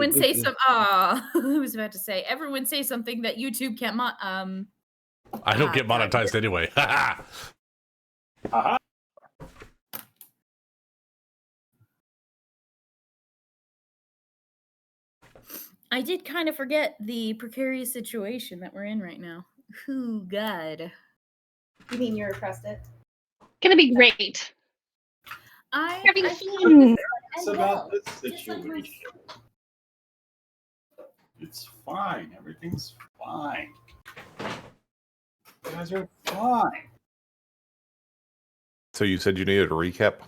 everyone say some. I was about to say, everyone say something that YouTube can't. I don't get monetized anyway. Haha. I did kind of forget the precarious situation that we're in right now. Ooh, God. You mean you repressed it? Gonna be great. I fun. It's about this situation. It's fine. Everything's fine. You guys are fine. So you said you needed a recap?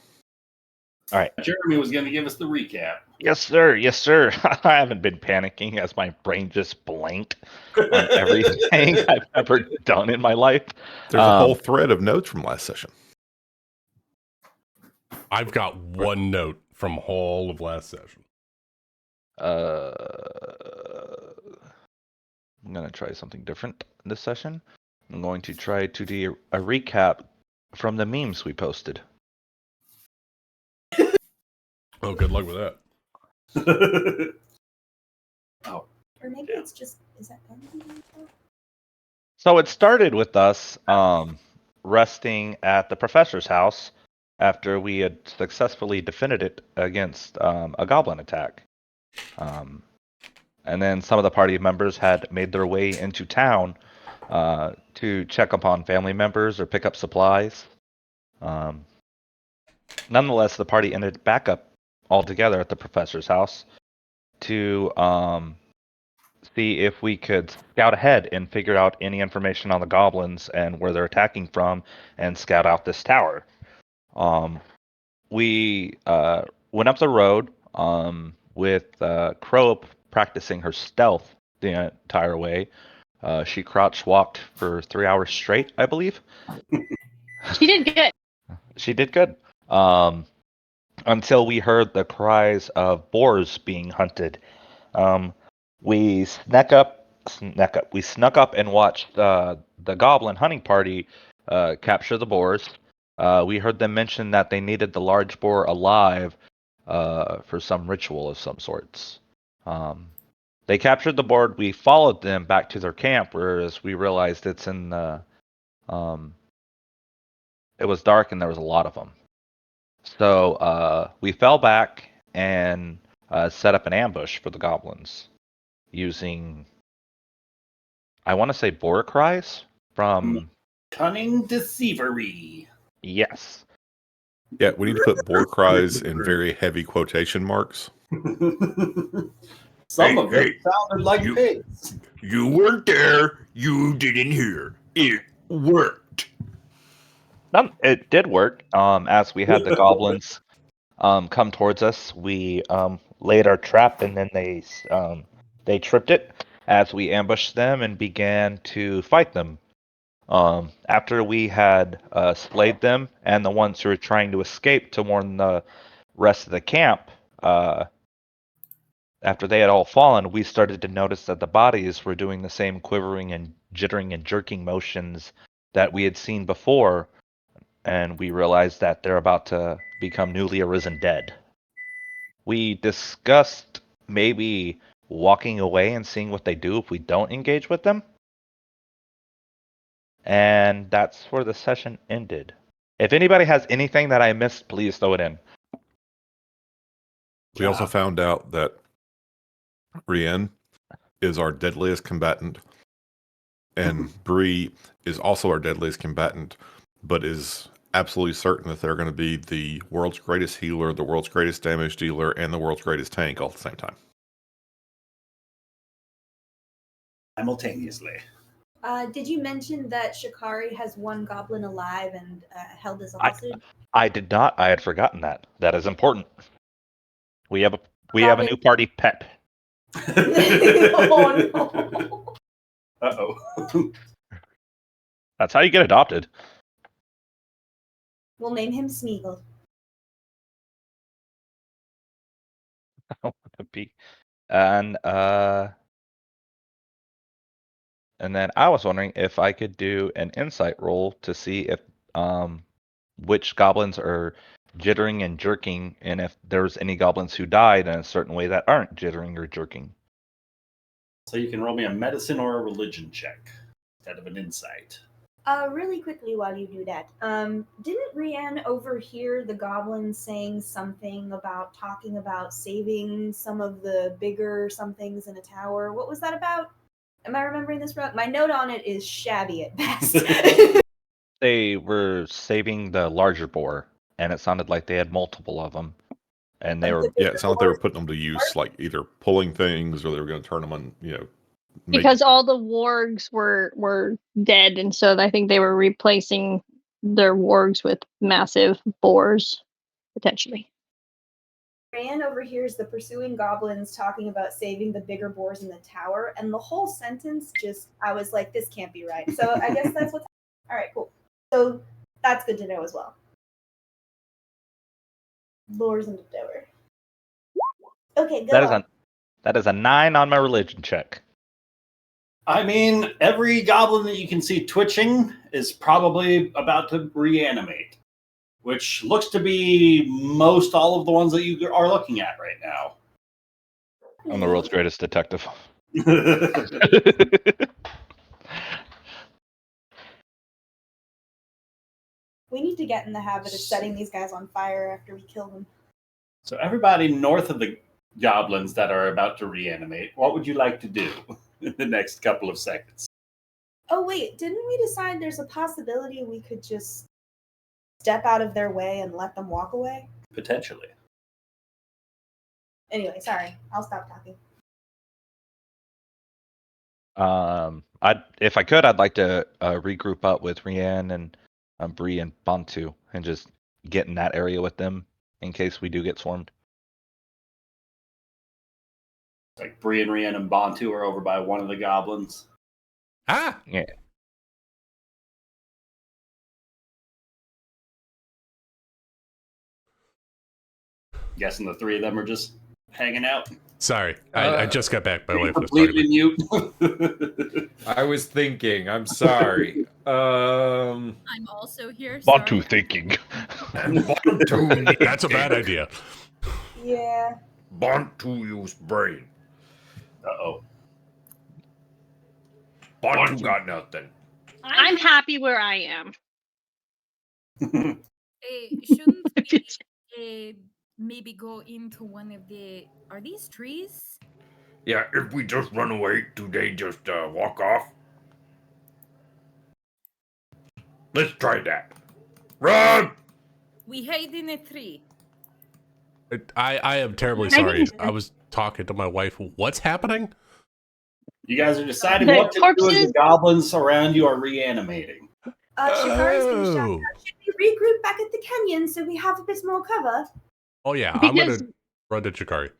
All right. Jeremy was going to give us the recap. Yes, sir. Yes, sir. I haven't been panicking as my brain just blanked on everything I've ever done in my life. There's a whole thread of notes from last session. I've got one note from all of last session. I'm going to try something different this session. I'm going to try to do a recap from the memes we posted. Oh, good luck with that. Oh. Or maybe it's just, is that done? So it started with us resting at the professor's house after we had successfully defended it against a goblin attack. And then some of the party members had made their way into town to check upon family members or pick up supplies. Nonetheless, the party ended back up all together at the professor's house to see if we could scout ahead and figure out any information on the goblins and where they're attacking from and scout out this tower. We went up the road with Crow practicing her stealth the entire way. She crouch walked for 3 hours straight, I believe. She did good. She did good. Until we heard the cries of boars being hunted. We snuck up and watched the goblin hunting party capture the boars. We heard them mention that they needed the large boar alive for some ritual of some sorts. They captured the boar. We followed them back to their camp, whereas we realized it's in the. It was dark and there was a lot of them. So we fell back and set up an ambush for the goblins using, I want to say, boar cries from Cunning Deceivery. Yes. Yeah, we need to put boar cries in very heavy quotation marks. Some of them sounded like pigs. You weren't there. You didn't hear. It worked. It did work. As we had the goblins come towards us, we laid our trap, and then they tripped it as we ambushed them and began to fight them. After we had slayed them and the ones who were trying to escape to warn the rest of the camp, after they had all fallen, we started to notice that the bodies were doing the same quivering and jittering and jerking motions that we had seen before, and we realized that they're about to become newly arisen dead. We discussed maybe walking away and seeing what they do if we don't engage with them. And that's where the session ended. If anybody has anything that I missed, please throw it in. We also found out that Brienne is our deadliest combatant, and Bree is also our deadliest combatant, but is absolutely certain that they're going to be the world's greatest healer, the world's greatest damage dealer, and the world's greatest tank all at the same time. Simultaneously. Did you mention that Shikari has one goblin alive and held as a hostage? I did not. I had forgotten that. That is important. We have a new party pet. Oh no! Uh-oh. That's how you get adopted. We'll name him Smeagol. And then I was wondering if I could do an insight roll to see if which goblins are jittering and jerking, and if there's any goblins who died in a certain way that aren't jittering or jerking. So you can roll me a medicine or a religion check instead of an insight. Really quickly while you do that, didn't Rianne overhear the goblin saying something about talking about saving some of the bigger somethings in a tower? What was that about? Am I remembering this wrong? My note on it is shabby at best. They were saving the larger boar, and it sounded like they had multiple of them, and they were Yeah, it sounded like they were putting them to use, like either pulling things or they were going to turn them on, Because all the wargs were dead, and so I think they were replacing their wargs with massive boars, potentially. Rianne overhears the pursuing goblins talking about saving the bigger boars in the tower, and the whole sentence I was like, this can't be right. So I guess that's what's all right, cool. So that's good to know as well. Lures in the tower. Okay, go on. That is a 9 on my religion check. I mean, every goblin that you can see twitching is probably about to reanimate, which looks to be most all of the ones that you are looking at right now. I'm the world's greatest detective. We need to get in the habit of setting these guys on fire after we kill them. So everybody north of the goblins that are about to reanimate, what would you like to do in the next couple of seconds? Oh wait, didn't we decide there's a possibility we could just step out of their way and let them walk away? Potentially. Anyway, sorry. I'll stop talking. If I could, I'd like to regroup up with Rianne and Bree and Bantu and just get in that area with them in case we do get swarmed. Like Bree and Rian and Bantu are over by one of the goblins. Ah! Yeah. Guessing the three of them are just hanging out. Sorry, I just got back. My wife was Completely talking to me. mute. I was thinking. I'm sorry. I'm also here. Bantu Sorry. thinking. That's a bad idea. Yeah. Bantu use brain. Uh-oh. Bantu got nothing. I'm happy where I am. Shouldn't we maybe go into one of the... Are these trees? Yeah, if we just run away, do they just walk off? Let's try that. Run! We hide in a tree. I am terribly sorry. I was talking to my wife. What's happening? You guys are deciding The what to do as corpses? the goblins around you are reanimating. Shikari's been shot Oh. down. Should we regroup back at the canyon so we have a bit more cover? Oh yeah, I'm Because gonna run to Chikari.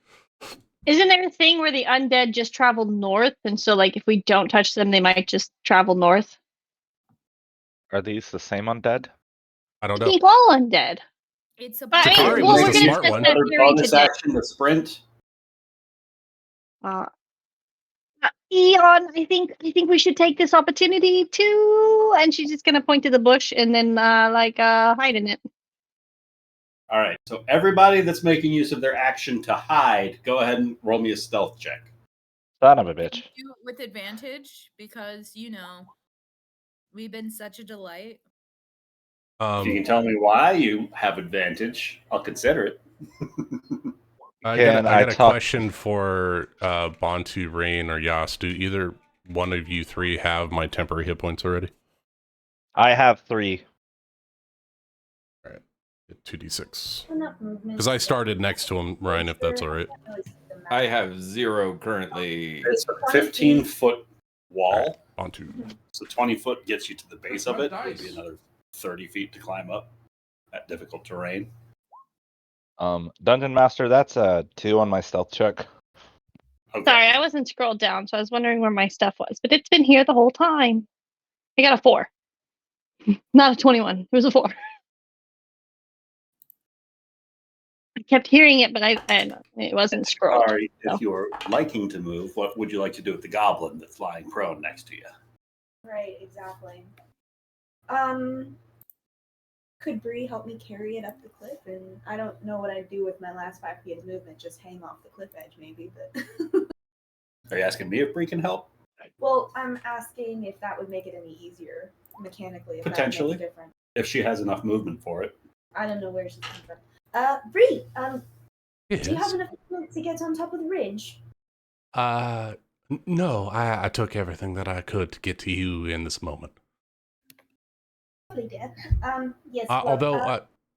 isn't there a thing where the undead just travel north, and so like if we don't touch them, they might just travel north? Are these the same undead? I don't I know. think all undead. It's a... But I mean, Chikari well, was we're the gonna smart test one. that Another theory bonus today. action to sprint. Eon, I think we should take this opportunity to, and she's just gonna point to the bush and then hide in it. All right. So everybody that's making use of their action to hide, go ahead and roll me a stealth check. Son of a bitch. Do it with advantage because, we've been such a delight. If you can tell me why you have advantage, I'll consider it. I Can got I a talk- question for Bantu, Rain, or Yas. Do either one of you three have my temporary hit points already? I have 3. 2d6. Enough movement. Because I started next to him, Ryan, if that's all right. I have 0 currently. It's a 15-foot wall. Bantu. So 20 foot gets you to the base of What it. It would be dice? another 30 feet to climb up at difficult terrain. Dungeon Master, that's a 2 on my stealth check. Okay. Sorry, I wasn't scrolled down, so I was wondering where my stuff was, but it's been here the whole time. I got a 4, not a 21. It was a 4. I kept hearing it, but it wasn't scrolled. Sorry, so. if you're liking to move, what would you like to do with the goblin that's lying prone next to you? Right, exactly. Could Bree help me carry it up the cliff? And I don't know what I'd do with my last 5 feet of movement, just hang off the cliff edge maybe, but Are you asking me if Bree can help? well, I'm asking if that would make it any easier mechanically, if Potentially. that would make a difference. If she has enough movement for it. I don't know where she's coming from. Bree, Yes. do you have enough movement to get on top of the ridge? No, I took everything that I could to get to you in this moment. Lovely, dear. Yes.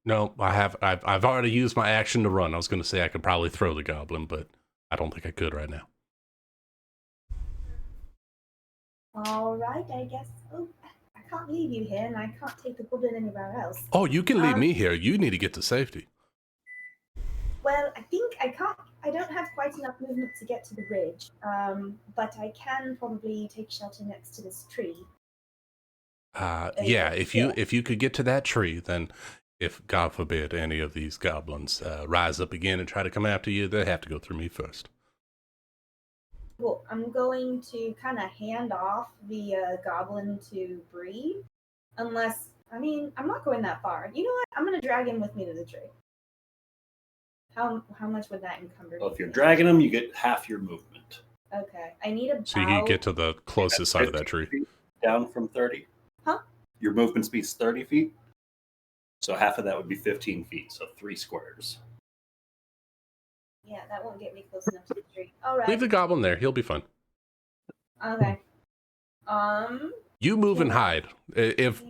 No, I've already used my action to run. I was going to say I could probably throw the goblin, but I don't think I could right now. All right, I guess. Oh, I can't leave you here, and I can't take the goblin anywhere else. Oh, you can leave me here. You need to get to safety. Well, I think I can't. I don't have quite enough movement to get to the ridge, but I can probably take shelter next to this tree. Yeah, if you could get to that tree, then if God forbid any of these goblins rise up again and try to come after you, they have to go through me first. Well, I'm going to kind of hand off the goblin to Bree, unless I'm not going that far. You know what? I'm gonna drag him with me to the tree. How much would that encumber? Well, if you're dragging him, you get half your movement. Okay, I need about. So you can get to the closest side of that tree. Down from 30. Huh? Your movement speed's 30 feet. So half of that would be 15 feet. So 3 squares. Yeah, that won't get me close enough to the tree. All right. Leave the goblin there. He'll be fine. Okay. You move and hide. If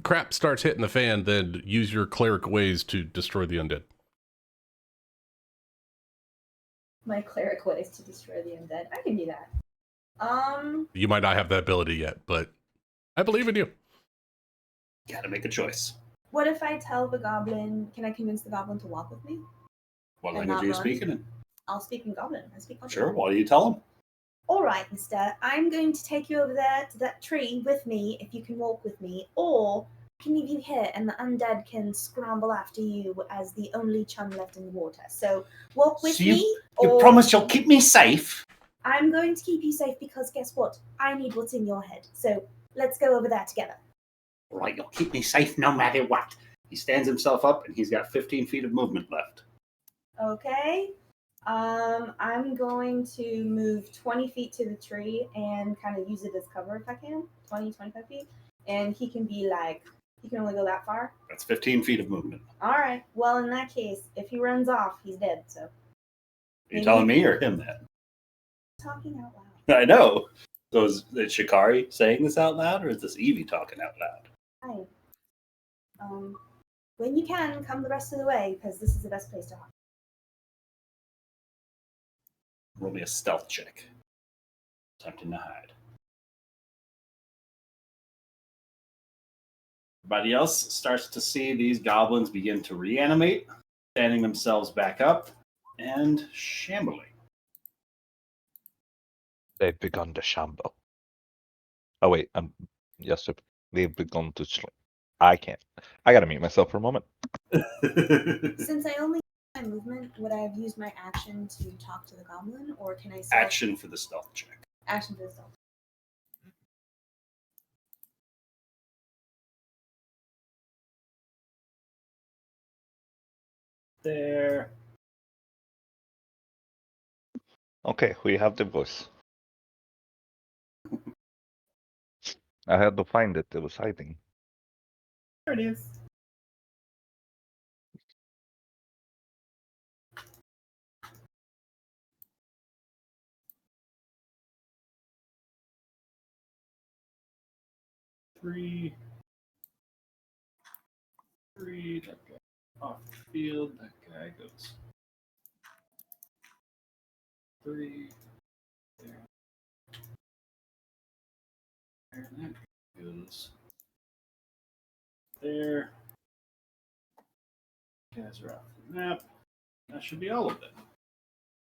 crap starts hitting the fan, then use your cleric ways to destroy the undead. My cleric ways to destroy the undead. I can do that. You might not have that ability yet, but I believe in you. Gotta make a choice. What if I tell the goblin? Can I convince the goblin to walk with me? What And language not are you run? speaking in? I'll speak in goblin. I speak goblin. Sure. What do you tell him? All right, mister. I'm going to take you over there to that tree with me if you can walk with me, or I can leave you here and the undead can scramble after you as the only chum left in the water. So walk with me. You promise you'll keep me safe? I'm going to keep you safe because guess what? I need what's in your head. So let's go over there together. All right, you'll keep me safe no matter what. He stands himself up and he's got 15 feet of movement left. Okay. I'm going to move 20 feet to the tree and kind of use it as cover if I can. 20, 25 feet. And he can only go that far. That's 15 feet of movement. All right. Well, in that case, if he runs off, he's dead. So. Are you telling me or him that? Talking out loud. I know. So is Shikari saying this out loud or is this Evie talking out loud? Hi. When you can, come the rest of the way because this is the best place to hide. Roll me a stealth check. Attempting to hide. Everybody else starts to see these goblins begin to reanimate, standing themselves back up, and shambling. They've begun to shamble. Oh wait, yes, they've begun to. I can't. I gotta mute myself for a moment. Since I only have my movement, would I have used my action to talk to the goblin, or can I say Action for the stealth check. action for the stealth? There. Okay, we have the voice. I had to find it. It was hiding. There it is. Three. That guy off the field. That guy goes. 3. There. There. That goes. There. Guys are off the map. That should be all of them.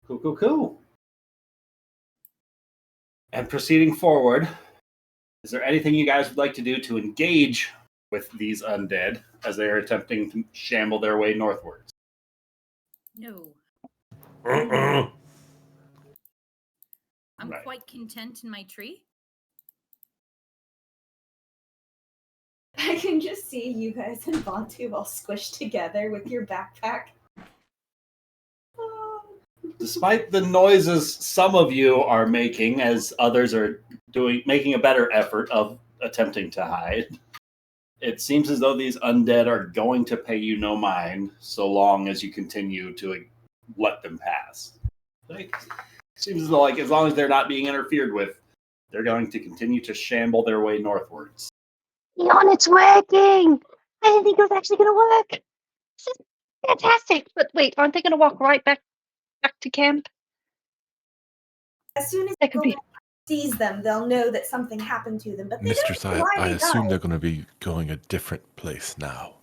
Cool. And proceeding forward, is there anything you guys would like to do to engage with these undead as they are attempting to shamble their way northwards? No. Uh-uh. I'm Right. quite content in my tree. I can just see you guys and Bantu all squished together with your backpack. Oh. Despite the noises some of you are making, as others are making a better effort of attempting to hide, it seems as though these undead are going to pay you no mind so long as you continue to let them pass. It seems as though, like, as long as they're not being interfered with, they're going to continue to shamble their way northwards. Leon, it's working! I didn't think it was actually going to work. This is fantastic. But wait, aren't they going to walk right back to camp? As soon as That could be. sees them, they'll know that something happened to them. But they Mistress, don't know why I they assume died. they're going to be going a different place now.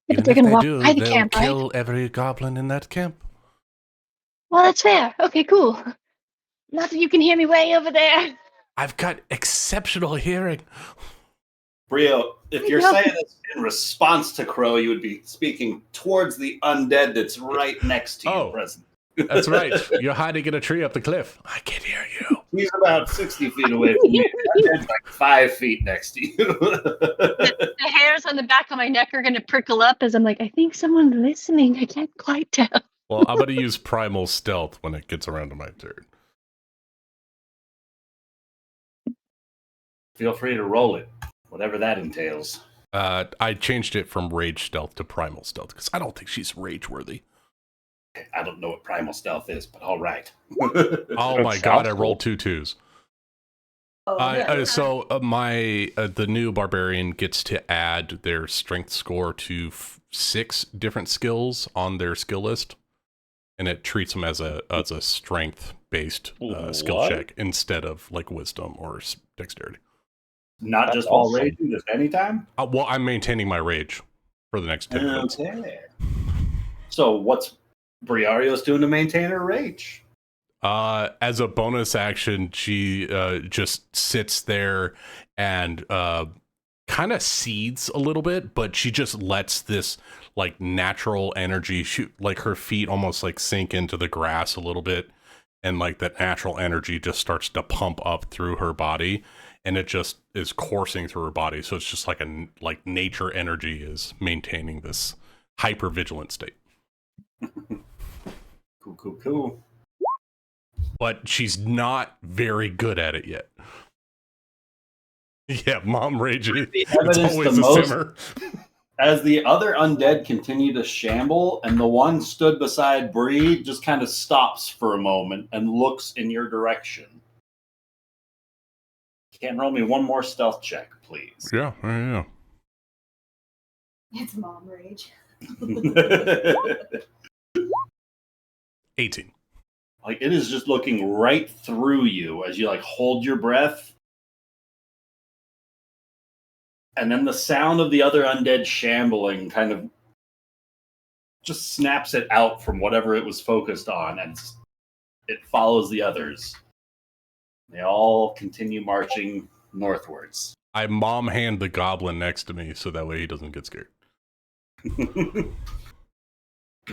Yeah, but Even they're if going to they walk do, by the they'll camp, right? kill every goblin in that camp. Well, that's fair. Okay, cool. Not that you can hear me way over there. I've got exceptional hearing. Brio, if you're saying this in response to Crow, you would be speaking towards the undead that's right next to you, Oh. present. That's right. You're hiding in a tree up the cliff. I can hear you. He's about 60 feet away from you. The undead's like 5 feet next to you. The hairs on the back of my neck are going to prickle up as I'm like, I think someone's listening. I can't quite tell. Well, I'm going to use primal stealth when it gets around to my turn. Feel free to roll it, whatever that entails. I changed it from rage stealth to primal stealth because I don't think she's rage worthy. I don't know what primal stealth is, but all right. Oh my god! I rolled 2 2s. Oh, So the new barbarian gets to add their strength score to 6 different skills on their skill list, and it treats them as a strength based skill check instead of like wisdom or dexterity. Not That's just while awesome. raging, just anytime? Well, I'm maintaining my rage for the next 10 minutes. Okay. So what's Briario's doing to maintain her rage? As a bonus action, she just sits there and kind of seethes a little bit, but she just lets this like natural energy shoot, like her feet almost like sink into the grass a little bit, and like that natural energy just starts to pump up through her body, and it just is coursing through her body. So it's just like nature energy is maintaining this hyper vigilant state. Cool. But she's not very good at it yet. Yeah, mom raging. The It's evidence always the a most, simmer. as the other undead continue to shamble, and the one stood beside Bree just kind of stops for a moment and looks in your direction. Can roll me one more stealth check, please. Yeah. it's mom rage. 18. Like, it is just looking right through you as you like hold your breath. And then the sound of the other undead shambling kind of just snaps it out from whatever it was focused on, and it follows the others. They all continue marching northwards. I mom hand the goblin next to me so that way he doesn't get scared.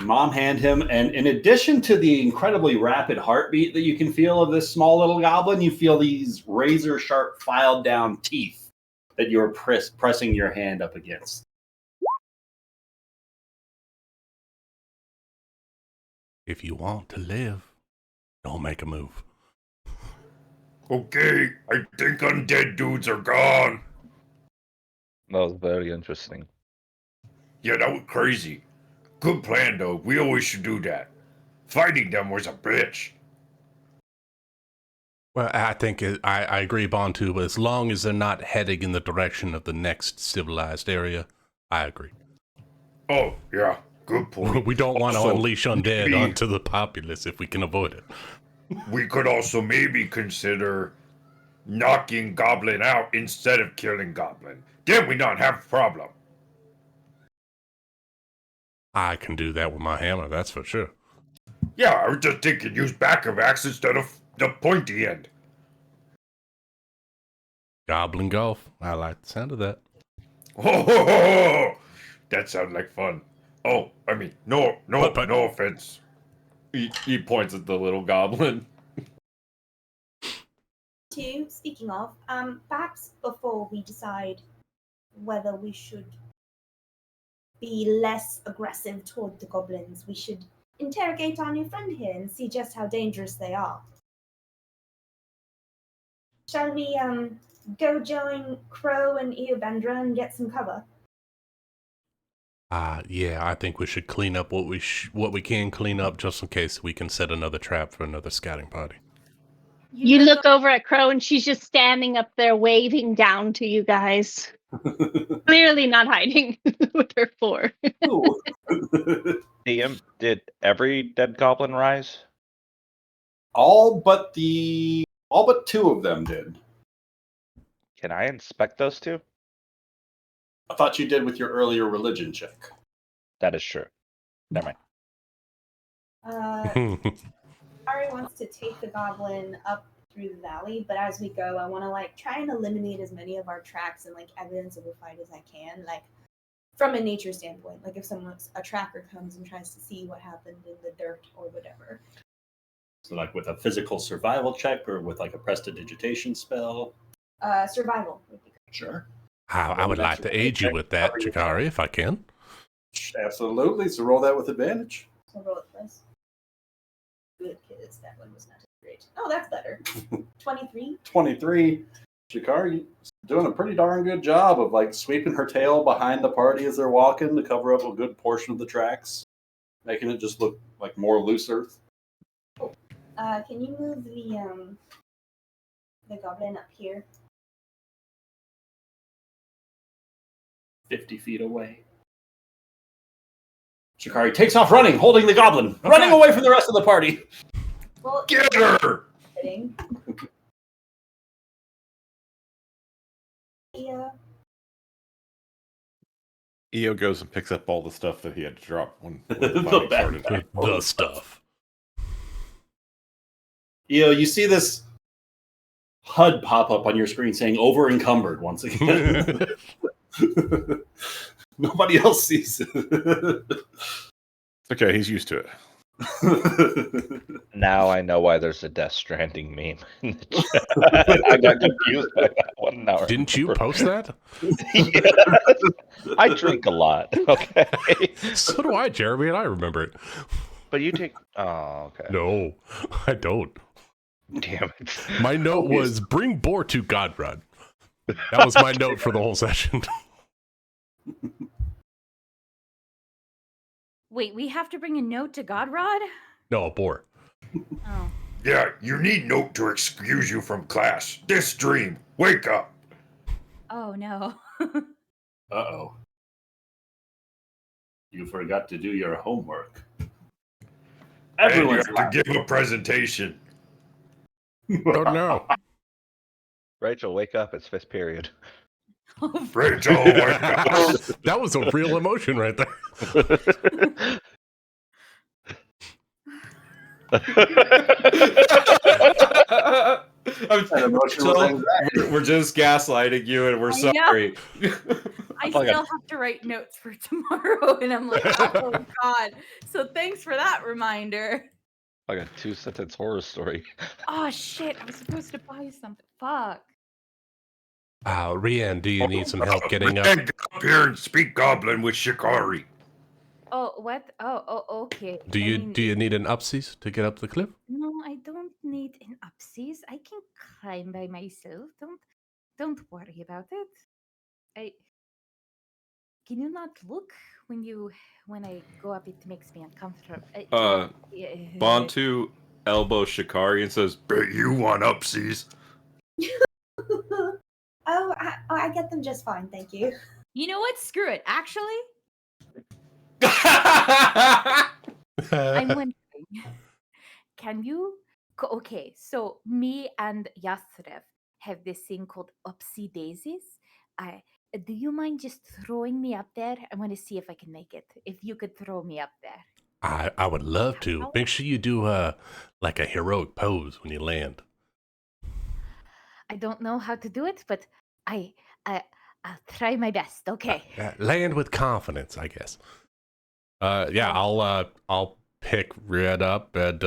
Mom hand him, and in addition to the incredibly rapid heartbeat that you can feel of this small little goblin, you feel these razor sharp filed down teeth that you're pressing your hand up against. If you want to live, don't make a move. Okay, I think undead dudes are gone. That was very interesting. Yeah, that was crazy. Good plan, though. We always should do that. Fighting them was a bitch. Well, I think I agree, Bantu, but as long as they're not heading in the direction of the next civilized area, I agree. Oh, yeah, good point. We don't want to Also, unleash undead maybe onto the populace if we can avoid it. we could also maybe consider knocking Goblin out instead of killing Goblin. Then we not have a problem. I can do that with my hammer, that's for sure. Yeah, I was just thinking use back of axe instead of the pointy end. Goblin golf. I like the sound of that. Oh, that sounds like fun. Oh, I mean, no offense. He points at the little goblin. Speaking of, perhaps before we decide whether we should be less aggressive toward the goblins. We should interrogate our new friend here and see just how dangerous they are. Shall we go join Crow and Eobendra and get some cover? Yeah, I think we should clean up what we can clean up just in case we can set another trap for another scouting party. You look over at Crow and she's just standing up there waving down to you guys. Clearly not hiding with her four. DM, did every dead goblin rise? all but two of them did. Can I inspect those two? I thought you did with your earlier religion check. That is true. Never mind. Ari wants to take the goblin up through the valley, but as we go, I want to try and eliminate as many of our tracks and evidence of a fight as I can, from a nature standpoint. If a tracker comes and tries to see what happened in the dirt or whatever. So with a physical survival check or with a prestidigitation spell? Survival would be good. Sure. I would like to aid you with that, Chikari, if I can. Absolutely. So roll that with advantage. So roll it, please. Good, because that one was not great. Oh, that's better. 23. 23. Shikari doing a pretty darn good job of sweeping her tail behind the party as they're walking to cover up a good portion of the tracks, making it just look more looser. Can you move the goblin up here? 50 feet away. Shikari takes off running, holding the goblin, running away from the rest of the party. Well, Get her! Kidding. Yeah. EO goes and picks up all the stuff that he had to drop when the The fighting started. backpack. The stuff. You see this HUD pop up on your screen saying over encumbered once again. Nobody else sees it. Okay, he's used to it. Now I know why there's a Death Stranding meme. I got confused by that one. Now Didn't you post that? I drink a lot. Okay. So do I, Jeremy, and I remember it. But you take. Oh, okay. No, I don't. Damn it. My note was bring Boar to Godrod. That was my note for the whole session. Wait, we have to bring a note to Godrod? No, Boar. Oh. Yeah, you need note to excuse you from class. This dream. Wake up. Oh no. Uh-oh. You forgot to do your homework. And you Everyone's have to give a presentation. Oh no. Rachel, wake up. It's fifth period. Rachel, wake up. That was a real emotion right there. We're just gaslighting you, and we're I know. sorry. I still have to write notes for tomorrow, and I'm like, oh god. So thanks for that reminder. Like a 2-sentence horror story. Oh shit, I was supposed to buy something. Fuck. Rian, do you need some help getting up? Get up here and speak Goblin with Shikari. Oh, what? Oh, okay. Do you need an upsies to get up the cliff? No, I don't need an upsies. I can climb by myself. Don't worry about it. Can you not look when I go up? It makes me uncomfortable. Bantu elbows Shikari and says, Bet you want upsies. I get them just fine, thank you. You know what? Screw it. Actually, I'm wondering, can you? Okay, so me and Yasrev have this thing called Upsy Daisies. Do you mind just throwing me up there? I want to see if I can make it. If you could throw me up there. I would love to. Make sure you do like a heroic pose when you land. I don't know how to do it, but I'll try my best. Okay. Land with confidence, I guess. Yeah, I'll pick Red up and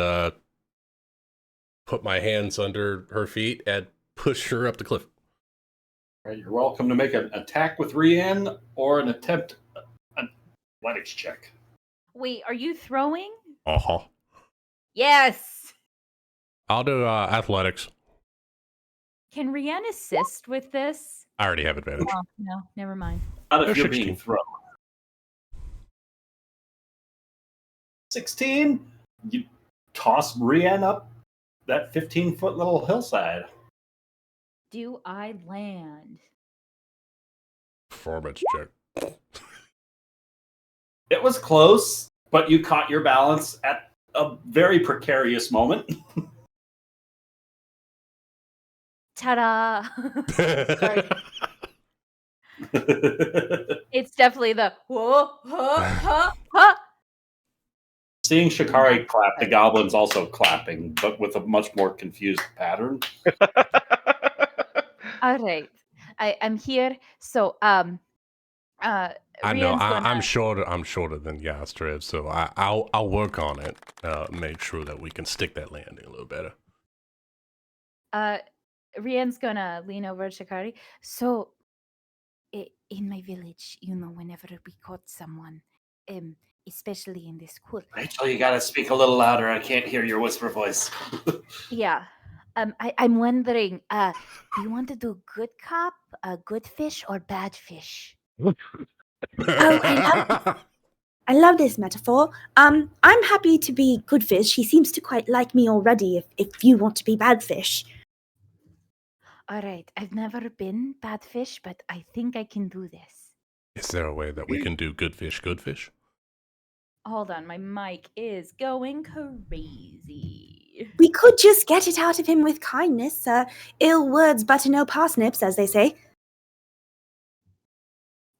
put my hands under her feet and push her up the cliff. Right, you're welcome to make an attack with Rian or an attempt an athletics check. Wait, are you throwing? Uh-huh. Yes. I'll do athletics. Can Rianne assist with this? I already have advantage. Oh, no, never mind. Not if They're you're 16. being thrown. 16? You toss Rian up that 15-foot little hillside. Do I land? Performance check. It was close, but you caught your balance at a very precarious moment. Ta-da! Sorry. It's definitely the whoa, huh, huh, huh. Seeing Shikari clap, the goblin's also clapping, but with a much more confused pattern. All right, I'm here. So I know. Rian's gonna. I'm shorter than Yastrev, so I'll work on it. Make sure that we can stick that landing a little better. Rian's gonna lean over to Shikari. So, in my village, whenever we caught someone, especially in the school. Rachel, you gotta speak a little louder. I can't hear your whisper voice. Yeah. I'm wondering, do you want to do good cop, good fish, or bad fish? Oh, I love this metaphor. I'm happy to be good fish. He seems to quite like me already if you want to be bad fish. All right. I've never been bad fish, but I think I can do this. Is there a way that we can do good fish, good fish? Hold on. My mic is going crazy. We could just get it out of him with kindness. Ill words butter no parsnips, as they say.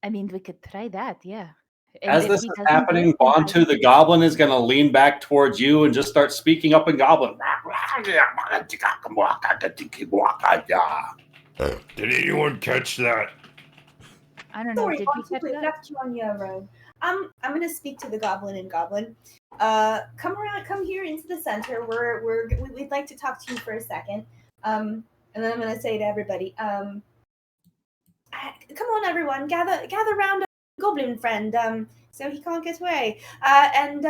I mean, we could try that, yeah. And As if this he is doesn't happening, do it, then I Bontu the goblin is going to lean back towards you and just start speaking up in goblin. Did anyone catch that? I don't know. Sorry, Did we catch we that? left you on your own. I'm gonna speak to the goblin and goblin. Come here into the center. We'd like to talk to you for a second. And then I'm gonna say to everybody, come on, everyone, gather round a goblin friend. So he can't get away. I'd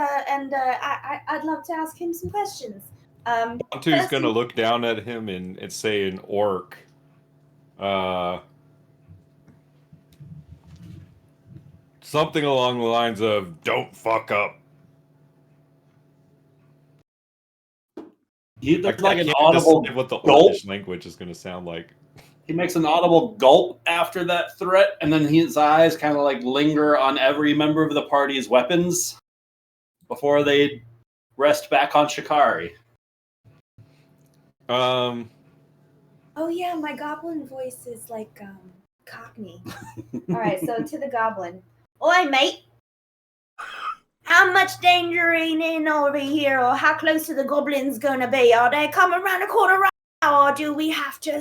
love to ask him some questions. Bantu's gonna look down at him and say in orc, something along the lines of "Don't fuck up." There's I like an can't audible decide what the gulp. orcish language is gonna sound like. He makes an audible gulp after that threat, and then his eyes kind of like linger on every member of the party's weapons before they rest back on Shikari. Oh yeah, my goblin voice is like Cockney. All right, so to the goblin. Oi, mate. How much danger ain't in over here, or how close to the goblins gonna be? Are they coming around the corner right now, or do we have to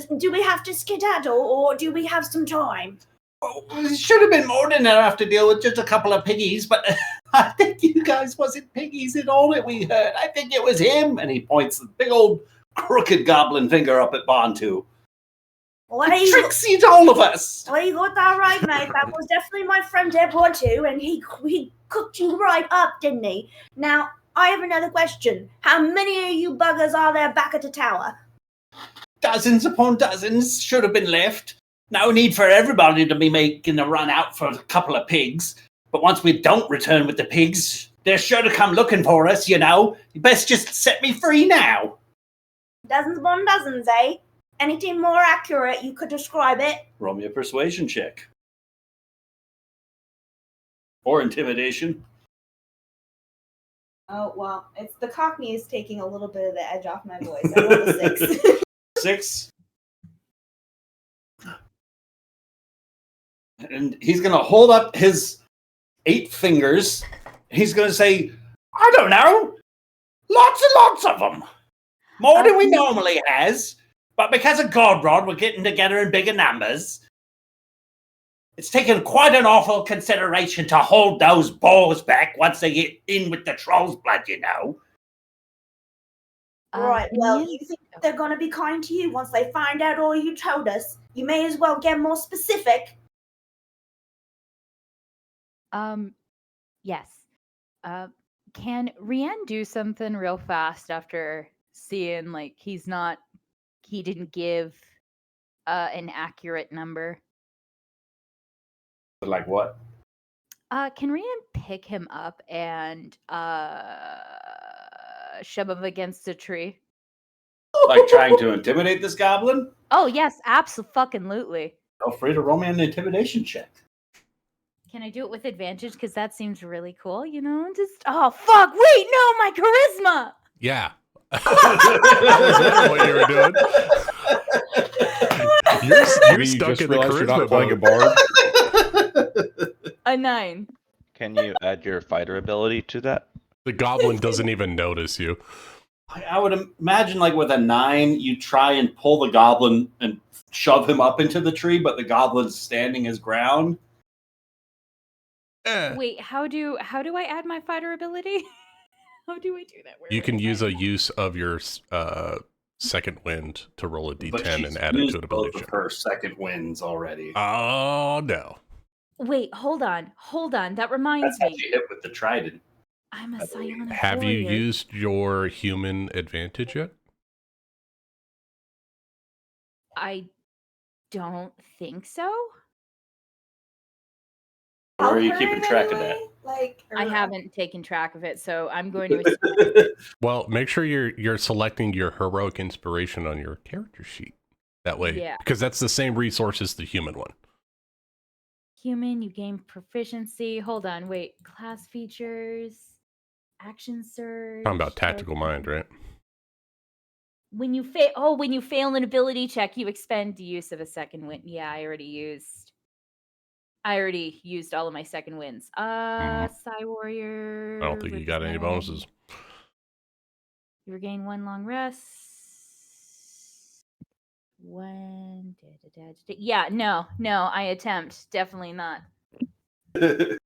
skedaddle, or do we have some time? Oh, it should have been more than enough to deal with just a couple of piggies, but I think you guys wasn't piggies at all that we heard. I think it was him. And he points the big old crooked goblin finger up at Bontu. He tricked all of us. Well, you got that right, mate. That was definitely my friend Edward too, and he cooked you right up, didn't he? Now, I have another question. How many of you buggers are there back at the tower? Dozens upon dozens should have been left. No need for everybody to be making a run out for a couple of pigs. But once we don't return with the pigs, they're sure to come looking for us, You best just set me free now. Dozens upon dozens, eh? Anything more accurate you could describe it? Roll me a persuasion check. Or intimidation. Oh, well, it's the Cockney is taking a little bit of the edge off my voice. I rolled a 6. 6. And he's going to hold up his 8 fingers. He's going to say, I don't know. Lots and lots of them. More than we normally has. But because of Godrod, we're getting together in bigger numbers. It's taken quite an awful consideration to hold those boars back once they get in with the troll's blood, Right, well, Rian? you think they're going to be kind to you once they find out all you told us? You may as well get more specific. Yes. Can Rian do something real fast after seeing like he didn't give an accurate number? Like what? Can Rian pick him up and shove him against a tree? Like trying to intimidate this goblin? Oh yes, absolutely. Feel free to roll me an intimidation check. Can I do it with advantage? Because that seems really cool, you know? Just fuck, wait, no, my charisma. Yeah. I was wondering what you were doing. You're Maybe you stuck just in the realized you're not charisma playing a mode. bard. A 9. Can you add your fighter ability to that? The goblin doesn't even notice you. I would imagine, like with a 9, you try and pull the goblin and shove him up into the tree, but the goblin's standing his ground. Wait, how do I add my fighter ability? How do I do that? You can use a use of your second wind to roll a But d10 she's and add it used to an both ability of check. her second wins already. Oh, no. Wait, hold on. That reminds That's how me. she hit with the trident. I'm a psionic Have you warrior. used your human advantage yet? I don't think so. Where are you Help her keeping in track any of that? way? Like, I or- haven't taken track of it, so I'm going to Well, make sure you're selecting your heroic inspiration on your character sheet. That way, Yeah. because that's the same resource as the human one. human, you gain proficiency. Hold on, wait. Class features, action surge. Talking about tactical mind, right? When you fail when you fail an ability check, you expend the use of a second win. Yeah, I already used all of my second wins. Psi Warrior. I don't think you got any bonuses. You regain 1 long rest. Yeah, no, I attempt. Definitely not. And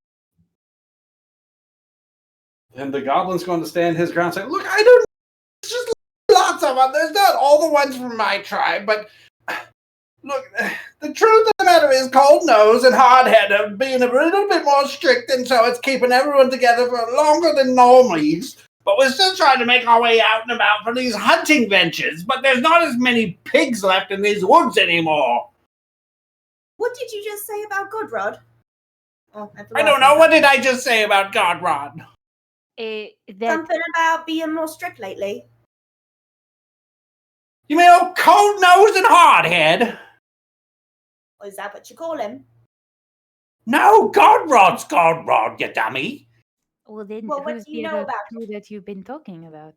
the goblin's going to stand his ground and say, look, I don't. It's just lots of them. There's not all the ones from my tribe, but look, the truth of the matter is Cold Nose and Hardhead are being a little bit more strict, and so it's keeping everyone together for longer than normies. But we're still trying to make our way out and about for these hunting ventures, but there's not as many pigs left in these woods anymore. What did you just say about Godrod? Oh, I don't know. What did I just say about Godrod? Something about being more strict lately. You mean old Cold Nose and Hardhead? Or is that what you call him? No, Godrod's Godrod, you dummy. Well, then, Well, what who's do you the know other about two that you've been talking about?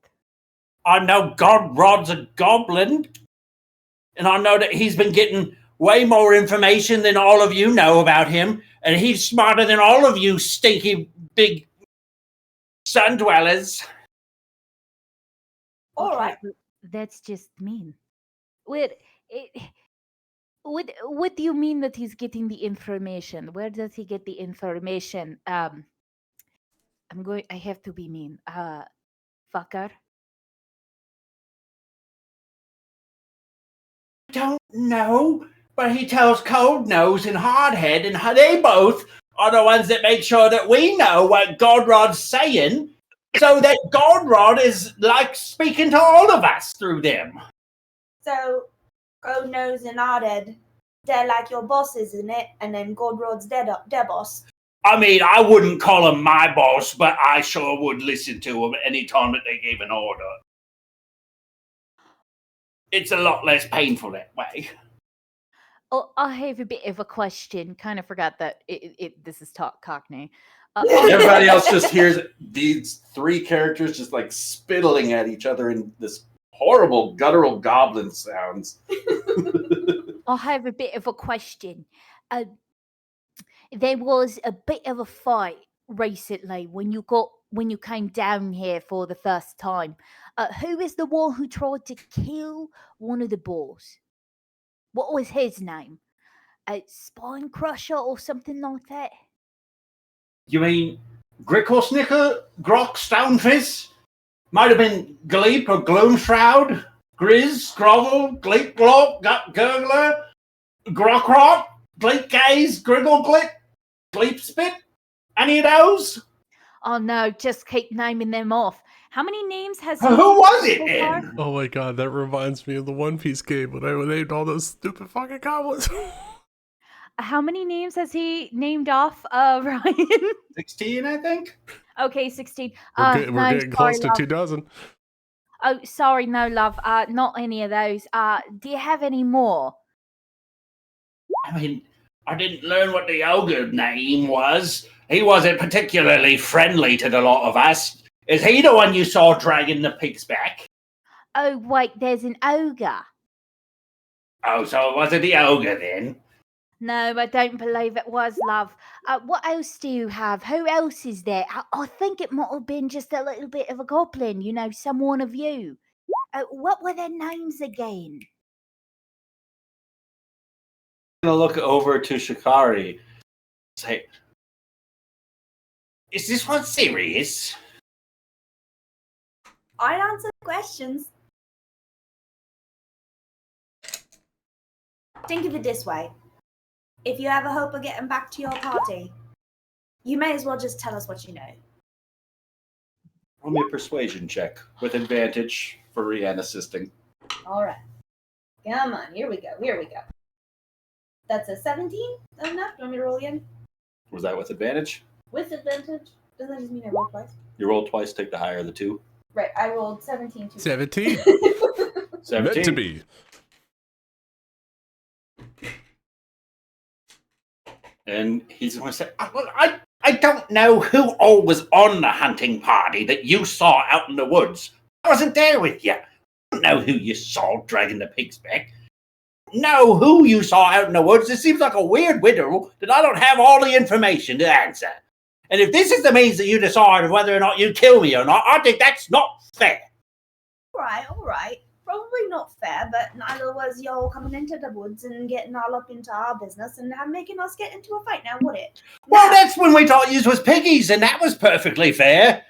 I know Godrod's a goblin, and I know that he's been getting way more information than all of you know about him, and he's smarter than all of you stinky big sun dwellers. All right. That's just mean. What do you mean that he's getting the information? Where does he get the information? I have to be mean. Fucker. Don't know, but he tells Cold Nose and Hardhead, and they both are the ones that make sure that we know what Godrod's saying, so that Godrod is like speaking to all of us through them. So, Cold Nose and Arded, they're like your bosses, isn't it? And then Godrod's their boss. I mean, I wouldn't call him my boss, but I sure would listen to him any time that they gave an order. It's a lot less painful that way. Oh, I have a bit of a question. Kind of forgot that this is talk Cockney. Everybody else just hears these three characters just like spittling at each other in this horrible guttural goblin sounds. I have a bit of a question. There was a bit of a fight recently when you came down here for the first time. Who is the one who tried to kill one of the boars? What was his name? Spine Crusher or something like that? You mean Grickle Snicker, Grok Stonefist, Might have been Gleep or Gloomshroud, Grizz, Grovel, Gleep Glop, Gurgler, Grokrot, Gleep Gaze, Griggle Glip, Gleep Spit. Any of those? Oh no, just keep naming them off. How many names has he? Who was it so far? then? Oh my god, that reminds me of the One Piece game when I named all those stupid fucking goblins. How many names has he named off, Ryan? 16, I think. Okay, 16. We're No, getting sorry, close to love. 2 dozen. Oh, sorry, no, love. Not any of those. Do you have any more? I mean, I didn't learn what the ogre name was. He wasn't particularly friendly to the lot of us. Is he the one you saw dragging the pig's back? Oh, wait, there's an ogre. Oh, so it wasn't the ogre then? No, I don't believe it was, love. What else do you have? Who else is there? I think it might have been just a little bit of a goblin, some one of you. What were their names again? I'm going to look over to Shikari. Say, is this one serious? I answer questions. Think of it this way. If you ever hope of getting back to your party, you may as well just tell us what you know. Roll me a persuasion check with advantage for Rianne assisting. All right. Come on. Here we go. That's a 17? Enough? Do you want me to roll again? Was that with advantage? With advantage? Doesn't that just mean I roll twice? You roll twice, take the higher of the two. Right. I rolled 17 too. 17. 17. Meant to be. And he's going to say, I don't know who all was on the hunting party that you saw out in the woods. I wasn't there with you. I don't know who you saw dragging the pigs back. Know who you saw out in the woods. It seems like a weird riddle that I don't have all the information to answer. And if this is the means that you decide whether or not you kill me or not, I think that's not fair. All right. Probably not fair, but neither was y'all coming into the woods and getting all up into our business and making us get into a fight now, would it? Well, that's when we thought you was piggies, and that was perfectly fair.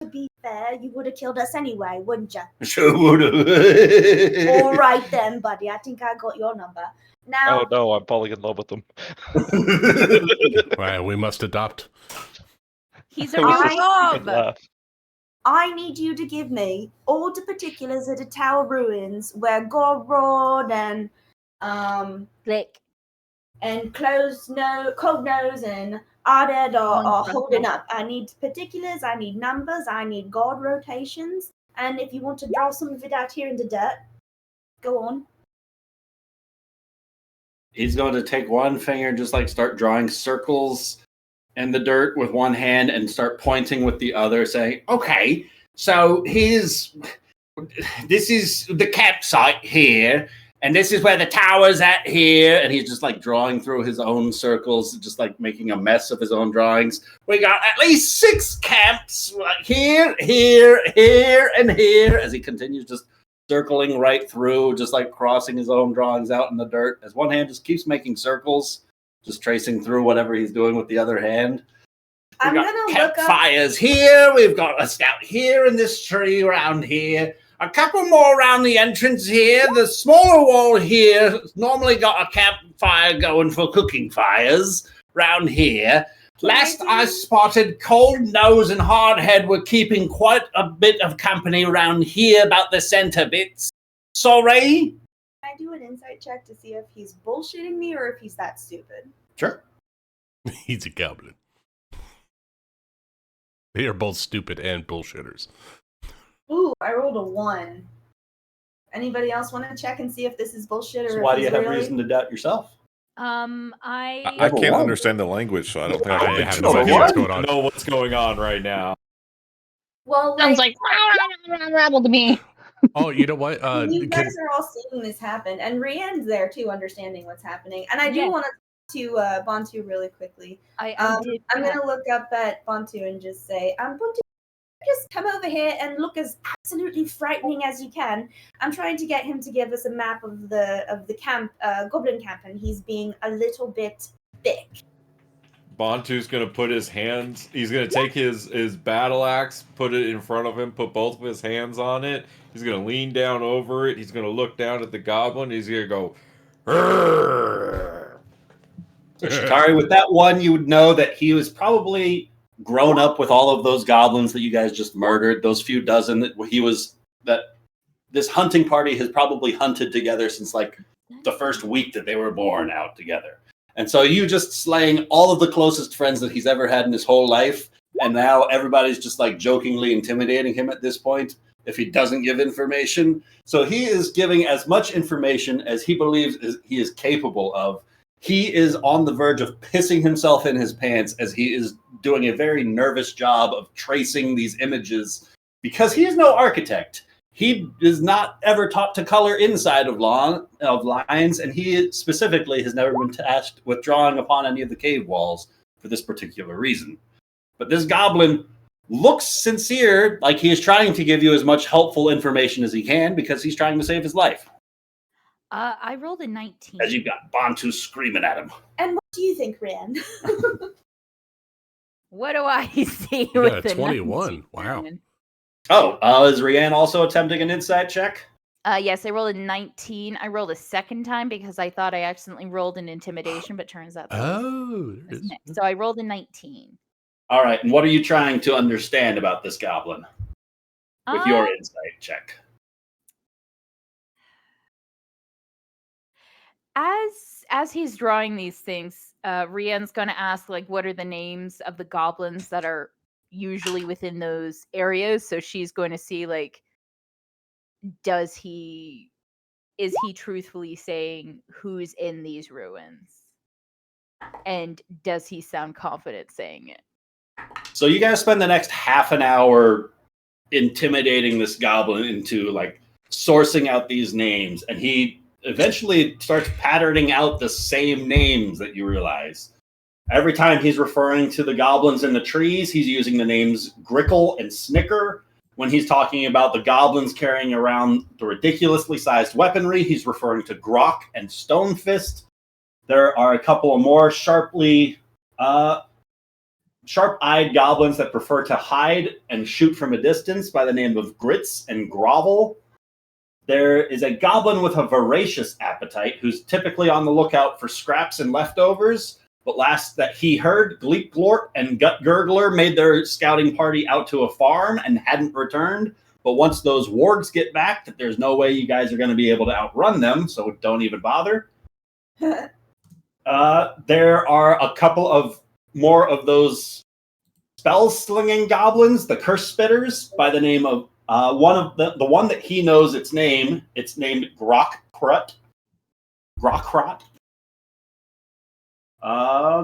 To be fair, you would have killed us anyway, wouldn't you? Sure would have. All right then, buddy. I think I got your number. Now, Oh no, I'm falling in love with them. Right, we must adopt. He's a real Good love. laugh. I need you to give me all the particulars of the tower ruins where Gorod and Click. Cold Nose and Arded are Trust holding me. up. I need particulars, I need numbers, I need guard rotations, and if you want to draw some of it out here in the dirt, go on. He's going to take one finger and just like start drawing circles in the dirt with one hand and start pointing with the other, saying, okay, so this is the campsite here, and this is where the tower's at here, and he's just like drawing through his own circles, just like making a mess of his own drawings. We got at least 6 camps, like here, here, here, and here, as he continues just circling right through, just like crossing his own drawings out in the dirt, as one hand just keeps making circles, just tracing through whatever he's doing with the other hand. I'm We've gonna got look up. campfires here. We've got a scout here in this tree around here. A couple more around the entrance here. The smaller wall here normally got a campfire going for cooking fires around here. Last I spotted, Cold Nose and Hardhead were keeping quite a bit of company around here about the center bits. Sorry? Can I do an insight check to see if he's bullshitting me or if he's that stupid? Sure. He's a goblin. They are both stupid and bullshitters. Ooh, I rolled a 1. Anybody else want to check and see if this is bullshit or So if why do he's you have really... reason to doubt yourself? I can't understand the language, so I don't think I I can have think no so. idea what's going I on. know what's going on right now. Well, Sounds like rabble to me. Oh, you know what? you guys are all seeing this happen, and Rianne's there too, understanding what's happening. And I do Yeah. want to Bantu really quickly. I did. I'm gonna look up at Bantu and just say, Bantu, just come over here and look as absolutely frightening as you can. I'm trying to get him to give us a map of the camp, goblin camp, and he's being a little bit thick. Bantu's gonna put his hands. He's gonna take his battle axe, put it in front of him, put both of his hands on it. He's gonna lean down over it. He's gonna look down at the goblin. He's gonna go. "Rrrr." So Chitari, with that one, you would know that he was probably grown up with all of those goblins that you guys just murdered. Those few dozen that this hunting party has probably hunted together since like the first week that they were born out together. And so you just slaying all of the closest friends that he's ever had in his whole life. And now everybody's just like jokingly intimidating him at this point if he doesn't give information. So he is giving as much information as he believes he is capable of. He is on the verge of pissing himself in his pants as he is doing a very nervous job of tracing these images because he is no architect. He is not ever taught to color inside of lines, and he specifically has never been tasked with drawing upon any of the cave walls for this particular reason. But this goblin looks sincere, like he is trying to give you as much helpful information as he can because he's trying to save his life. I rolled a 19. As you got Bantu screaming at him. And what do you think, Rian? What do I see You with got the a 21. 19? Wow. Oh, is Rianne also attempting an insight check? Yes, I rolled a 19. I rolled a second time because I thought I accidentally rolled an intimidation, but turns out that Oh, there it is. so I rolled a 19. All right, and what are you trying to understand about this goblin with your insight check? As he's drawing these things, Rian's going to ask, like, what are the names of the goblins that are usually within those areas? So she's going to see, like, is he truthfully saying who's in these ruins? And does he sound confident saying it? So you guys spend the next half an hour intimidating this goblin into, like, sourcing out these names, and he eventually starts patterning out the same names that you realize. Every time he's referring to the goblins in the trees, he's using the names Grickle and Snicker. When he's talking about the goblins carrying around the ridiculously sized weaponry, he's referring to Grok and Stonefist. There are a couple of more sharp-eyed goblins that prefer to hide and shoot from a distance by the name of Grits and Grovel. There is a goblin with a voracious appetite who's typically on the lookout for scraps and leftovers, but last that he heard, Gleep Glort and Gut Gurgler made their scouting party out to a farm and hadn't returned. But once those wargs get back, that there's no way you guys are going to be able to outrun them, so don't even bother. There are a couple of more of those spell-slinging goblins, the Curse Spitters, by the name of one of the one that he knows it's named Grockrot.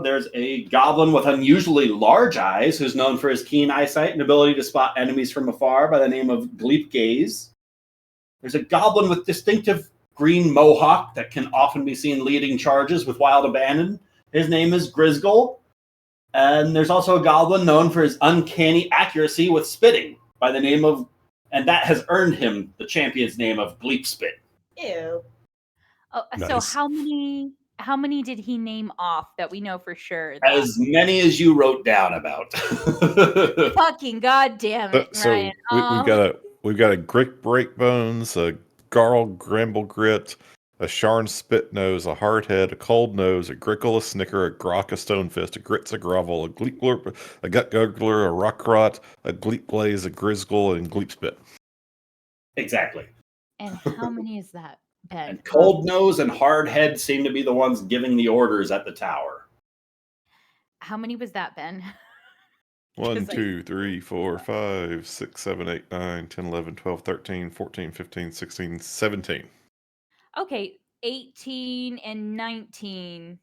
There's a goblin with unusually large eyes who's known for his keen eyesight and ability to spot enemies from afar by the name of Gleep Gaze. There's a goblin with distinctive green mohawk that can often be seen leading charges with wild abandon. His name is Grizgle. And there's also a goblin known for his uncanny accuracy with spitting by the name of, and that has earned him the champion's name of Gleep Spit. Ew. Oh, Nice. So how many did he name off that we know for sure? As many as you wrote down about. Fucking goddamn it, So Ryan. we've got a Grick Breakbones, a Garl Gramble Grit, a Sharn Spitnose, a Hardhead, a Cold Nose, a Grickle, a Snicker, a Grok, a Stonefist, a Grits, a Grovel, a Gleep Glorp, a Gut Gurgler, a Rockrot, a Gleep Blaze, a Grizzle, and Gleep Spit. Exactly. And how many is that, Ben? And Cold Nose and Hardhead seem to be the ones giving the orders at the tower. How many was that, Ben? 1, 'Cause I- 2, 3, 4, 5, 6, 7, 8, 9, 10, 11, 12, 13, 14, 15, 16, 17. Okay, 18 and 19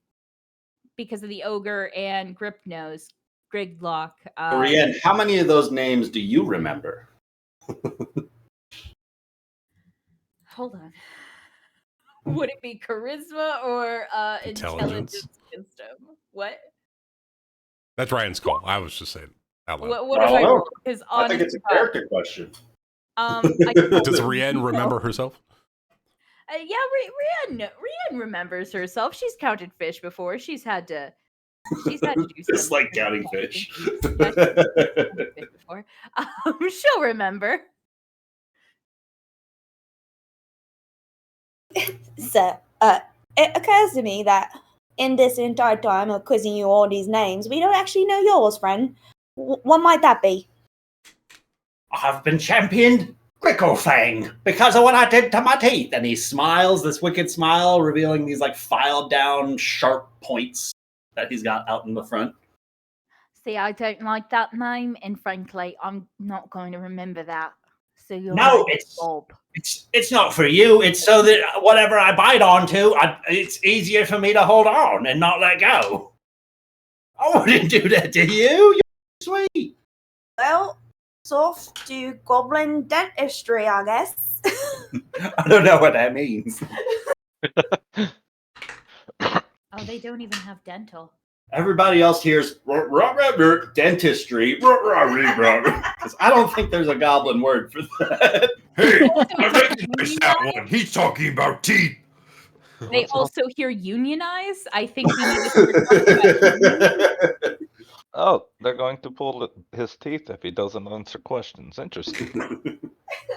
because of the ogre and Grip Nose, Griglock. Brienne, how many of those names do you remember? Hold on. Would it be charisma or intelligence wisdom? What? That's Ryan's call. I was just saying out loud. What if I roll? Because I think it's a character question. Does Rienne remember herself? Yeah, Rian remembers herself. She's counted fish before. She's had to She's had juice. Just like counting fish. Before. She'll remember. So, it occurs to me that in this entire time of quizzing you all these names, we don't actually know yours, friend. What might that be? I've been championed Gricklefang because of what I did to my teeth. And he smiles, this wicked smile, revealing these like filed down sharp points that he's got out in the front. See, I don't like that name, and frankly, I'm not going to remember that. So you're No, right, Bob. it's not for you. It's so that whatever I bite onto, it's easier for me to hold on and not let go. I wouldn't do that to you. You're sweet. Well, soft to goblin dentistry, I guess. I don't know what that means. Oh, they don't even have dental. Everybody else hears dentistry because I don't think there's a goblin word for that. Hey, I recognize that one. He's talking about teeth. They also hear unionize. I think we need to start talking about Oh, they're going to pull his teeth if he doesn't answer questions. Interesting.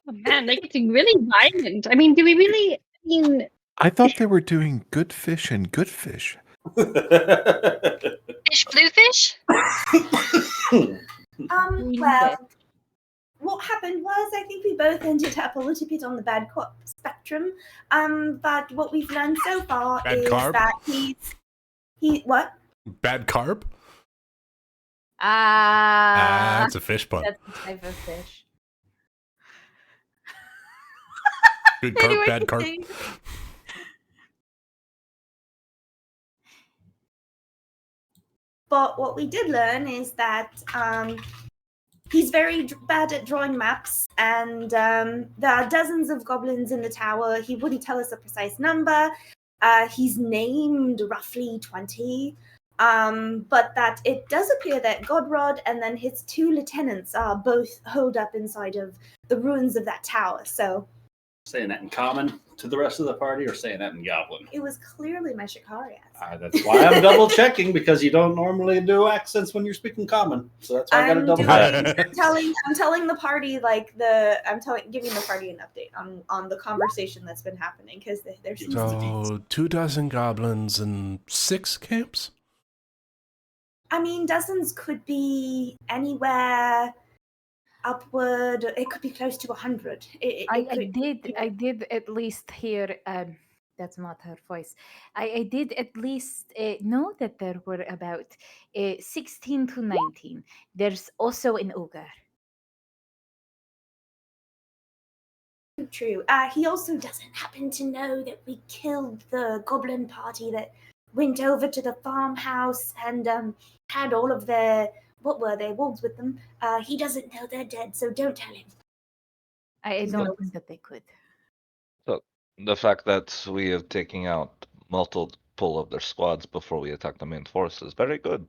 Oh, man, they're getting really violent. I mean, do we really? I mean, I thought they were doing good fish and good fish. fish, bluefish? Well, what happened was I think we both ended up a little bit on the bad cop spectrum. But what we've learned so far Bad is carb? that what? Bad carb? Ah, That's a fish pun. that's the type of fish. Good carb, Anyway, bad carb. continue. But what we did learn is that he's very bad at drawing maps, and there are dozens of goblins in the tower. He wouldn't tell us a precise number. He's named roughly 20. But that it does appear that Godrod and then his 2 lieutenants are both holed up inside of the ruins of that tower. So Saying that in common to the rest of the party, or saying that in goblin? it was clearly my Shikari accent. That's why I'm double checking, because you don't normally do accents when you're speaking common. So that's why I got to double check. I'm telling the party giving the party an update on the conversation that's been happening, because there seems to be. So 24 goblins and 6 camps? I mean, dozens could be anywhere upward. It could be close to 100. I did at least hear. That's not her voice. I did at least know that there were about 16 to 19. There's also an ogre. True. He also doesn't happen to know that we killed the goblin party that went over to the farmhouse and had all of their, what were they, wolves with them. He doesn't know they're dead, so don't tell him. I don't think that they could. So the fact that we have taken out multiple of their squads before we attack the main force is very good.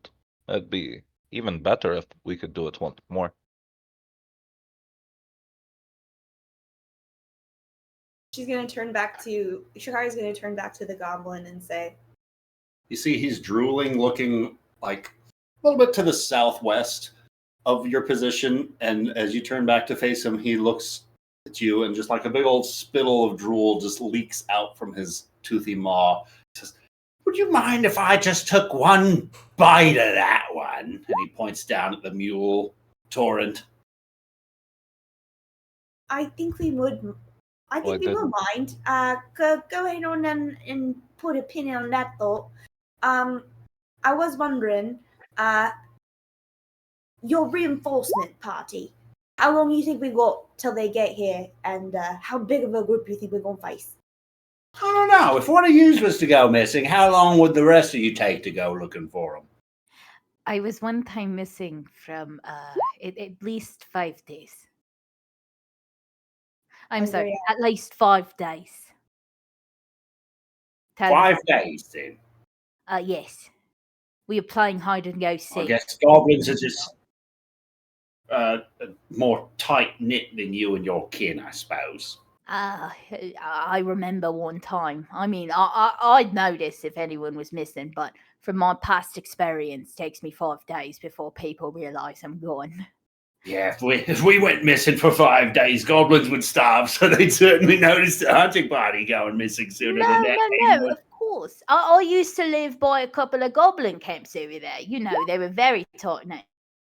It'd be even better if we could do it once more. Shikari's going to turn back to the goblin and say, You see he's drooling, looking like a little bit to the southwest of your position, and as you turn back to face him, he looks at you, and just like a big old spittle of drool just leaks out from his toothy maw. He says, "Would you mind if I just took one bite of that one?" And he points down at the mule torrent. I think we would. I think we will mind. Go ahead on and put a pin on that thought. I was wondering, your reinforcement party, how long do you think we got till they get here, and how big of a group do you think we're gonna face? I don't know. If one of you was to go missing, how long would the rest of you take to go looking for them? I was one time missing from at least 5 days. I'm sorry, at least 5 days. 5 days, then. Yes. We are playing hide and go seek. I guess goblins are just more tight knit than you and your kin, I suppose. I remember one time. I mean, I'd notice if anyone was missing, but from my past experience, it takes me 5 days before people realize I'm gone. Yeah, if we went missing for 5 days, goblins would starve, so they'd certainly notice the hunting party going missing sooner than that. No, of course. I used to live by a couple of goblin camps over there. You know, they were very tight knit.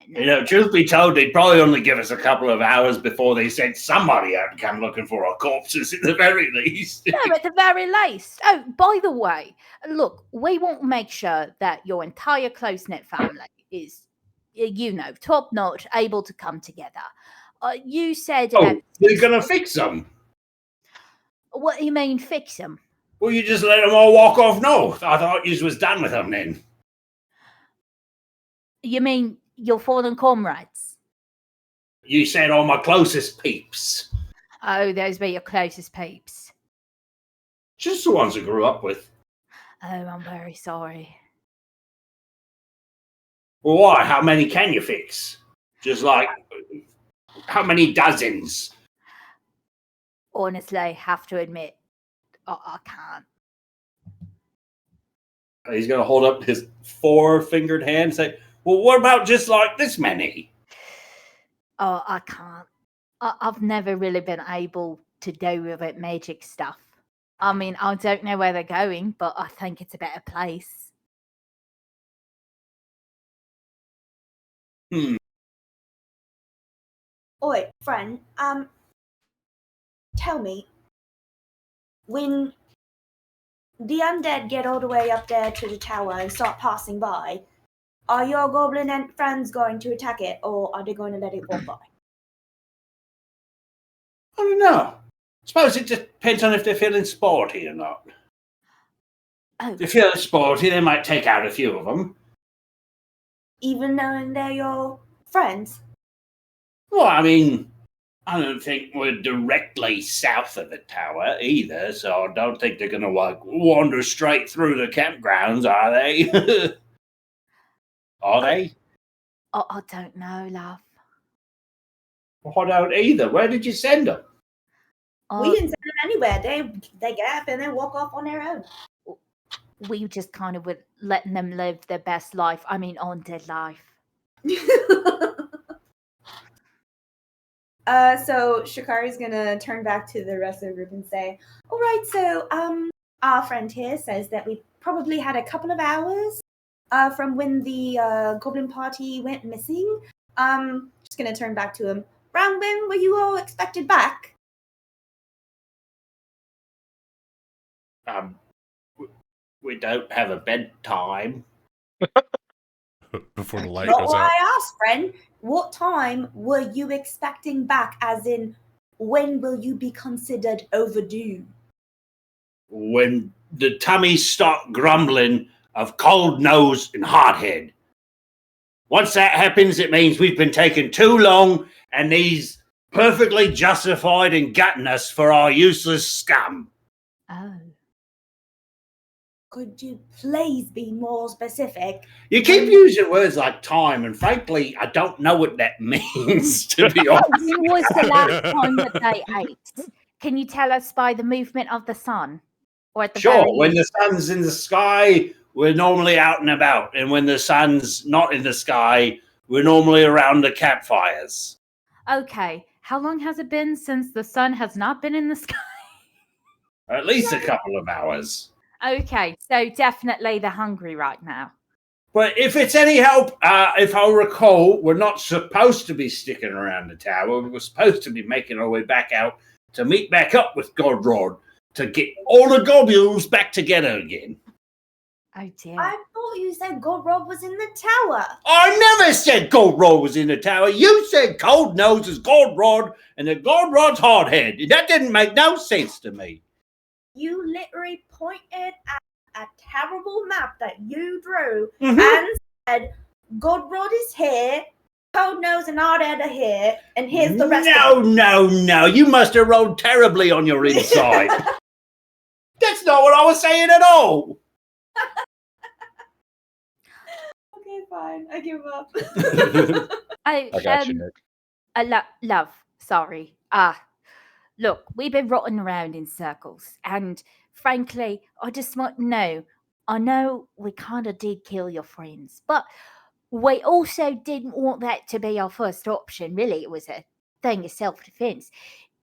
You know, truth be told, they'd probably only give us a couple of hours before they sent somebody out to come looking for our corpses, at the very least. No, at the very least. Oh, by the way, look, we want to make sure that your entire close knit family is, top notch, able to come together. You said. Oh, they're gonna fix them. What do you mean, fix them? Well, you just let them all walk off north. I thought you was done with them then. You mean your fallen comrades? You said all my closest peeps. Oh, those were your closest peeps. Just the ones I grew up with. Oh, I'm very sorry. Well, why? How many can you fix? Just like, how many dozens? Honestly, I have to admit, I can't. He's going to hold up his 4-fingered hand and say, well, what about just like this many? Oh, I can't. I've never really been able to do with it magic stuff. I mean, I don't know where they're going, but I think it's a better place. Oi, friend, tell me, when the undead get all the way up there to the tower and start passing by, are your goblin and friends going to attack it, or are they going to let it walk by? I don't know. I suppose it depends on if they're feeling sporty or not. Oh. If they're feeling sporty, they might take out a few of them. Even knowing they're your friends? Well, I mean, I don't think we're directly south of the tower either, so I don't think they're going to wander straight through the campgrounds, are they? Are they? I don't know, love. I don't either. Where did you send them? We didn't send them anywhere. They get up and then walk off on their own. We just kind of were letting them live their best life. I mean, undead life. So Shikari's gonna turn back to the rest of the group and say, all right, so our friend here says that we probably had a couple of hours from when the goblin party went missing. Just gonna turn back to him. Round when were you all expected back? We don't have a bedtime. Before the light Not goes what out. I asked, friend. What time were you expecting back? As in, when will you be considered overdue? When the tummies start grumbling of cold nose and hot head. Once that happens, it means we've been taking too long and he's perfectly justified in gutting us for our useless scum. Oh. Could you please be more specific? You keep using words like time, and frankly, I don't know what that means, to be honest. When was the last time that they ate? Can you tell us by the movement of the sun? Or at the Sure, very when least? the sun's in the sky, we're normally out and about. And when the sun's not in the sky, we're normally around the campfires. Okay. How long has it been since the sun has not been in the sky? At least a couple of hours. Okay, so definitely they're hungry right now. But if it's any help, if I recall, we're not supposed to be sticking around the tower. We're supposed to be making our way back out to meet back up with Godrod to get all the goblins back together again. Oh dear. I thought you said Godrod was in the tower. I never said Godrod was in the tower. You said Cold Nose is Godrod and that Godrod's Hardhead. That didn't make no sense to me. You literally pointed at a terrible map that you drew Mhm. and said, Godrod is here, Cold Nose and Hardhead are here, and here's the rest of them. No. You must have rolled terribly on your inside. That's not what I was saying at all. Okay, fine. I give up. I got you, Nick. Love, sorry. Look, we've been rotting around in circles, and frankly, I just want to know. I know we kind of did kill your friends, but we also didn't want that to be our first option. Really, it was a thing of self defense.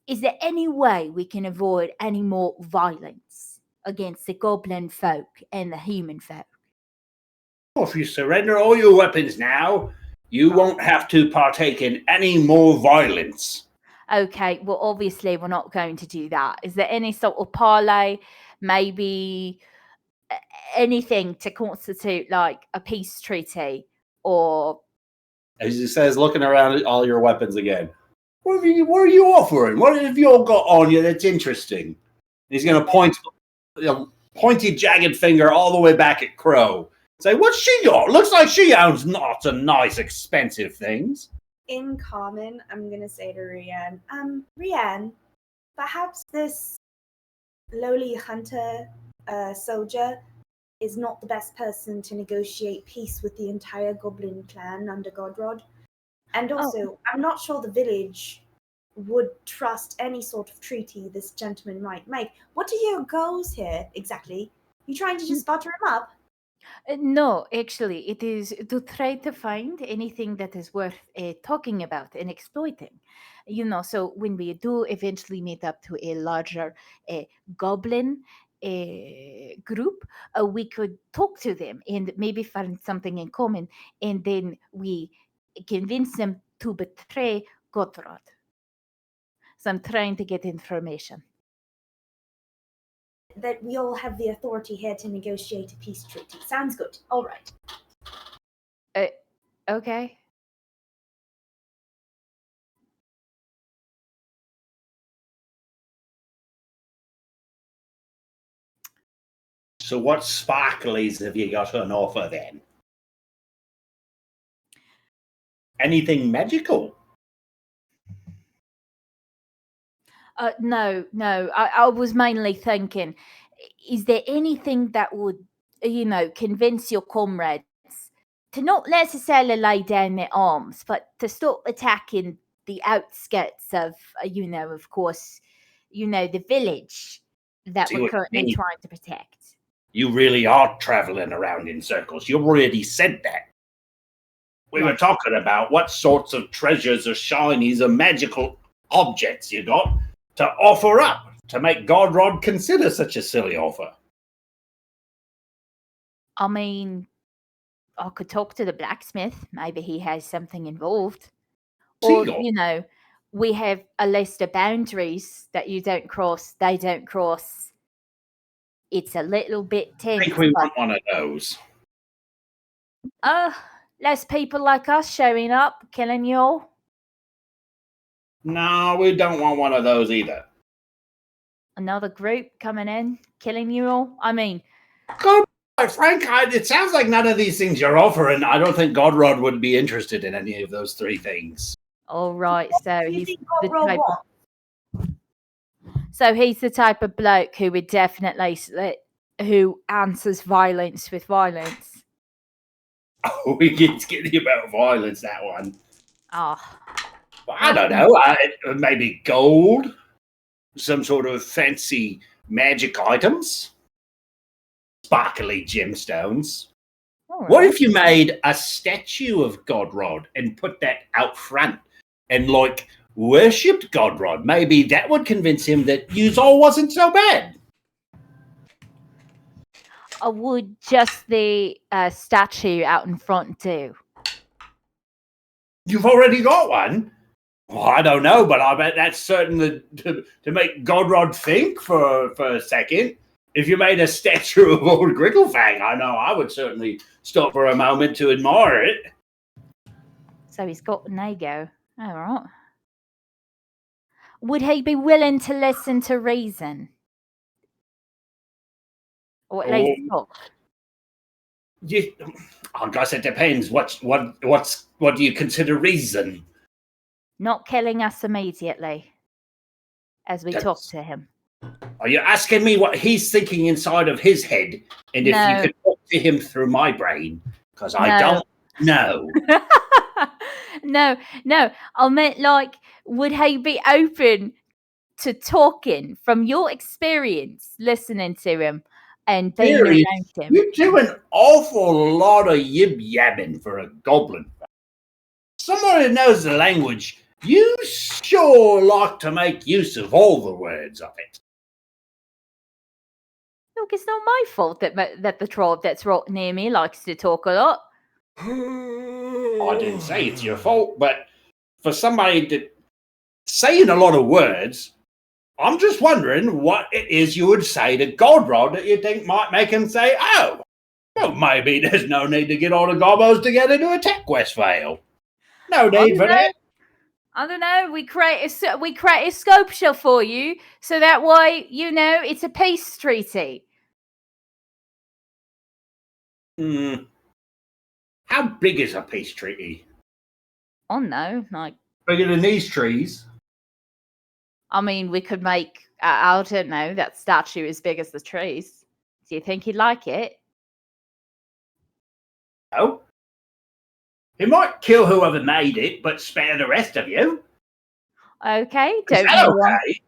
Is there any way we can avoid any more violence against the goblin folk and the human folk? If you surrender all your weapons now, you won't have to partake in any more violence. Okay, well, obviously, we're not going to do that. Is there any sort of parlay, maybe anything to constitute like a peace treaty or. As he says, looking around at all your weapons again. What are you offering? What have you all got on you that's interesting? He's going to point, pointy, jagged finger all the way back at Crow. Say, what's she got? Looks like she owns lots of nice, expensive things. In common, I'm gonna say to Rian, Rian, perhaps this lowly hunter soldier is not the best person to negotiate peace with the entire goblin clan under Godrod. And also, I'm not sure the village would trust any sort of treaty this gentleman might make. What are your goals here, exactly? You trying to just butter him up? No, actually, it is to try to find anything that is worth talking about and exploiting. So when we do eventually meet up to a larger goblin group, we could talk to them and maybe find something in common, and then we convince them to betray Gothrod. So I'm trying to get information. That we all have the authority here to negotiate a peace treaty. Sounds good. All right. Okay. So what sparklies have you got on offer then? Anything magical? No. I was mainly thinking, is there anything that would, convince your comrades to not necessarily lay down their arms, but to stop attacking the outskirts of, of course, the village that See we're what you currently mean. trying to protect? You really are traveling around in circles. You already said that. We were talking about what sorts of treasures or shinies or magical objects you got to offer up to make Godrod consider such a silly offer. I mean, I could talk to the blacksmith. Maybe he has something involved. Or, Seagull. We have a list of boundaries that you don't cross, they don't cross. It's a little bit I tense, think we but want one of those. less people like us showing up, killing you all. No, we don't want one of those either. Another group coming in, killing you all. I mean, God, Frank, it sounds like none of these things you're offering. I don't think Godrod would be interested in any of those three things. all right. So You he's think the Godrod type. wants? So he's the type of bloke who would definitely who answers violence with violence. Oh, we get skinny about violence, that one. Ah. Well, I don't know. Maybe gold, some sort of fancy magic items, sparkly gemstones. All What right. if you made a statue of Godrod and put that out front and worshipped Godrod? Maybe that would convince him that you all wasn't so bad. I would just the statue out in front do. You've already got one. Well, I don't know, but I bet that's certain to make Godrod think for a second. If you made a statue of old Grigglefang, I know I would certainly stop for a moment to admire it. So he's got an ego. All right. Would he be willing to listen to reason? Or at least talk? I guess it depends. What do you consider reason? Not killing us immediately as we talk to him. Are you asking me what he's thinking inside of his head, and if you could talk to him through my brain? Because I don't know. No. I meant would he be open to talking from your experience listening to him and being Serious, around him. you do an awful lot of yib yabbing for a goblin. Someone who knows the language, you sure like to make use of all the words of it. Look, it's not my fault that the troll that's right near me likes to talk a lot. I didn't say it's your fault, but for somebody that saying a lot of words, I'm just wondering what it is you would say to Godrod that you think might make him say, oh, well, maybe there's no need to get all the gobos together to attack Westvale. No need for that. I don't know. We create a sculpture for you, so that way it's a peace treaty. How big is a peace treaty? Oh no, like Bigger than these trees? I mean, we could make I don't know, that statue as big as the trees. Do you think he'd like it? Oh? He might kill whoever made it, but spare the rest of you. Okay, Is don't that you want? okay?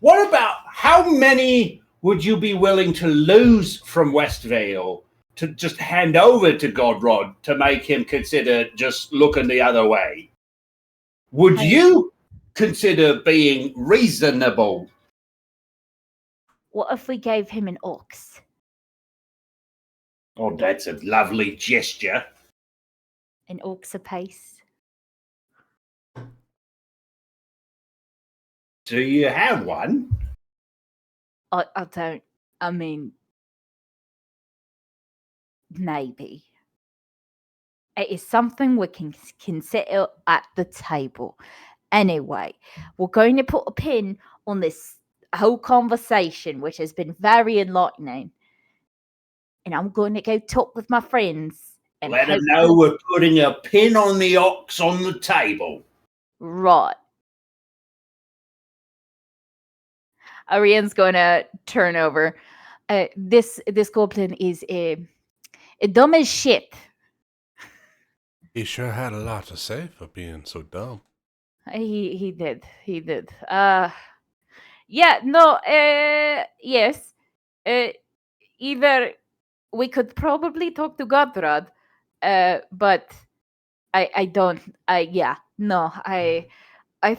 What about how many would you be willing to lose from Westvale to just hand over to Godrod to make him consider just looking the other way? Would you consider being reasonable? What if we gave him an ox? Oh, that's a lovely gesture. An ox apiece? Do you have one? I don't. I mean, maybe. It is something we can consider at the table. Anyway, we're going to put a pin on this whole conversation, which has been very enlightening. And I'm going to go talk with my friends. And Let him know we're putting a pin on the ox on the table. Right. Ariane's going to turn over. This goblin is a dumb as shit. He sure had a lot to say for being so dumb. He did. Yeah, no, yes. Either we could probably talk to Godrod, but I don't. I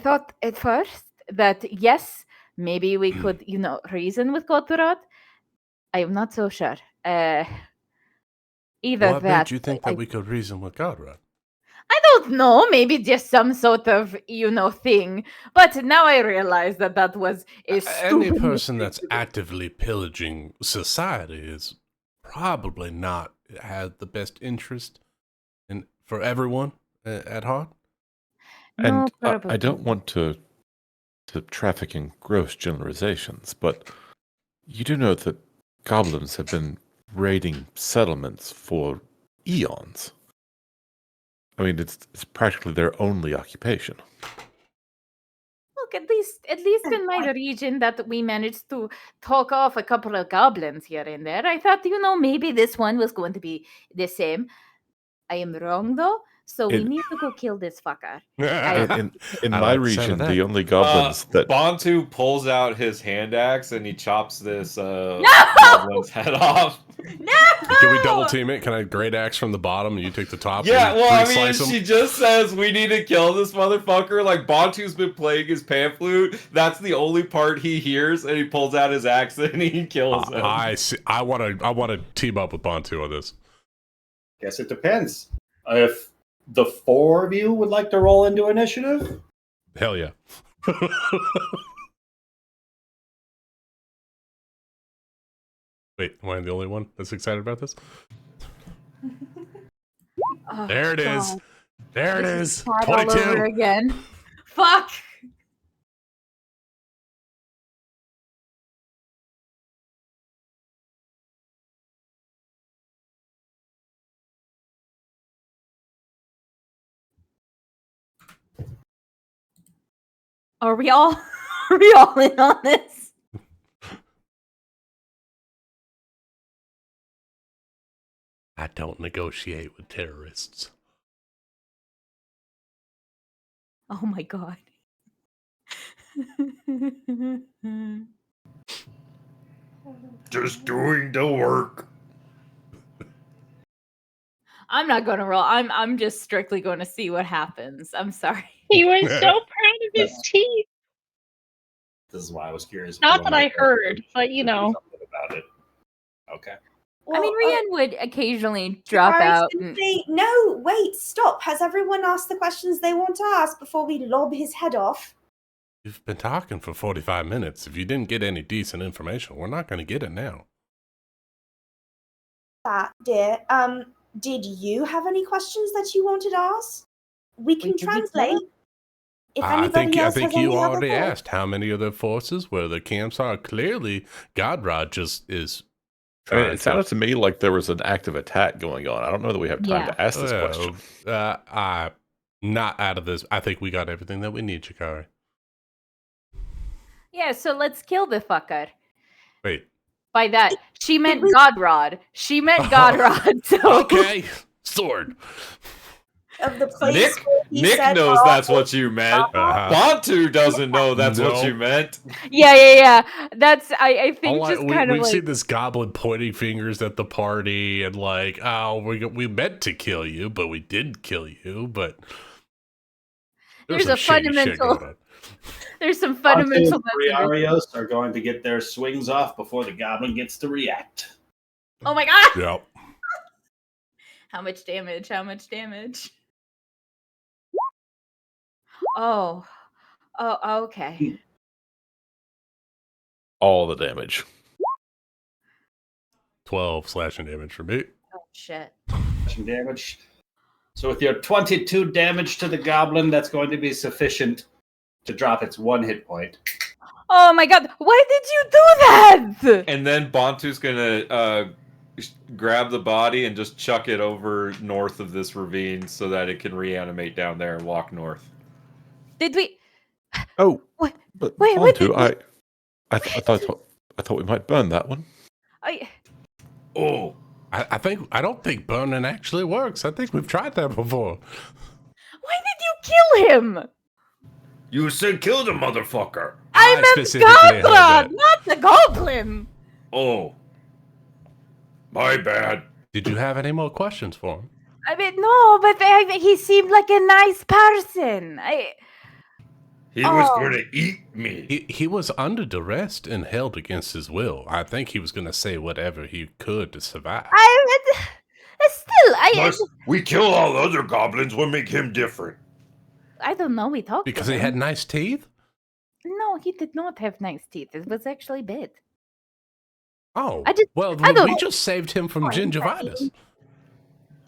thought at first that yes, maybe we could, reason with Godrod. I am not so sure. Either What that. made you think that we could reason with Godrod? I don't know, maybe just some sort of, thing. But now I realize that was a Any stupid person mistake that's to do. actively pillaging society is probably not had the best interest for everyone at heart. No, And probably. I don't want to traffic in gross generalizations, but you do know that goblins have been raiding settlements for eons. I mean, it's practically their only occupation. Look, at least in my region that we managed to talk off a couple of goblins here and there. I thought, maybe this one was going to be the same. I am wrong though, so we need to go kill this fucker. In I my like the sound of region, that. the only goblins that Bantu pulls out his hand axe and he chops this goblin's head off. No! Can we double team it? Can I great axe from the bottom and you take the top? Yeah, and well, I three mean, slice 'em? she just says we need to kill this motherfucker. Like, Bantu's been playing his pan flute. That's the only part he hears, and he pulls out his axe and he kills him. I see. I want to team up with Bantu on this. Guess it depends. If the four of you would like to roll into initiative, Hell yeah. Wait, am I the only one that's excited about this? Oh, There it is. God. There it This is. start all 22. over again. Fuck. Are we all in on this? I don't negotiate with terrorists. Oh my God. Just doing the work. I'm not going to roll. I'm just strictly going to see what happens. I'm sorry. He was so proud of his teeth. This is why I was curious. if Not one that of I my heard, but you characters could do know. something about it. Okay. I mean, Well, Rian would occasionally drop I was out. gonna say, no, wait, stop. Has everyone asked the questions they want to ask before we lob his head off? You've been talking for 45 minutes. If you didn't get any decent information, we're not going to get it now. That, dear. Did you have any questions that you wanted to ask? We can Wait, did we kill translate. him? If I anybody else think has you any other already thoughts. asked how many of the forces, where the camps are. Clearly, Godrod just is I mean, trying it sounded to me like there was an active attack going on. I don't know that we have time Yeah. to ask this question. Not out of this. I think we got everything that we need, Chikari. Yeah, so let's kill the fucker. Wait. By that, she meant we- Godrod. She meant Godrod. So Okay, sword. Of the place where he Nick said, knows "Oh, that's what you meant. Uh-huh. Bantu doesn't know that's what Nope. you meant. yeah. That's I think just kind of We've like seen this goblin pointing fingers at the party and like, oh, we meant to kill you, but we didn't kill you. But There's some a shady shit fundamental- going on. there's some Bantu fundamental and Briarios are going to get their swings off before the goblin gets to react. Oh my god! Yep. How much damage? How much damage? Oh, okay. All the damage. 12 slashing damage for me. Oh shit. Some damage. So with your 22 damage to the goblin, that's going to be sufficient to drop its 1 hit point. Oh my god! Why did you do that? And then Bantu's gonna grab the body and just chuck it over north of this ravine so that it can reanimate down there and walk north. Did we? Oh, What? but Wait, Bantu, wait, I thought we might burn that one. Oh, I don't think burning actually works. I think we've tried that before. Why did you kill him? you said kill the motherfucker. I meant specifically heard that. Godrod, not the goblin. Oh, my bad. Did you have any more questions for him? I mean, no, but he seemed like a nice person. He was Oh. going to eat me. He was under duress and held against his will. I think he was going to say whatever he could to survive. Plus, we kill all other goblins. What make him different? I don't know. We talked Because to he him. had nice teeth? No, he did not have nice teeth. It was actually bad. Oh, I don't- we just saved him from gingivitis.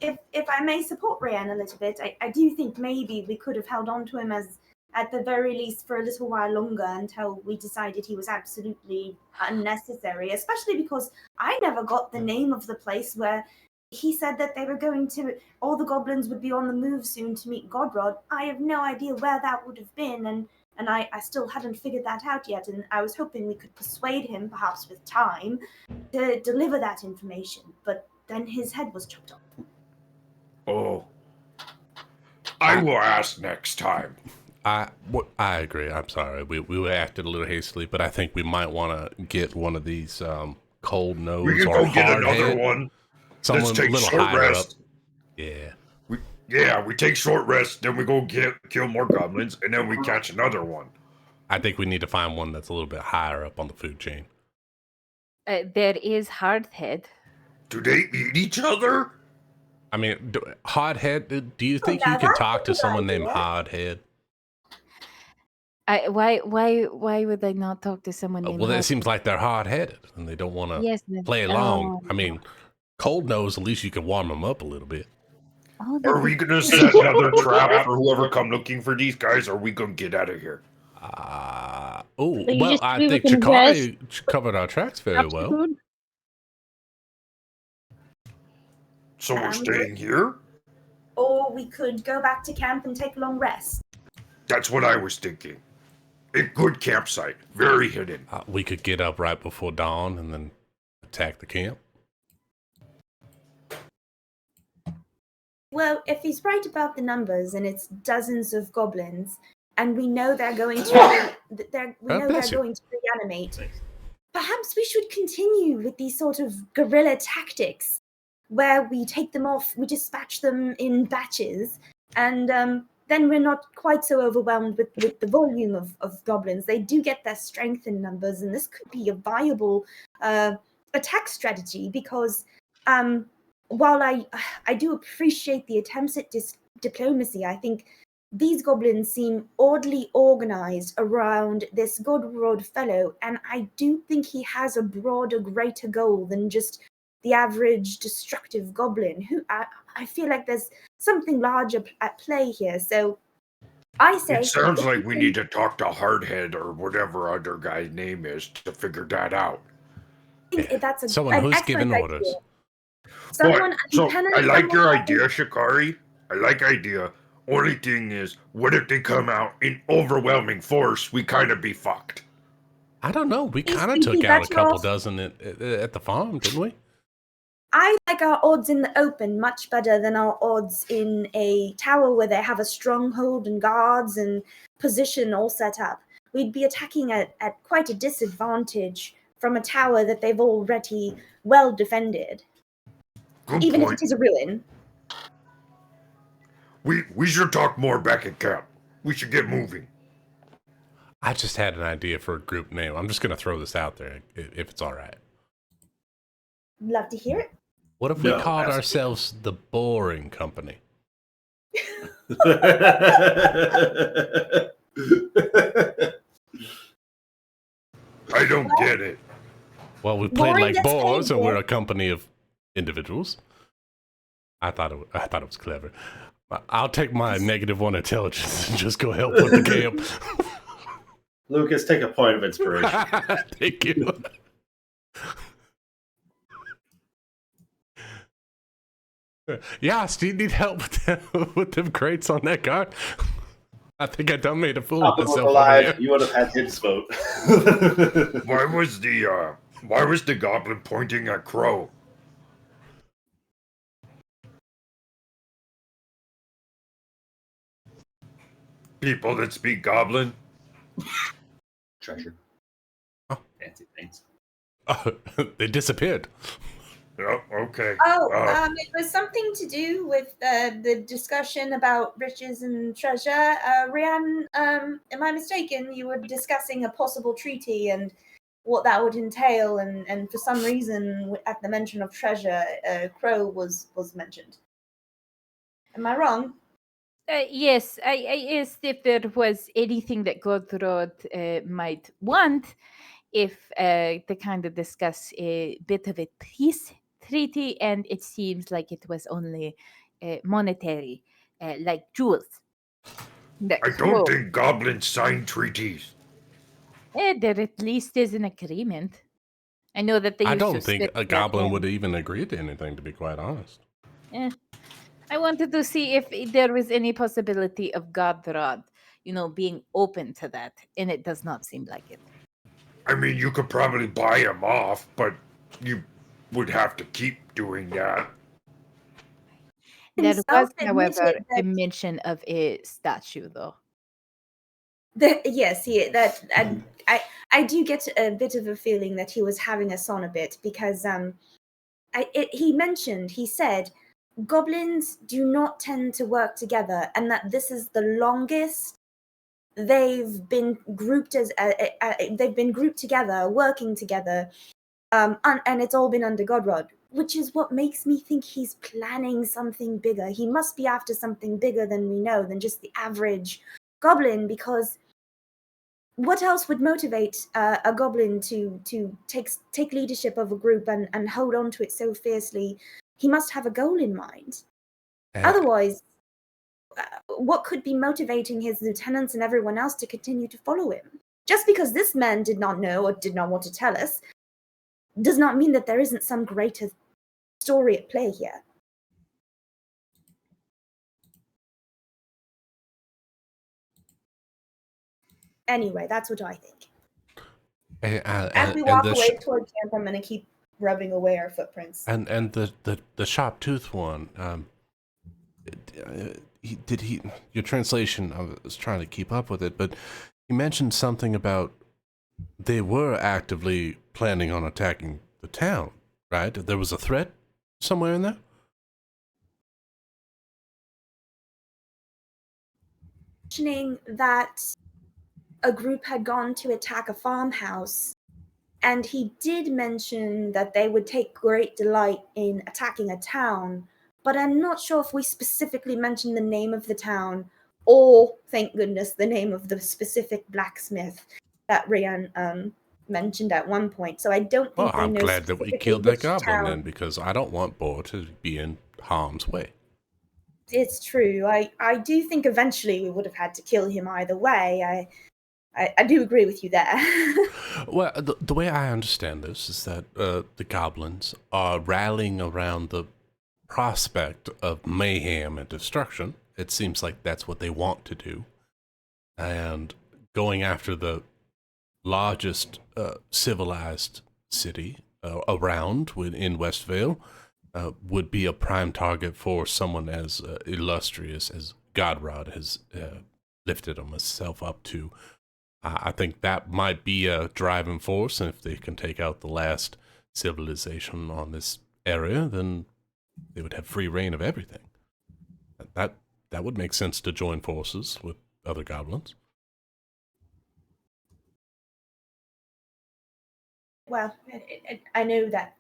If I may support Rian a little bit, I do think maybe we could have held on to him as at the very least for a little while longer until we decided he was absolutely unnecessary, especially because I never got the name of the place where he said that they were going to, all the goblins would be on the move soon to meet Godrod. I have no idea where that would have been, and I still hadn't figured that out yet, and I was hoping we could persuade him, perhaps with time, to deliver that information, but then his head was chopped off. Oh, I will ask next time. I agree. I'm sorry. We acted a little hastily, but I think we might want to get one of these cold nose We can or go get hard another head. one. Someone Let's a take little short higher rest. up. Yeah. We take short rest, then we go kill more goblins, and then we catch another one. I think we need to find one that's a little bit higher up on the food chain. There is Hardhead. Do they eat each other? I mean, Hardhead, do you think yeah, you could that's talk a to good someone named idea. Hardhead? Why would I not talk to someone named Well, it Hardhead? seems like they're hard-headed and they don't want to Yes. play along. Oh, I mean, cold nose, at least you can warm them up a little bit. oh, Are we gonna set another trap for whoever come looking for these guys, or are we gonna get out of here? Oh, So you well, just I do think with Chikari covered our tracks very Up to well. food? So we're staying here? Or we could go back to camp and take a long rest. That's what I was thinking. A good campsite, very hidden. We could get up right before dawn and then attack the camp. Well, if he's right about the numbers and it's dozens of goblins, and we know they're going to bless you. going to reanimate. Perhaps we should continue with these sort of guerrilla tactics, where we take them off, we dispatch them in batches, and then we're not quite so overwhelmed with the volume of goblins. They do get their strength in numbers, and this could be a viable attack strategy, because while I do appreciate the attempts at diplomacy, I think these goblins seem oddly organized around this Godrod fellow, and I do think he has a broader, greater goal than just the average destructive goblin. Who I feel like there's something larger at play here. So I say It sounds like we need to talk to Hardhead or whatever other guy's name is to figure that out. I think that's Someone an who's excellent giving idea. orders. Someone, But, so lieutenant, I like your someone- idea, Shikari. I like idea. Only thing is, what if they come out in overwhelming force? We kind of be fucked. I don't know. We Is kind of we took be out a better couple off- dozen at the farm, didn't we? I like our odds in the open much better than our odds in a tower where they have a stronghold and guards and position all set up. We'd be attacking at quite a disadvantage from a tower that they've already well defended. Good Even point. if it is a ruin. We should talk more back at camp. We should get moving. I just had an idea for a group name. I'm just going to throw this out there, if it's all right. Love to hear it. What if we No, called absolutely. ourselves the Boring Company? I don't get it. Well, we played Boring like gets boars, paid, and we're yeah. a company of individuals. I thought it was clever. I'll take my -1 intelligence and just go help with the camp. Lucas, take a point of inspiration. Thank you. Yeah, Steve, need help with them crates on that car. I think I done made a fool of If myself was over alive, here. you would have had his vote. Why was the goblin pointing at Crow? People that speak goblin? Treasure. Oh. Fancy things. They disappeared. Oh, okay. Oh, it was something to do with the discussion about riches and treasure. Rian, am I mistaken? You were discussing a possible treaty and what that would entail, and for some reason, at the mention of treasure, Crow was mentioned. Am I wrong? Yes, I asked if there was anything that Godrod might want, if to kind of discuss a bit of a peace treaty, and it seems like it was only monetary, like jewels. That I don't think goblins sign treaties. there at least is an agreement. I know that they I used to don't think sit a at goblin home. would even agree to anything, to be quite honest. I wanted to see if there was any possibility of Godrod, being open to that, and it does not seem like it. I mean, you could probably buy him off, but you would have to keep doing that. There Himself was, admitted however, a that- mention of a statue, though. Yes, I do get a bit of a feeling that he was having us on a bit, because he said goblins do not tend to work together, and that this is the longest they've been grouped together, working together, and it's all been under Godrod, which is what makes me think he's planning something bigger. He must be after something bigger than we know, than just the average goblin, because what else would motivate a goblin to take leadership of a group and hold on to it so fiercely? He must have a goal in mind. Otherwise, what could be motivating his lieutenants and everyone else to continue to follow him? Just because this man did not know or did not want to tell us does not mean that there isn't some greater story at play here. Anyway, that's what I think. As we walk away toward camp, I'm going to keep rubbing away our footprints. And the sharp tooth one, your translation, I was trying to keep up with it, but he mentioned something about they were actively planning on attacking the town, right? There was a threat somewhere in there? Mentioning that a group had gone to attack a farmhouse, and he did mention that they would take great delight in attacking a town, but I'm not sure if we specifically mentioned the name of the town or, thank goodness, the name of the specific blacksmith that Rian mentioned at one point. So I don't Well, think we I'm know glad that we specifically killed that which goblin then, town. because I don't want Boar to be in harm's way. It's true. I do think eventually we would have had to kill him either way. I do agree with you there. Well, the way I understand this is that the goblins are rallying around the prospect of mayhem and destruction. It seems like that's what they want to do. And going after the largest civilized city around in Westvale would be a prime target for someone as illustrious as Godrod has lifted himself up to. I think that might be a driving force, and if they can take out the last civilization on this area, then they would have free reign of everything. That would make sense to join forces with other goblins. Well, I know that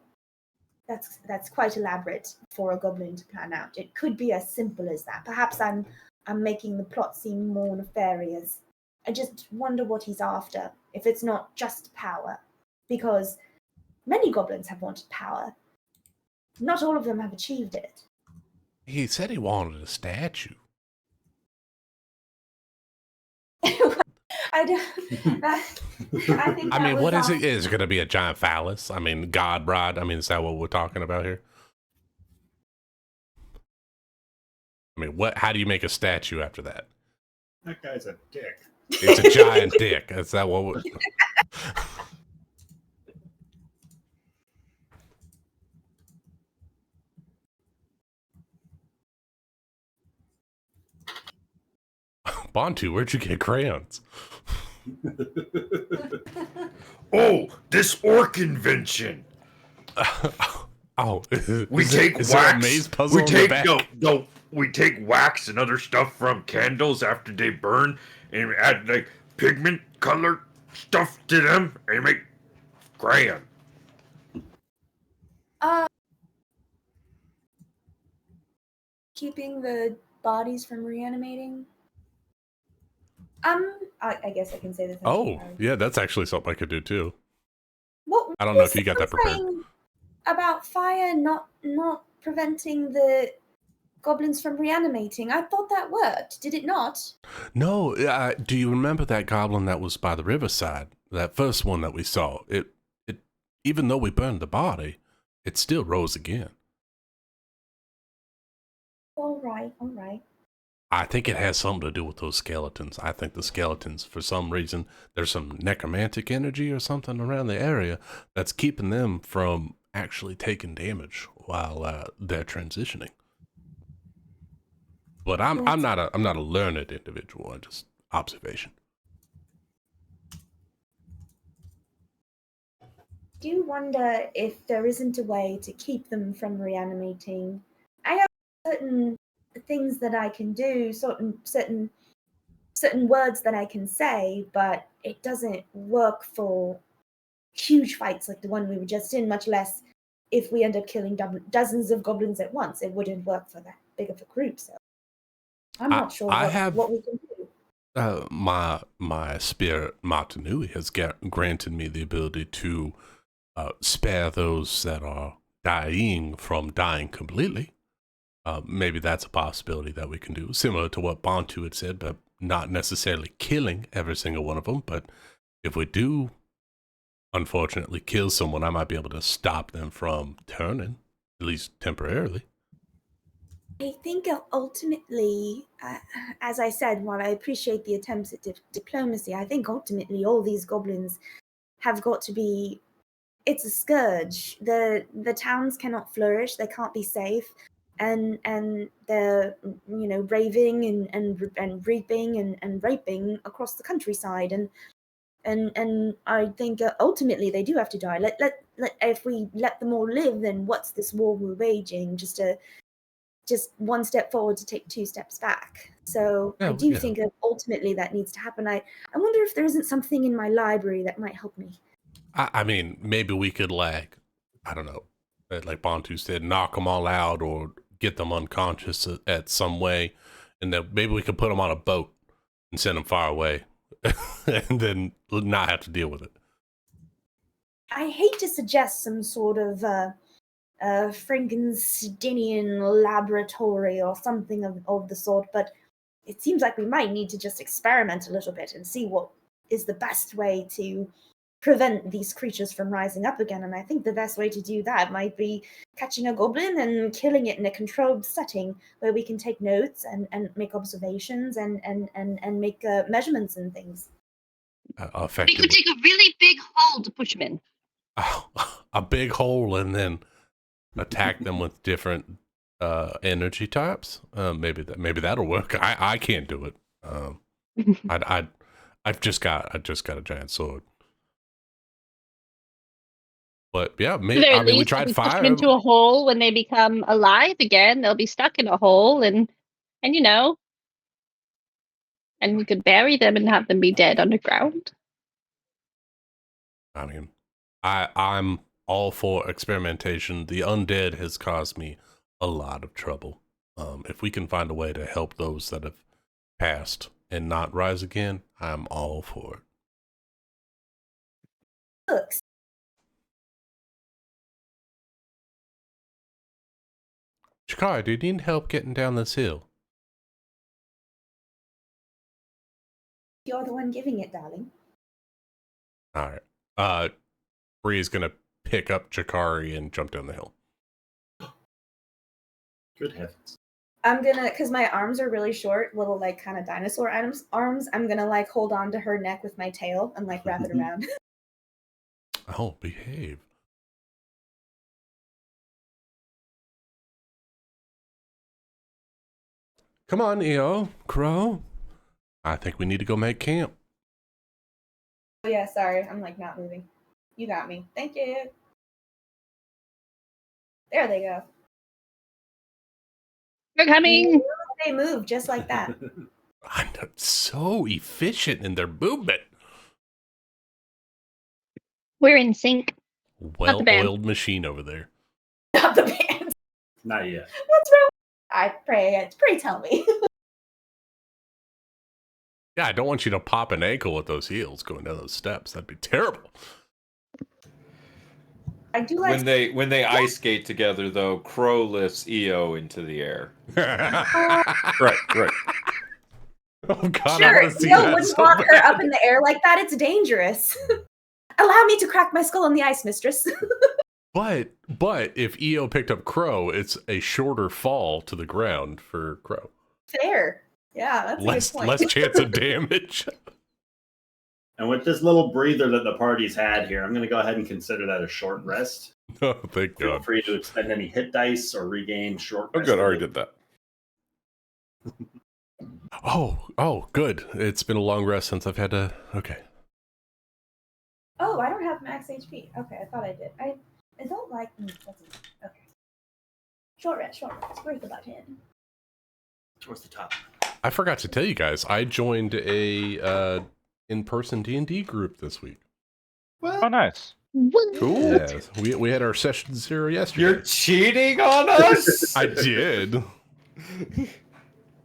that's quite elaborate for a goblin to plan out. It could be as simple as that. Perhaps I'm making the plot seem more nefarious. I just wonder what he's after, if it's not just power. Because many goblins have wanted power. Not all of them have achieved it. He said he wanted a statue. I don't. I think I that mean, was what is it? Is it going to be a giant phallus? I mean, Godrod? I mean, is that what we're talking about here? I mean, what? How do you make a statue after that? That guy's a dick. It's a giant dick. Is that what we're... Bontu, where'd you get crayons? Oh, this orc invention. Oh, We is take is there a wax. maze puzzle We in the take back? no. We take wax and other stuff from candles after they burn, and add like pigment color stuff to them, and make crayon. keeping the bodies from reanimating. I guess I can say this. Oh, yeah, that's actually something I could do too. What I don't know was if you got that someone prepared. saying about fire not preventing the goblins from reanimating? I thought that worked. Did it not? No, do you remember that goblin that was by the riverside? That first one that we saw? It even though we burned the body, it still rose again. All right, all right. I think it has something to do with those skeletons. I think the skeletons, for some reason, there's some necromantic energy or something around the area that's keeping them from actually taking damage while they're transitioning. But I'm not a learned individual. Just observation. Do you wonder if there isn't a way to keep them from reanimating? I have certain things that I can do, certain words that I can say, but it doesn't work for huge fights like the one we were just in, much less if we end up killing dozens of goblins at once. It wouldn't work for that big of a group, so I'm not sure what we can do. My spirit Martinui has granted me the ability to spare those that are dying from dying completely. Maybe that's a possibility that we can do, similar to what Bantu had said, but not necessarily killing every single one of them. But if we do, unfortunately, kill someone, I might be able to stop them from turning, at least temporarily. I think ultimately, as I said, while I appreciate the attempts at diplomacy, I think ultimately all these goblins have got to be. It's a scourge. The towns cannot flourish. They can't be safe. and they're raving and reaping and raping across the countryside, and I think ultimately they do have to die. If we let them all live, then what's this war we're waging? Just one step forward to take 2 steps back. So I do think that ultimately that needs to happen. I wonder if there isn't something in my library that might help me. I mean, maybe we could I don't know, like Bontu said, knock them all out or get them unconscious at some way, and then maybe we could put them on a boat and send them far away, and then not have to deal with it. I hate to suggest some sort of Frankensteinian laboratory or something of the sort, but it seems like we might need to just experiment a little bit and see what is the best way to prevent these creatures from rising up again. And I think the best way to do that might be catching a goblin and killing it in a controlled setting where we can take notes and make observations and make measurements and things. We could dig a really big hole to push them in. A big hole, and then attack them with different energy types. Maybe that'll work. I can't do it. I've just got a giant sword. But yeah, maybe I mean we tried push fire them into a hole. When they become alive again, they'll be stuck in a hole, and and we could bury them and have them be dead underground. I mean, I'm all for experimentation. The undead has caused me a lot of trouble. If we can find a way to help those that have passed and not rise again, I'm all for it. Books. Chikari, do you need help getting down this hill? You're the one giving it, darling. All right. Bree is gonna pick up Chikari and jump down the hill. Good heavens. I'm gonna, because my arms are really short, little like kind of dinosaur arms. I'm gonna like hold on to her neck with my tail and like wrap it around. Oh, behave. Come on, EO, Crow. I think we need to go make camp. Oh yeah, sorry, I'm like not moving. You got me. Thank you. There they go. They're coming. They move just like that. I'm so efficient in their movement. We're in sync. Well-oiled machine over there. Not the band. Not yet. What's wrong? I pray tell me. Yeah, I don't want you to pop an ankle with those heels going down those steps. That'd be terrible. I do like When they ice skate together, though, Crow lifts EO into the air. Right. Oh God, sure, I want to see Neil that wouldn't so walk bad. her up in the air like that. It's dangerous. Allow me to crack my skull on the ice, mistress. But if EO picked up Crow, it's a shorter fall to the ground for Crow. Fair. Yeah, that's a good point. Less chance of damage. And with this little breather that the party's had here, I'm going to go ahead and consider that a short rest. Oh, thank Feel God. free to expend any hit dice or regain short Oh, rest. good. I already did that. Oh, good. It's been a long rest since I've had to. Okay. Oh, I don't have max HP. Okay, I thought I did. I don't like. That's easy. Okay. Short rest. Where's the button? Towards the top. I forgot to tell you guys, I joined a in-person D&D group this week. Oh, nice. Cool. Yes, we had our session 0 yesterday. You're cheating on us? I did.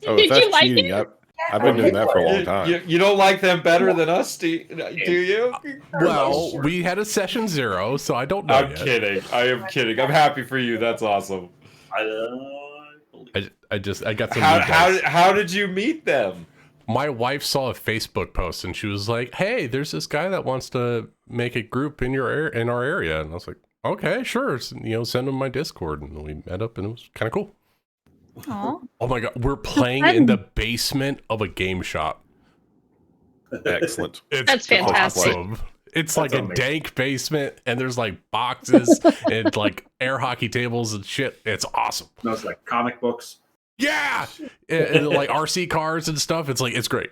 Oh, Did if that's you like cheating, it? I've been doing that for a long time. You don't like them better than us, do you? Well, we had a session 0, so I don't know I'm yet. kidding. I am kidding. I'm happy for you. That's awesome. I got some new dice. How did you meet them? My wife saw a Facebook post and she was like, "Hey, there's this guy that wants to make a group in our area," and I was like, "Okay, sure." So, send him my Discord, and we met up, and it was kind of cool. Aww. Oh my God, we're playing in the basement of a game shop. Excellent. It's That's fantastic. awesome. It's That's like a amazing. dank basement, and there's like boxes and like air hockey tables and shit. It's awesome. Smells like comic books. Yeah, and like RC cars and stuff. It's like it's great.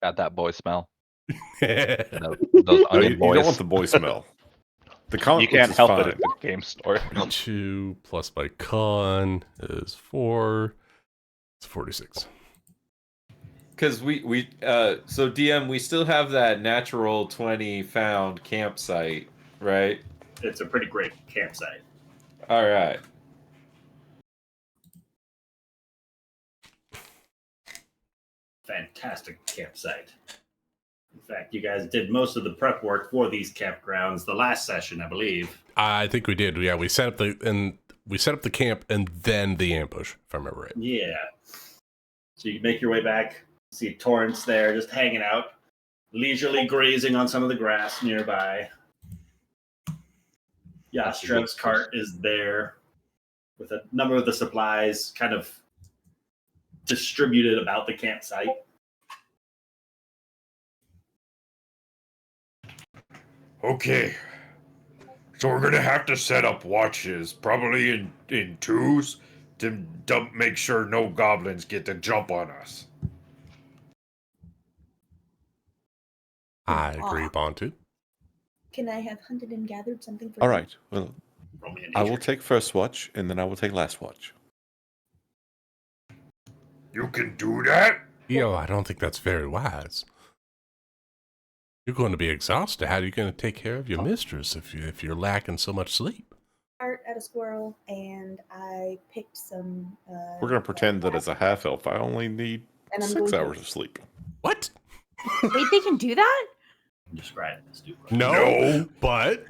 Got that boy smell. That's Those No, onion you boys. don't want the boy smell. The comic You books can't is help fine. it in the game store. 2 plus my con is 4. It's 46. Because so DM, we still have that natural 20 found campsite, right? It's a pretty great campsite. All right. Fantastic campsite. In fact, you guys did most of the prep work for these campgrounds the last session, I believe. I think we did. Yeah, we set up the camp and then the ambush, if I remember right. Yeah. So you make your way back, see Torrance there just hanging out, leisurely grazing on some of the grass nearby. Yastrev's cart is there with a number of the supplies kind of distributed about the campsite. Okay. So we're gonna have to set up watches, probably in twos, to make sure no goblins get the jump on us. I agree upon too. Can I have hunted and gathered something for All you? right. Well, Roll me a I will nature. take first watch, and then I will take last watch. You can do that? Yo, I don't think that's very wise. You're going to be exhausted. How are you going to take care of your mistress if you're lacking so much sleep? Art at a squirrel, and I picked some. We're going to pretend that as a half elf, I only need And I'm 6 going to- hours of sleep. What? Wait, they can do that? Describe this, dude. No, but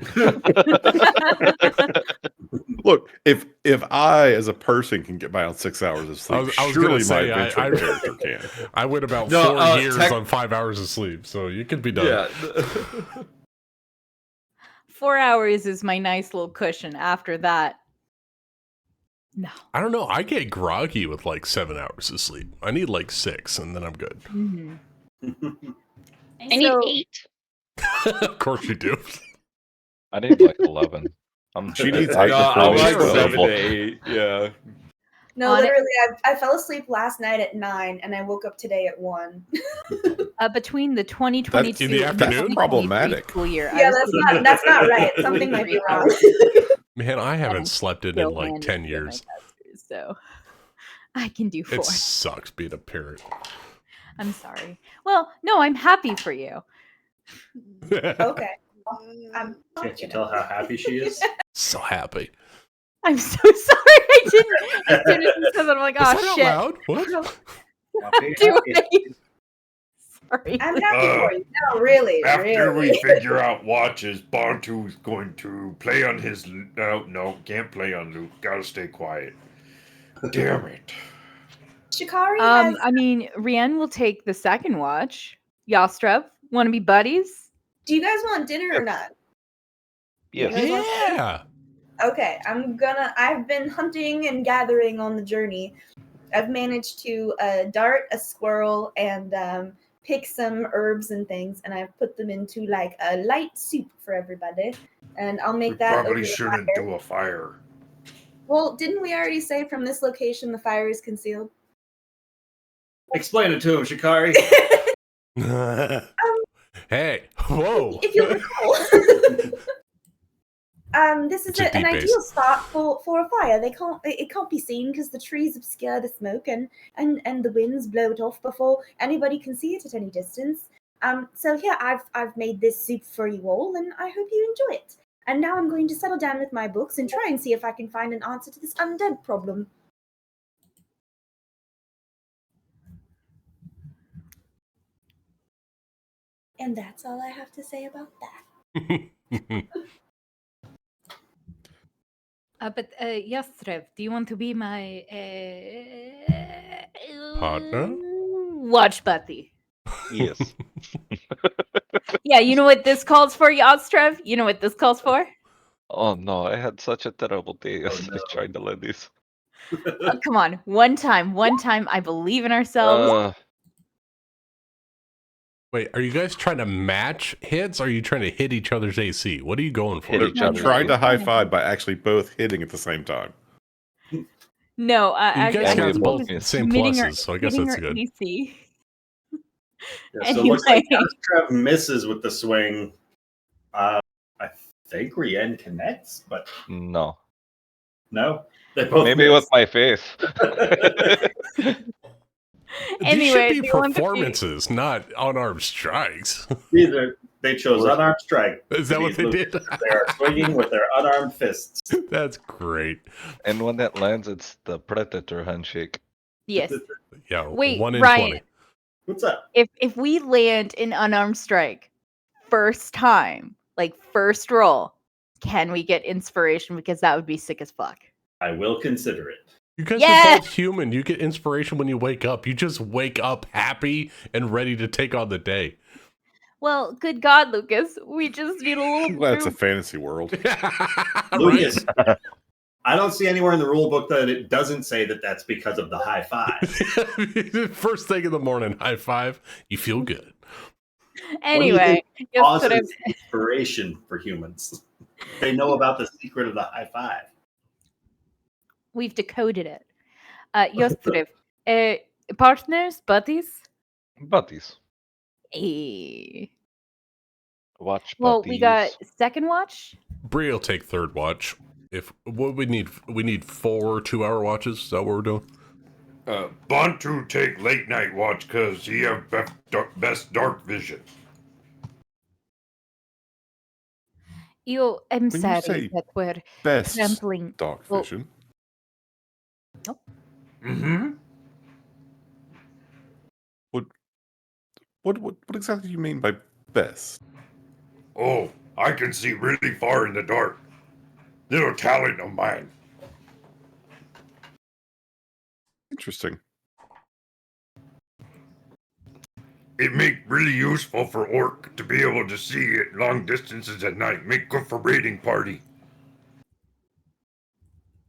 Look, if I as a person can get by on 6 hours of sleep, I was surely gonna my say, adventure character can. I went about No, 4 years on 5 hours of sleep, so you could be done. Yeah. 4 hours is my nice little cushion. After that, no. I don't know. I get groggy with like 7 hours of sleep. I need like 6, and then I'm good. I need So- 8. Of course you do. I need like 11. She needs I- 8 No, before I'm we like start. 7 to 8. Yeah. No, On it- literally, I fell asleep last night at 9, and I woke up today at 1. Between the 2022 That's in the and afternoon? 2023 Problematic. school year, I Yeah, was that's not right. Something might be wrong. Man, I And haven't slept in still like managed 10 to get my years. masters, so I can do 4. It sucks being a parent. I'm sorry. Well, no, I'm happy for you. Okay. I'm Can't you tell how happy she is? So happy. I'm so sorry. I didn't. As soon as you said that, I'm like, Is oh that out shit. loud? What? Do it. Sorry. I'm happy for you. No, really. After really. we figure out watches, Bantu's going to play on his. No, can't play on Luke. Gotta stay quiet. Damn it. Shikari has. I mean, Rian will take the second watch. Yostrev, want to be buddies? Do you guys want dinner or not? Yes. Yeah. Okay, I've been hunting and gathering on the journey. I've managed to dart a squirrel and pick some herbs and things, and I've put them into like a light soup for everybody. And I'll make We that. probably over the shouldn't fire. do a fire. Well, didn't we already say from this location the fire is concealed? Explain it to him, Shikari. Hey, whoa. If you'll recall. This is It's a an deep base. ideal spot for a fire. It can't be seen because the trees obscure the smoke and the winds blow it off before anybody can see it at any distance. So yeah, I've made this soup for you all, and I hope you enjoy it. And now I'm going to settle down with my books and try and see if I can find an answer to this undead problem. And that's all I have to say about that. But Yostrev, do you want to be my Partner? watch buddy? Yes. Yeah, you know what this calls for, Yostrev? You know what this calls for? Oh no, I had such a terrible day Oh, yesterday no. trying to learn this. Come on, one time. I believe in ourselves. Wait, are you guys trying to match hits? Or are you trying to hit each other's AC? What are you going for? Hit each They're other. trying to high five by actually both hitting at the same time. No, You guys And we got both both miss. the same hitting pluses, so I guess that's good. AC. Yeah, so it looks like Anyway. Trev misses with the swing. I think Rien connects, but No. no. They both Maybe miss. with my face. These should Anyway, be the Olympic performances, not unarmed strikes. They chose unarmed strike. Is that what they did? They are swinging with their unarmed fists. That's great. And when that lands, it's the Predator handshake. Yes. Yeah, Wait, 1 in Ryan. 20. What's up? If we land an unarmed strike first time, like first roll, can we get inspiration? Because that would be sick as fuck. I will consider it. You guys Yeah! are both human. You get inspiration when you wake up. You just wake up happy and ready to take on the day. Well, good God, Lucas, we just need a little Well, that's a proof. fantasy world. Lucas, I don't see anywhere in the rule book that it doesn't say that that's because of the high five. First thing in the morning, high five. You feel good. Anyway, yes, but Causes inspiration for humans. They know about the secret of the high five. we've decoded it. Jostrev, partners, buddies? Buddies. Eh. Watch Well, buddies. we got second watch. Bree will take third watch. If what we need 4 2-hour watches. Is that what we're doing? Bantu take late night watch because he have best dark vision. I'm When you sorry say that we're Best trampling. dark Well, vision. Mm-hmm. What exactly do you mean by best? Oh, I can see really far in the dark. Little talent of mine. Interesting. It make really useful for orc to be able to see at long distances at night. Make good for raiding party.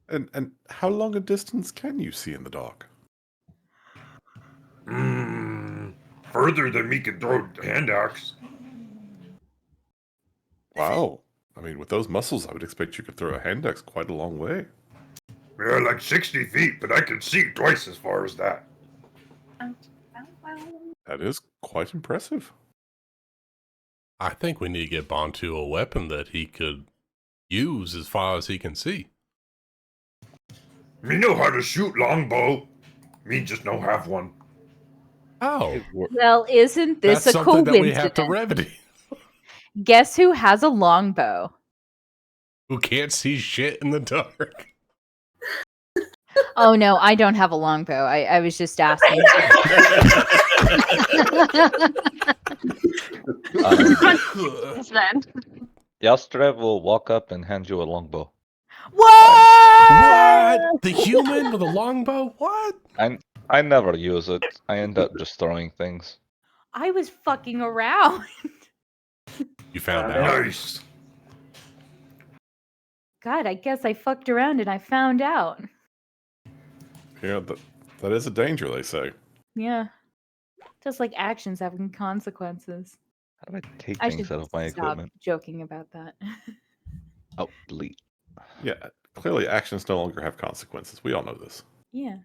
And how long a distance can you see in the dark? Further than me can throw hand axe. Wow. I mean, with those muscles, I would expect you could throw a hand axe quite a long way. Yeah, like 60 feet, but I can see twice as far as that. That is quite impressive. I think we need to get Bantu a weapon that he could use as far as he can see. Me know how to shoot longbow. Me just no have one. Oh, well, isn't this that's a something that we coincidence? have to remedy. Guess who has a longbow? Who can't see shit in the dark. Oh no, I don't have a longbow. I was just asking. Then. Yastrev will walk up and hand you a longbow. What? What? The human with a longbow? What? I never use it. I end up just throwing things. I was fucking around. You found out. Nice. God, I guess I fucked around and I found out. Yeah, that is a danger, they say. Yeah. Just like actions having consequences. How do I take I things should out of my stop equipment? joking about that. Oh, delete. Yeah, clearly actions no longer have consequences. We all know this. Yeah.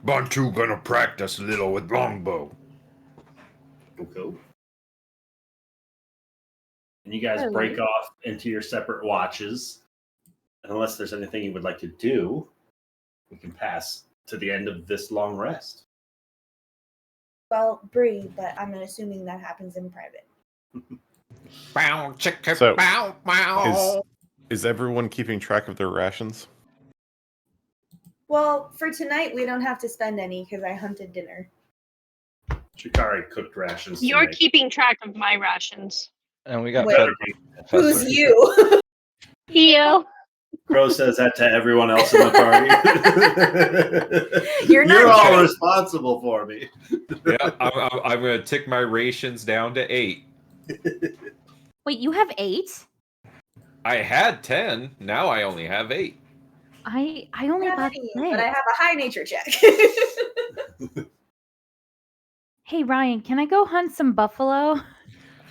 Bantu gonna practice a little with longbow. Okay. And you guys Hello. break off into your separate watches. And unless there's anything you would like to do, we can pass to the end of this long rest. Well, Bree, but I'm assuming that happens in private. Bow, chicka, So, bow, bow. Is everyone keeping track of their rations? Well, for tonight, we don't have to spend any because I hunted dinner. Shikari cooked rations. You're tonight. keeping track of my rations. And we got Wait, fed Who's professor. you? You. Crow says that to everyone else in the party. You're not You're all kidding. responsible for me. Yeah, I'm going to tick my rations down to 8. Wait, you have 8? I had 10. Now I only have 8. I I only don't have bought any, but I 6. have a high nature check. Hey Ryan, can I go hunt some buffalo?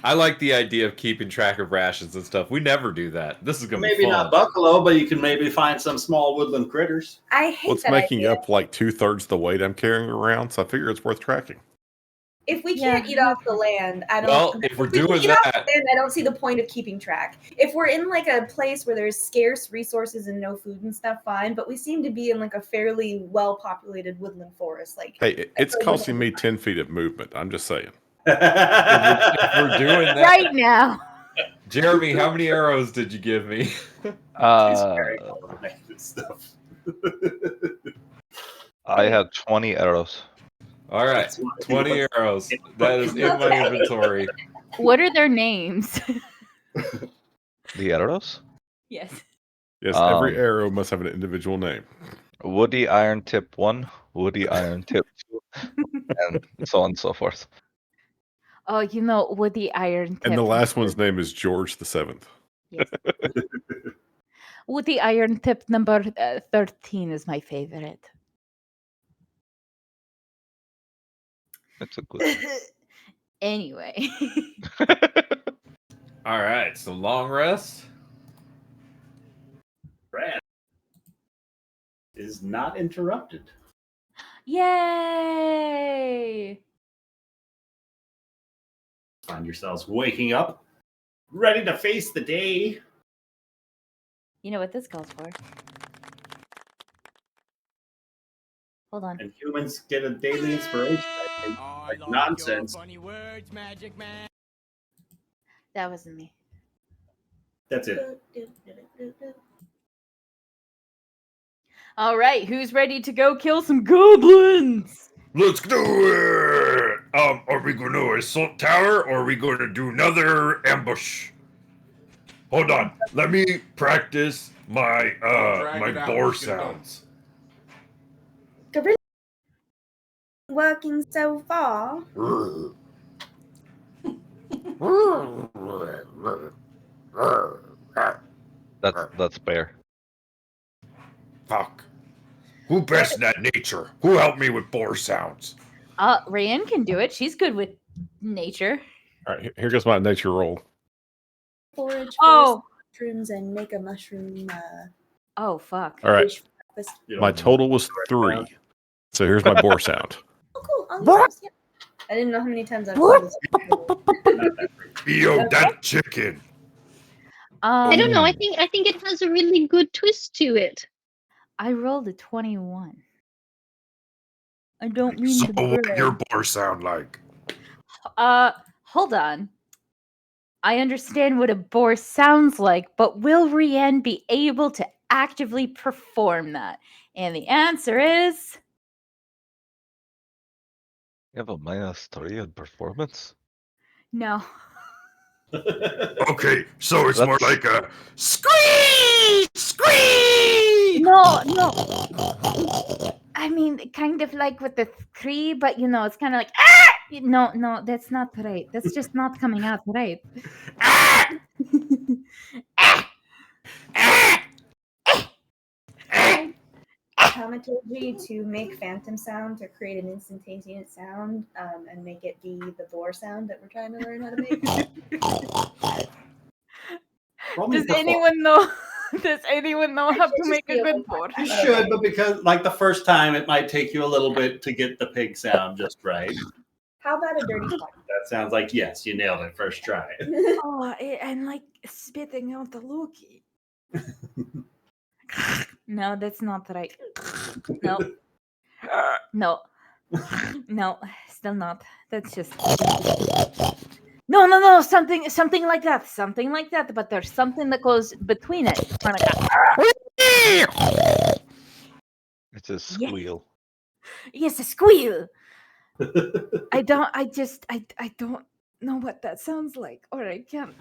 I like the idea of keeping track of rations and stuff. We never do that. This is gonna be Maybe fun. not buffalo, but you can maybe find some small woodland critters. I hate What's that making idea. up like 2/3 the weight I'm carrying around? So I figure it's worth tracking. If we Yeah, can't eat off the land, I don't. Well, if we're we can doing eat off that, the land, I don't see the point of keeping track. If we're in like a place where there's scarce resources and no food and stuff, fine. But we seem to be in like a fairly well-populated woodland forest. Like, Hey, it's feel like costing me 10 feet of movement. I'm just saying. if we're doing that, right now. Jeremy, how many arrows did you give me? He's carrying all the negative stuff. I have 20 arrows. All right, That's what- 20 arrows. That is in my Okay. inventory. What are their names? The arrows? Yes. Yes, every Um, arrow must have an individual name. Woody Iron Tip 1, Woody Iron Tip 2, and so on and so forth. Oh, you know, Woody Iron Tip. And the last one's name is George the Seventh. Yes. Woody Iron Tip number 13 is my favorite. It's a good Anyway. All right, so long rest. Brad is not interrupted. Yay! Find yourselves waking up, ready to face the day. You know what this calls for? Hold on. And humans get a daily inspiration. Like nonsense. That wasn't me. That's it. All right, who's ready to go kill some goblins? Let's do it! Are we going to assault tower or are we going to do another ambush? Hold on. Let me practice my my boar sounds. Gorilla working so far. That's bear. Fuck. Who best in that nature? Who helped me with boar sounds? Rayanne can do it. She's good with nature. All right, here goes my nature roll. Forage Oh. mushrooms and make a mushroom Oh, fuck. All right, dish for breakfast. You don't my know. total was 3. So here's my boar sound. Oh, cool. I'll use those. Yep. I didn't know how many times I've seen this. Yo, that chicken. I don't know. Um, I think it has a really good twist to it. I rolled a 21. I don't mean So to what brag. your boar sound like? Hold on. I understand what a boar sounds like, but will Rianne be able to actively perform that? And the answer is You have a -3 in performance? no. Okay, so it's more That's- like a squeak, squeak. No. I mean, kind of like with the 3, but it's kind of like, ah! No, that's not right. That's just not coming out right. Thaumaturgy to make phantom sound to create an instantaneous sound and make it be the boar sound that we're trying to learn how to make. Roll me Does perform. anyone know? Does anyone know how should to just make be a good able to- board? You should, but because like the first time, it might take you a little bit to get the pig sound just right. How about a dirty fart? That sounds like yes, you nailed it first try. Oh, and like spitting out the lookie. No, that's not right. No. No. No, still not. That's just no. Something like that. Something like that. But there's something that goes between it. Kind of It's a squeal. yes, a squeal. I don't know what that sounds like, or I can't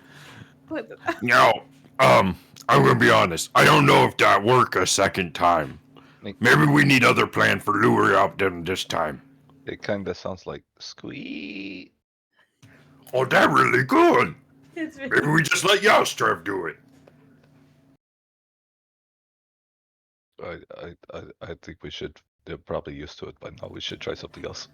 put it. Now, I'm gonna be honest. I don't know if that worked a second time. Maybe we need other plan for lure out them this time. It kind of sounds like squeak. Oh, that really good. It's really- Maybe we just let Yostrev do it. I think we should. They're probably used to it by now. We should try something else.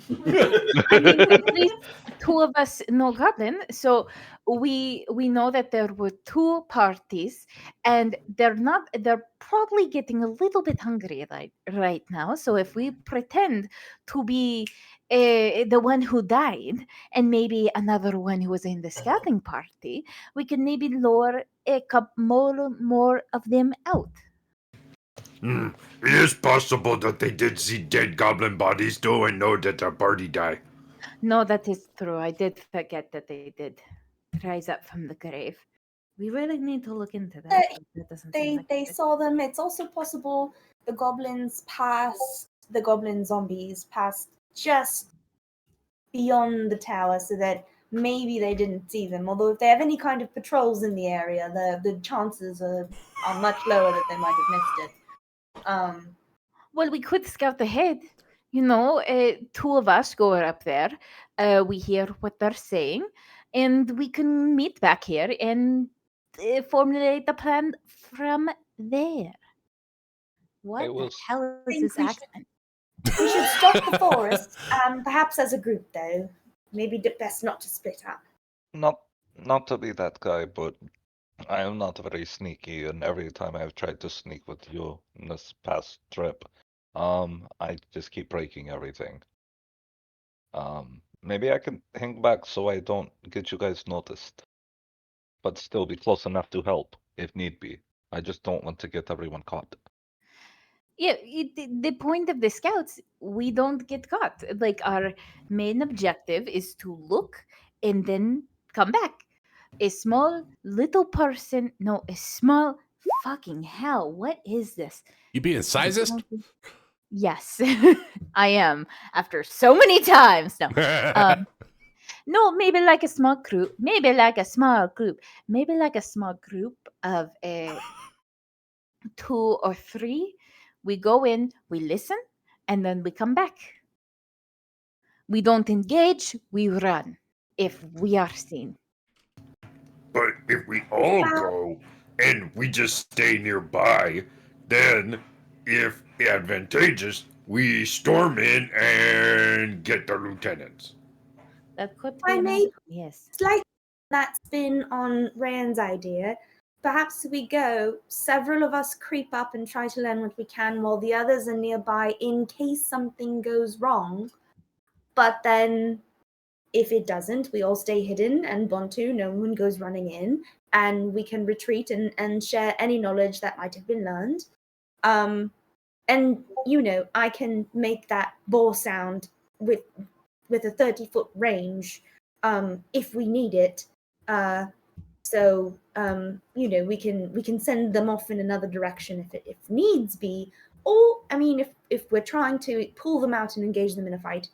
I mean, at least two of us know Goblin, so we know that there were two parties, and they're probably getting a little bit hungry right now. So if we pretend to be the one who died, and maybe another one who was in the scouting party, we can maybe lure a couple more of them out. It is possible that they did see dead goblin bodies, though, and know that their party died. No, that is true. I did forget that they did rise up from the grave. We really need to look into that. But that doesn't seem like They it. saw them. It's also possible the goblins passed the goblin zombies passed just beyond the tower, so that maybe they didn't see them. Although if they have any kind of patrols in the area, the chances are much lower that they might have missed it. Well, we could scout ahead. Two of us go up there. We hear what they're saying, and we can meet back here and formulate the plan from there. What the was. hell is think this we accent? We should stalk the forest, perhaps as a group, though. Maybe best not to split up. Not to be that guy, but I am not very sneaky, and every time I've tried to sneak with you in this past trip, I just keep breaking everything. Maybe I can hang back so I don't get you guys noticed, but still be close enough to help if need be. I just don't want to get everyone caught. Yeah, the point of the scouts, we don't get caught. Like, our main objective is to look and then come back. A small little person, no, a small fucking hell. What is this? You being sizist? Yes, I am. After so many times, no. No, maybe like a small group. Maybe like a small group. Maybe like a small group of two or three. We go in, we listen, and then we come back. We don't engage, we run if we are seen. But if we all go and we just stay nearby, then, if advantageous, we storm in and get the lieutenants. That could be I an may outcome, yes. slightly that spin on Rand's idea. Perhaps we go, several of us creep up and try to learn what we can while the others are nearby in case something goes wrong. But then, if it doesn't, we all stay hidden and Bontu, no one goes running in, and we can retreat and share any knowledge that might have been learned. And, I can make that boar sound with a 30-foot range if we need it. So we can send them off in another direction if needs be. Or I mean, if we're trying to pull them out and engage them in a fight,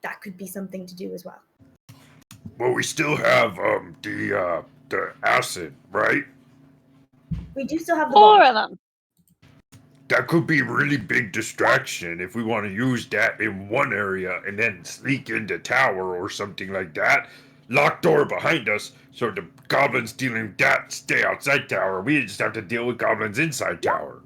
that could be something to do as well. Well, we still have the acid, right? We do still have the Four bombs. of them. That could be a really big distraction if we want to use that in one area and then sneak into tower or something like that. Lock door behind us, so the goblins dealing with that stay outside tower. We just have to deal with goblins inside tower.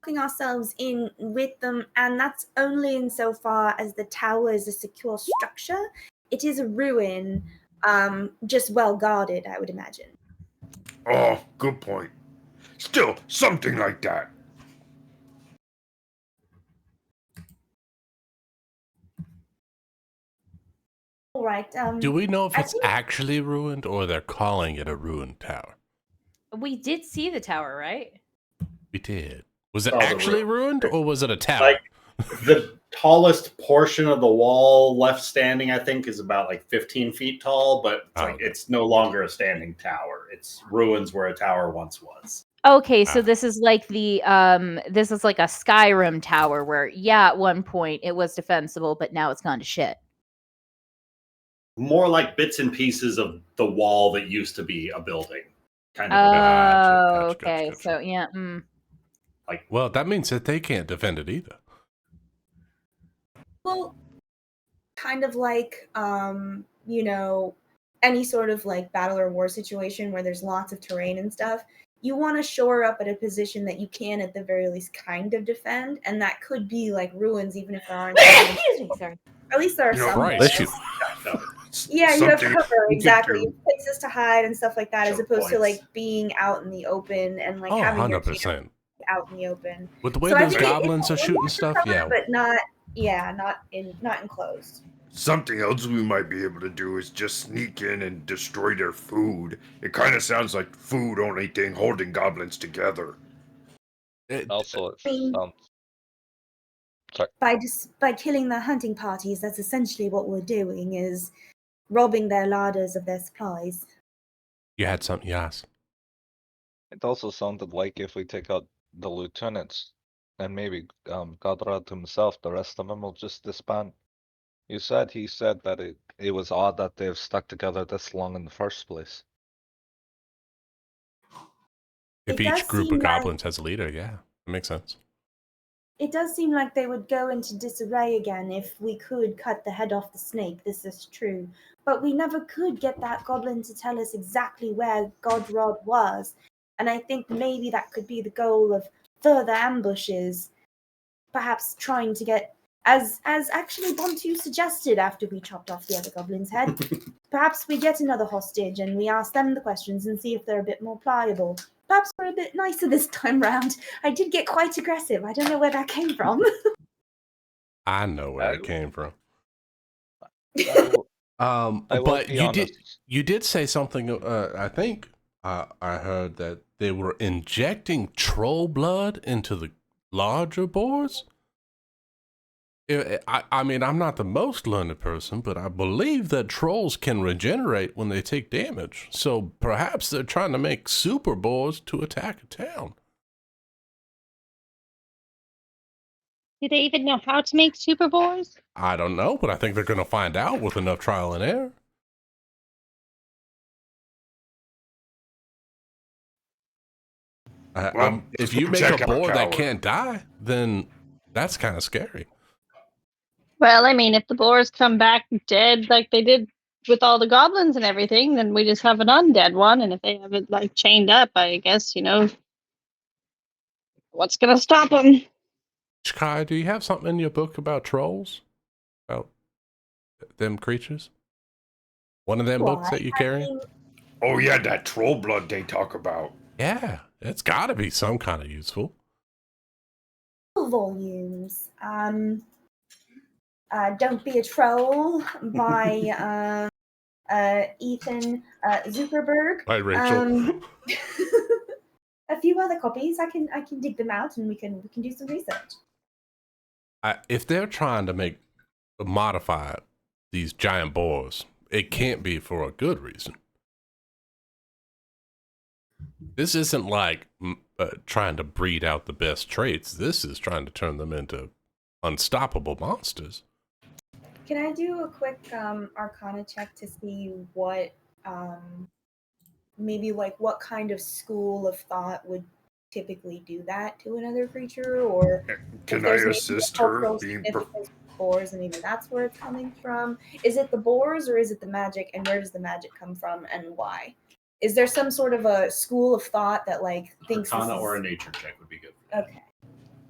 Locking ourselves in with them, and that's only insofar as the tower is a secure structure. It is a ruin, just well guarded, I would imagine. Oh, good point. Still, something like that. All right. Do we know if I it's think- actually ruined or they're calling it a ruined tower? We did see the tower, right? We did. Was it Oh, the actually ruin. ruined or was it a tower? Like the tallest portion of the wall left standing, I think, is about like 15 feet tall, but it's okay. it's no longer a standing tower. It's ruins where a tower once was. Okay, so Ah. this is like this is like a Skyrim tower where, yeah, at one point it was defensible, but now it's gone to shit. More like bits and pieces of the wall that used to be a building. Kind of. Oh, Gotcha. okay. So yeah. Well, that means that they can't defend it either. Well, kind of like any sort of like battle or war situation where there's lots of terrain and stuff. you want to shore up at a position that you can, at the very least, kind of defend, and that could be like ruins, even if there aren't. Excuse me, sorry. At least there are You know, some. Christ, walls. you. Yeah, you have Something cover, you could exactly. do. You have places to hide and stuff like that, as Choke opposed to points. like being out in the open and like Oh, having your 100%. camp out in the open. With the way So I those think goblins are it's shooting more stuff, cover, yeah. but not not enclosed. Something else we might be able to do is just sneak in and destroy their food. It kind of sounds like food only thing holding goblins together. Also, it I mean, sounds. Sorry. by killing their hunting parties, that's essentially what we're doing, is robbing their larders of their supplies. You had something, yes. It also sounded like if we take out the lieutenants and maybe Godrad himself, the rest of them will just disband. He said that it was odd that they've stuck together this long in the first place. If It each does group seem of like- goblins has a leader, yeah, that makes sense. It does seem like they would go into disarray again if we could cut the head off the snake, this is true. But we never could get that goblin to tell us exactly where Godrod was. And I think maybe that could be the goal of further ambushes. Perhaps trying to get, as actually Bontu suggested after we chopped off the other goblin's head, perhaps we get another hostage and we ask them the questions and see if they're a bit more pliable. Perhaps we're a bit nicer this time round. I did get quite aggressive. I don't know where that came from. I know where it came from. I will But be you honest. did say something. I think I heard that they were injecting troll blood into the larger boars. I mean, I'm not the most learned person, but I believe that trolls can regenerate when they take damage. So perhaps they're trying to make super boars to attack a town. Do they even know how to make super boars? I don't know, but I think they're going to find out with enough trial and error. If you make a boar that can't die, then that's kind of scary. Well, I mean, if the boars come back dead like they did with all the goblins and everything, then we just have an undead one. And if they have it like chained up, I guess, what's gonna stop them? Kai, do you have something in your book about trolls? About them creatures? One of them books that you carry? Oh yeah, that troll blood they talk about. Yeah, it's got to be some kind of useful. Volumes. Don't Be a Troll by Ethan Zuckerberg. By Rachel. A few other copies. I can dig them out and we can do some research. If they're trying to modify these giant boars, it can't be for a good reason. This isn't like trying to breed out the best traits. This is trying to turn them into unstoppable monsters. Can I do a quick Arcana check to see what maybe like what kind of school of thought would typically do that to another creature, or Can I assist her being boars, and maybe that's where it's coming from? Is it the boars or is it the magic, and where does the magic come from and why? Is there some sort of a school of thought that like thinks Arcana or a nature check would be good. Okay.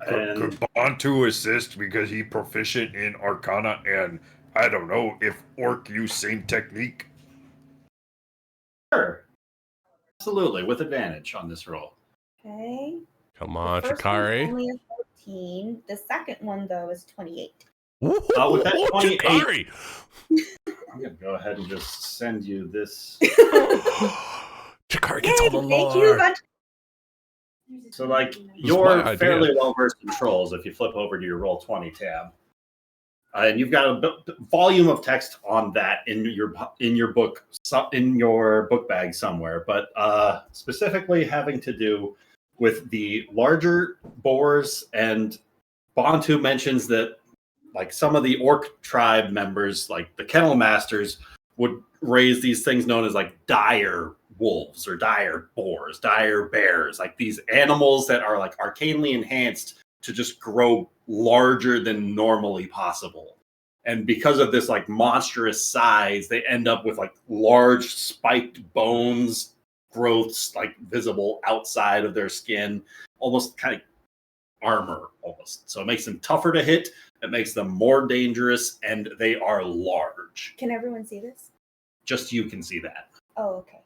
Could Bantu assist because he's proficient in Arcana and I don't know if Orc use same technique? Sure. Absolutely, with advantage on this roll. Okay. Come on, The first one's Chikari. only a 14. The second one though is 28. With that 28, Chikari! I'm going to go ahead and just send you this. Chikari gets all the Thank lore. you. So, like, my you're idea. fairly well versed in trolls if you flip over to your roll 20 tab. And you've got a volume of text on that in your book, in your book bag somewhere, but specifically having to do with the larger boars. And Bantu mentions that like some of the orc tribe members, like the kennel masters, would raise these things known as like dire wolves or dire boars, dire bears, like these animals that are like arcanely enhanced to just grow larger than normally possible. And because of this like monstrous size, they end up with like large spiked bones growths like visible outside of their skin, almost kind of armor almost. So it makes them tougher to hit, it makes them more dangerous, and they are large. Can everyone see this? Just you can see that. Oh, okay.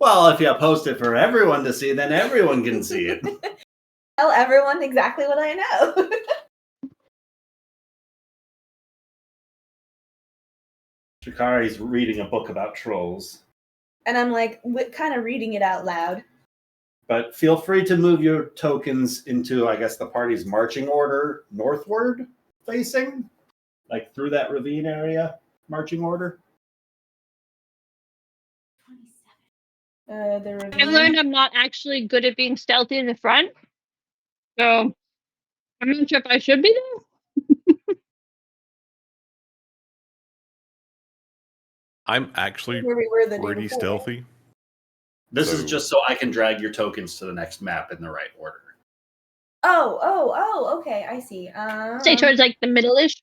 Well, if you post it for everyone to see, then everyone can see it. Tell everyone exactly what I know. Shikari's reading a book about trolls. And I'm like, kind of reading it out loud. But feel free to move your tokens into, I guess, the party's marching order northward facing, like through that ravine area, marching order. The ravine. I've learned I'm not actually good at being stealthy in the front, so I'm not sure if I should be there. I'm actually Where we were the day pretty before. stealthy. This is So- just so I can drag your tokens to the next map in the right order. Oh, okay, I see. Say towards like the middle-ish,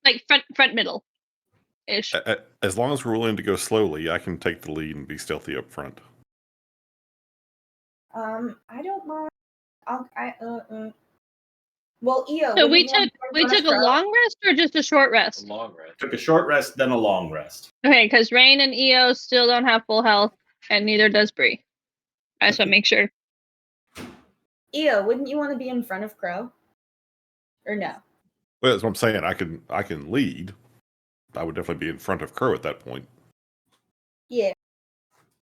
like front middle ish. As long as we're willing to go slowly, I can take the lead and be stealthy up front. I don't mind. Well, Io. So wouldn't we you want took to run a Crow? long rest or just a short rest? Long rest. Took a short rest, then a long rest. Okay, because Rain and Io still don't have full health, and neither does Bree. I just want to make sure. Io, wouldn't you want to be in front of Crow? Or no? Well, that's what I'm saying. I can lead. I would definitely be in front of Crow at that point. Yeah.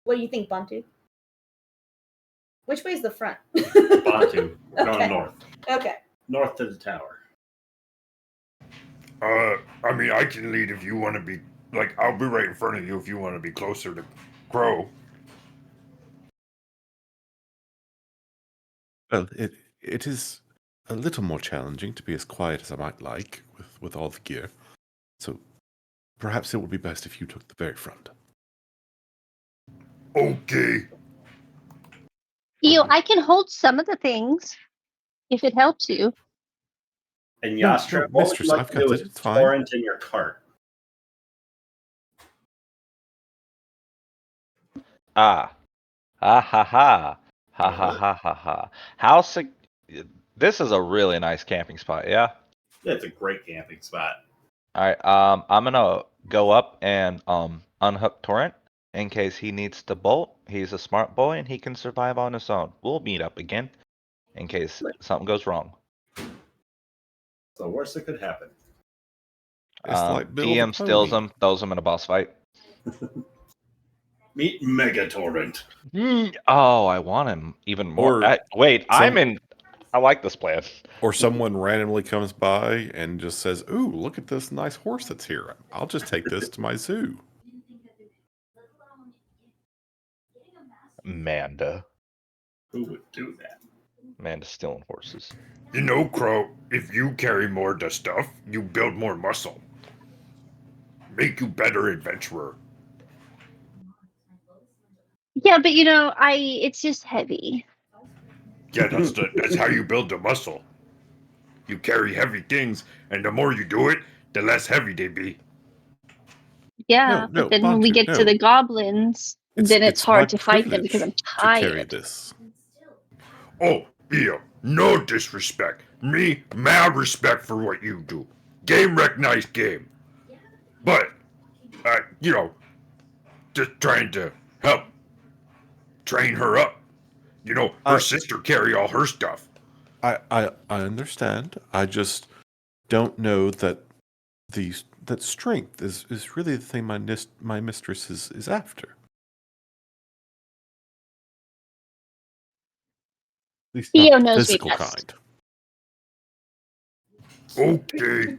What do you think, Bantu? Which way's the front? Bantu, going Okay. north. Okay. North to the tower. I mean, I can lead if you want to be, like, I'll be right in front of you if you want to be closer to Crow. Well, it is a little more challenging to be as quiet as I might like with all the gear. So perhaps it would be best if you took the very front. Okay. Io, I can hold some of the things if it helps you. And No, Yastra, no, what would mistress, you like I've to got do it, with it's fine. Torrent in your cart? Ah ha ha ha ha. This is a really nice camping spot. Yeah. That's a great camping spot. All right. I'm gonna go up and unhook Torrent in case he needs to bolt. He's a smart boy and he can survive on his own. We'll meet up again in case something goes wrong. It's the worst that could happen. It's like Bill the TM steals Pony. him, throws him in a boss fight. Meet Mega Torrent. Oh, I want him even more. Or Wait, some- I like this plan. Or someone randomly comes by and just says, "Ooh, look at this nice horse that's here. I'll just take this to my zoo." Manda. Who would do that? Manda's stealing horses. You know, Crow, if you carry more of the stuff, you build more muscle. Make you better adventurer. Yeah, but it's just heavy. Yeah, that's how you build the muscle. You carry heavy things, and the more you do it, the less heavy they be. Yeah, No, but then when we Bantu, get to no. the goblins, then it's my hard to fight them because I'm privilege to carry tired. this. Oh, Io, no disrespect. Me, mad respect for what you do. Game wreck, nice game. But, just trying to help train her up. Her sister carry all her stuff. I understand. I just don't know that that strength is really the thing my mistress is after. At least Io not the knows me physical best. kind. Okay.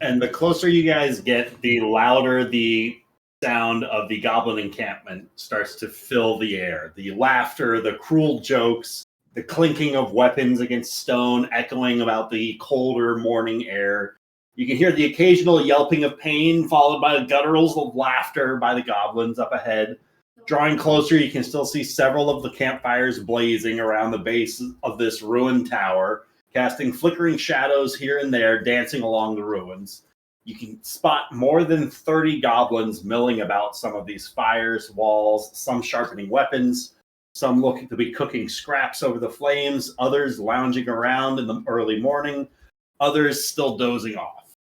And the closer you guys get, the louder the sound of the goblin encampment starts to fill the air. The laughter, the cruel jokes, the clinking of weapons against stone echoing about the colder morning air. You can hear the occasional yelping of pain, followed by the gutturals of laughter by the goblins up ahead. Drawing closer, you can still see several of the campfires blazing around the base of this ruined tower, casting flickering shadows here and there, dancing along the ruins. You can spot more than 30 goblins milling about some of these fires, walls, some sharpening weapons, some looking to be cooking scraps over the flames, others lounging around in the early morning, others still dozing off.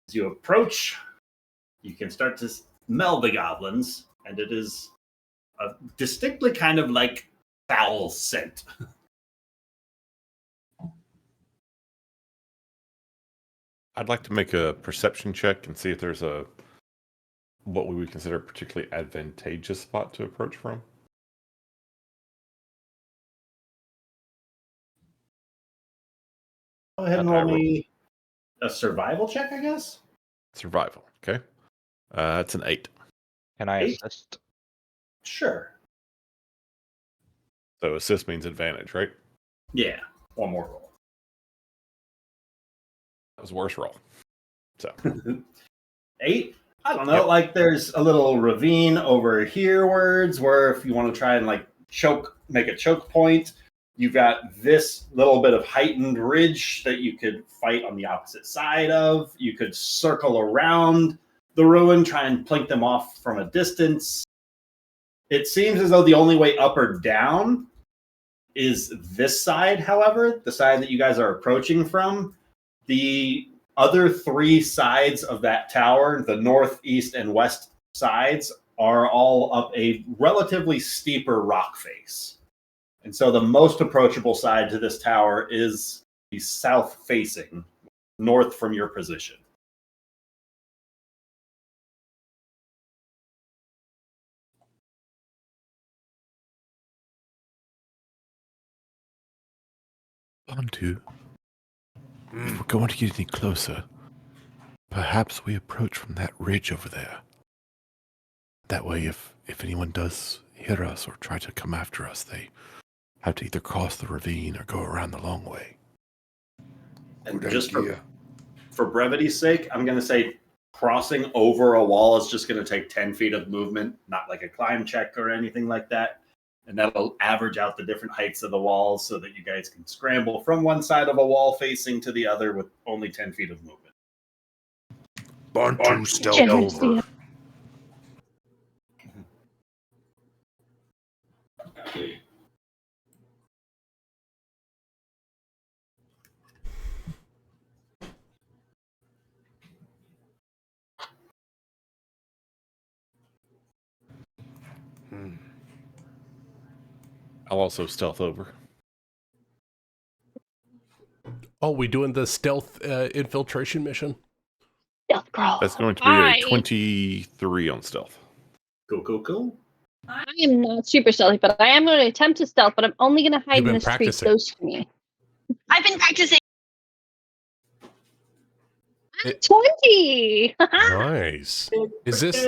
As you approach, you can start to smell the goblins, and it is a distinctly kind of like foul scent. I'd like to make a perception check and see if there's what we would consider a particularly advantageous spot to approach from. Go ahead and roll me a survival check, I guess. Survival, okay. It's an 8. Can I 8? assist? Sure. So assist means advantage, right? Yeah, one more roll. That was a worse roll. So 8? I don't know, like there's a little ravine over herewards where if you want to try and like make a choke point, you've got this little bit of heightened ridge that you could fight on the opposite side of. You could circle around the ruin, try and plink them off from a distance. It seems as though the only way up or down is this side, however, the side that you guys are approaching from. The other 3 sides of that tower, the north, east, and west sides, are all up a relatively steeper rock face. And so the most approachable side to this tower is the south facing, north from your position. Bantu, if we're going to get any closer, perhaps we approach from that ridge over there. That way, if anyone does hear us or try to come after us, they have to either cross the ravine or go around the long way. And just for brevity's sake, I'm going to say crossing over a wall is just going to take 10 feet of movement, not like a climb check or anything like that. And that'll average out the different heights of the walls so that you guys can scramble from one side of a wall facing to the other with only 10 feet of movement. Bantu stealth over. I'll also stealth over. Oh, we doing the stealth infiltration mission? Stealth crawl. That's going to be a 23 on stealth. Cool. I am not super stealthy, but I am going to attempt to stealth, but I'm only going to hide in been the street practicing. close to me. I've been practicing. 20! Nice. Is this?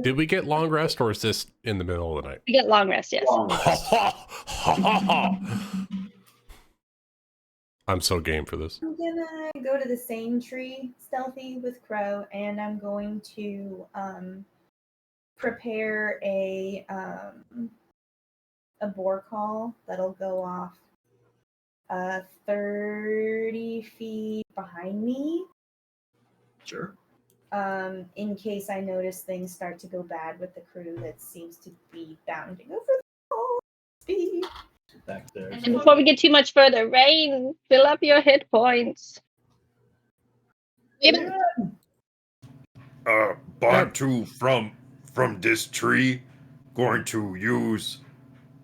Did we get long rest, or is this in the middle of the night? We get long rest, yes. Long rest. I'm so game for this. I'm gonna go to the same tree, stealthy with Crow, and I'm going to prepare a boar call that'll go off 30 feet behind me. Sure. In case I notice things start to go bad with the crew that seems to be bounding over the wall speed. Back there. And before we get too much further, Rain, fill up your hit points. Bantu from this tree going to use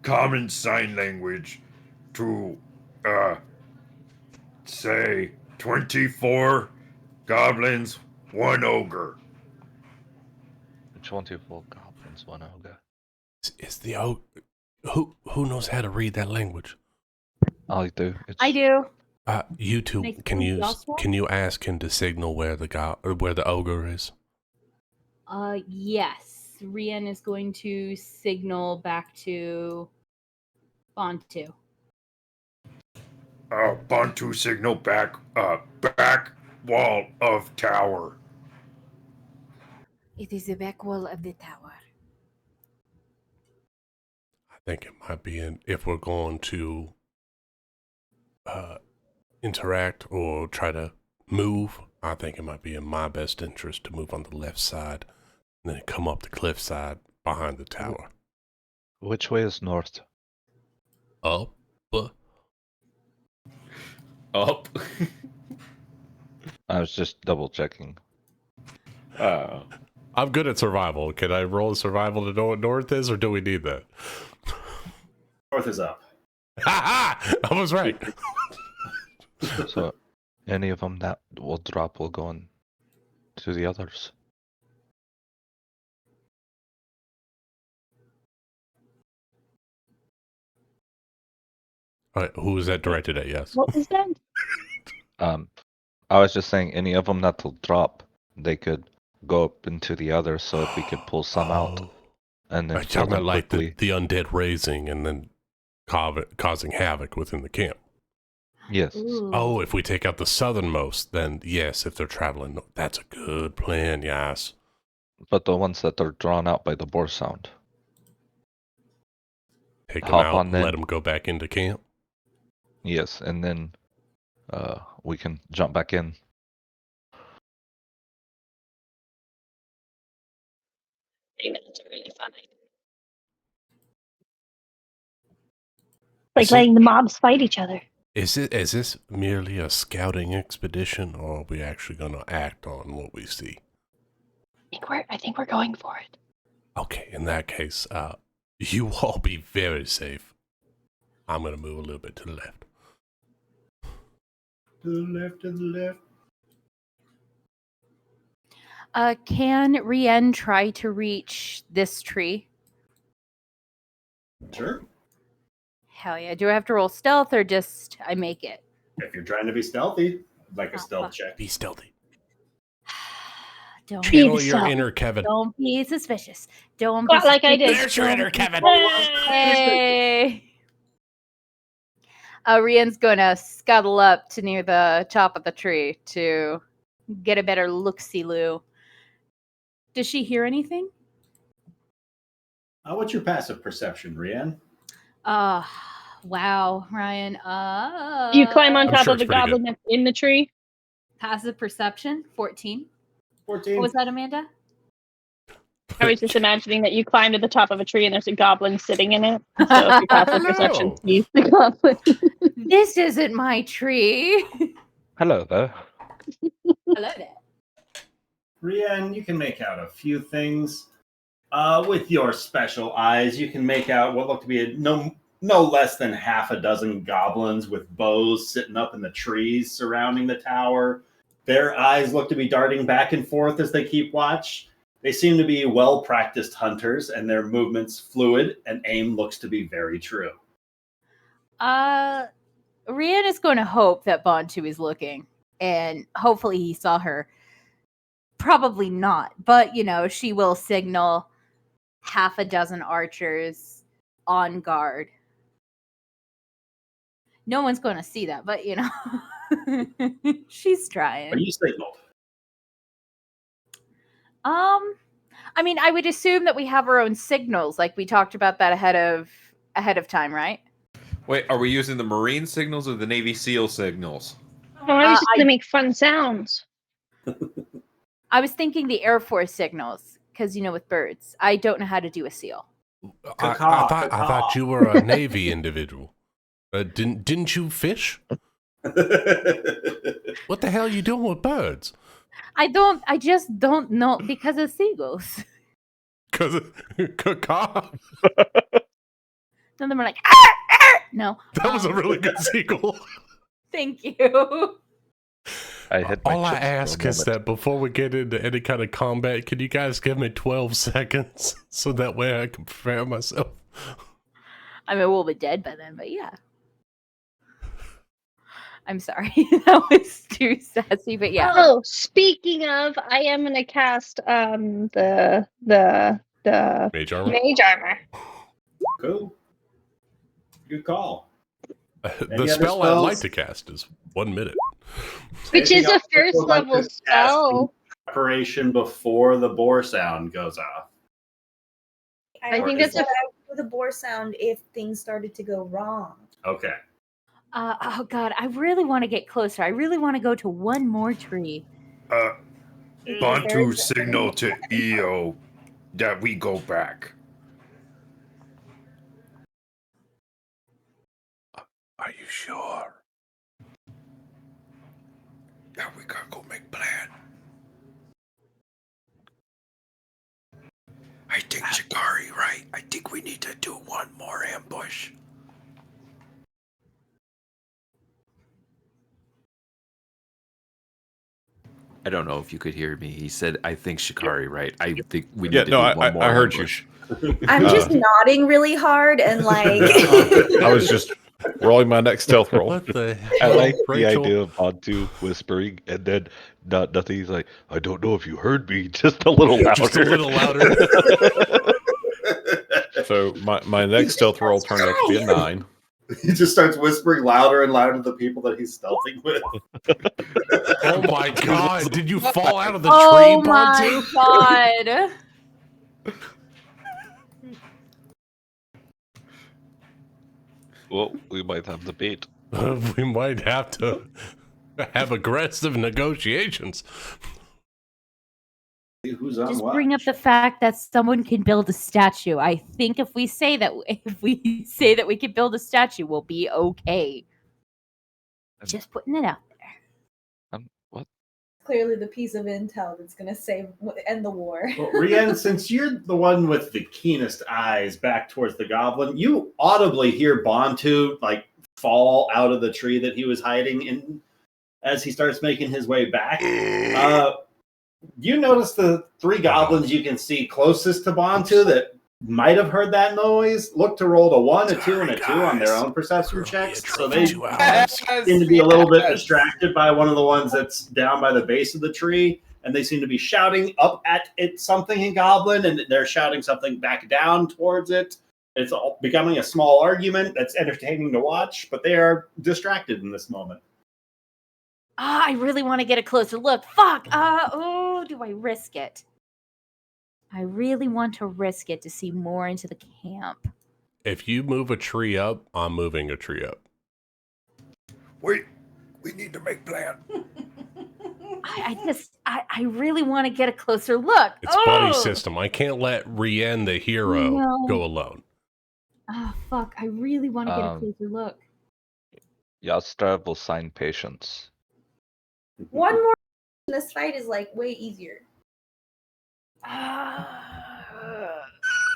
common sign language to say 24 goblins, 1 ogre. 24 goblins, 1 ogre. Is the who knows how to read that language? I do. I do. You two, Make can you last one? can you ask him to signal where the ogre is? Yes. Rian is going to signal back to Bantu. Bantu signal back wall of tower. It is the back wall of the tower. I think it might be if we're going to interact or try to move I think it might be in my best interest to move on the left side and then come up the cliffside behind the tower. Which way is north? Up. Up. I was just double checking. I'm good at survival. Can I roll a survival to know what north is, or do we need that? North is up. Ha ha! I was right. So, any of them that will drop will go on to the others. All right, who was that directed at? Yes. What was that? I was just saying, any of them that will drop, they could go up into the others. So if we could pull some out and then Are you kill talking them about like quickly. the undead raising and then causing havoc within the camp? Yes. Oh, if we take out the southernmost, then yes, if they're traveling, that's a good plan, yes. But the ones that are drawn out by the boar sound. Take them Hop out on and then. let them go back into camp. Yes, and then we can jump back in. I think that's a really fun idea. Like letting the mobs fight each other. Is this merely a scouting expedition, or are we actually going to act on what we see? I think we're going for it. Okay, in that case, you all be very safe. I'm going to move a little bit to the left. To the left, to the left. Can Rien try to reach this tree? Sure. Hell yeah. Do I have to roll stealth or just I make it? If you're trying to be stealthy, like a stealth fuck. check. Be stealthy. Don't Channel be your so- inner Kevin. Don't be suspicious. Don't Quite be like I suspicious. did. There's your inner Kevin. Hey. Rian's gonna scuttle up to near the top of the tree to get a better look-see-loo. Does she hear anything? What's your passive perception, Rian? Wow, Ryan. You climb on I'm top sure of the it's pretty goblin that's in the tree. Passive perception, 14. 14. What was that, Amanda? I was just imagining that you climb to the top of a tree and there's a goblin sitting in it. So if your passive perception No. sees the goblin. This isn't my tree. Hello there. Hello there. Rian, you can make out a few things. With your special eyes, you can make out what look to be no less than half a dozen goblins with bows sitting up in the trees surrounding the tower. Their eyes look to be darting back and forth as they keep watch. They seem to be well-practiced hunters, and their movements fluid, and aim looks to be very true. Rian is going to hope that Bontu is looking, and hopefully he saw her. Probably not, but she will signal half a dozen archers on guard. No one's going to see that, but she's trying. Are you signaled? I mean, I would assume that we have our own signals, like we talked about that ahead of time, right? Wait, are we using the Marine signals or the Navy SEAL signals? Oh, I was just going to make fun sounds. I was thinking the Air Force signals, because, with birds. I don't know how to do a seal. I thought you were a Navy individual. Didn't you fish? What the hell are you doing with birds? I just don't know because of seagulls. Because of caca. Then they're like, "Arr, arr!" No. That was a really good sequel. Thank you. All I ask is that before we get into any kind of combat, can you guys give me 12 seconds so that way I can prepare myself? I mean, we'll be dead by then, but yeah. I'm sorry. That was too sassy, but yeah. Oh, speaking of, I am going to cast the Mage armor? Mage armor. Cool. Good call. The spell I'd like to cast is 1 minute. Which is a first level spell. Preparation before the boar sound goes off. I think that's the boar sound if things started to go wrong. Okay. Oh God, I really want to get closer. I really want to go to one more tree. Bantu signal to EO that we go back. Are you sure? Yeah, we gotta go make plan. I think Shikari right. I think we need to do one more ambush. I don't know if you could hear me. He said, "I think Shikari, right? I think we need Yeah, to no, do one more I heard you. ambush." I'm just nodding really hard and like. I was just rolling my next stealth roll. What the I hell, like the Rachel? idea of Bantu whispering and then nothing. He's like, I don't know if you heard me, just a little louder. Just a little louder. So my next stealth roll turned out to be a 9. He just starts whispering louder and louder to the people that he's stealthing with. Oh my god! Did you fall out of the Oh tree, my Bantu? god. Well, we might have the bait. We might have to have aggressive negotiations. Who's on Just what? bring up the fact that someone can build a statue. I think if we say that we can build a statue, we'll be okay. Just putting it out there. What? Clearly, the piece of intel that's going to end the war. Well, Rian, since you're the one with the keenest eyes back towards the goblin, you audibly hear Bantu like fall out of the tree that he was hiding in as he starts making his way back. You notice the 3 goblins you can see closest to Bantu that might have heard that noise. Look to roll a 1, a 2, and a 2 on their own perception checks. So they seem to be a little bit distracted by one of the ones that's down by the base of the tree, and they seem to be shouting up at it something in Goblin, and they're shouting something back down towards it. It's all becoming a small argument that's entertaining to watch, but they are distracted in this moment. I really want to get a closer look. Fuck. Do I risk it? I really want to risk it to see more into the camp. If you move a tree up, I'm moving a tree up. Wait, we need to make plan. I really want to get a closer look. It's buddy system. I can't let Rien, the hero, go alone. Oh, fuck. I really want to get a closer look. Yastrav will sign patience. One more in this fight is like way easier.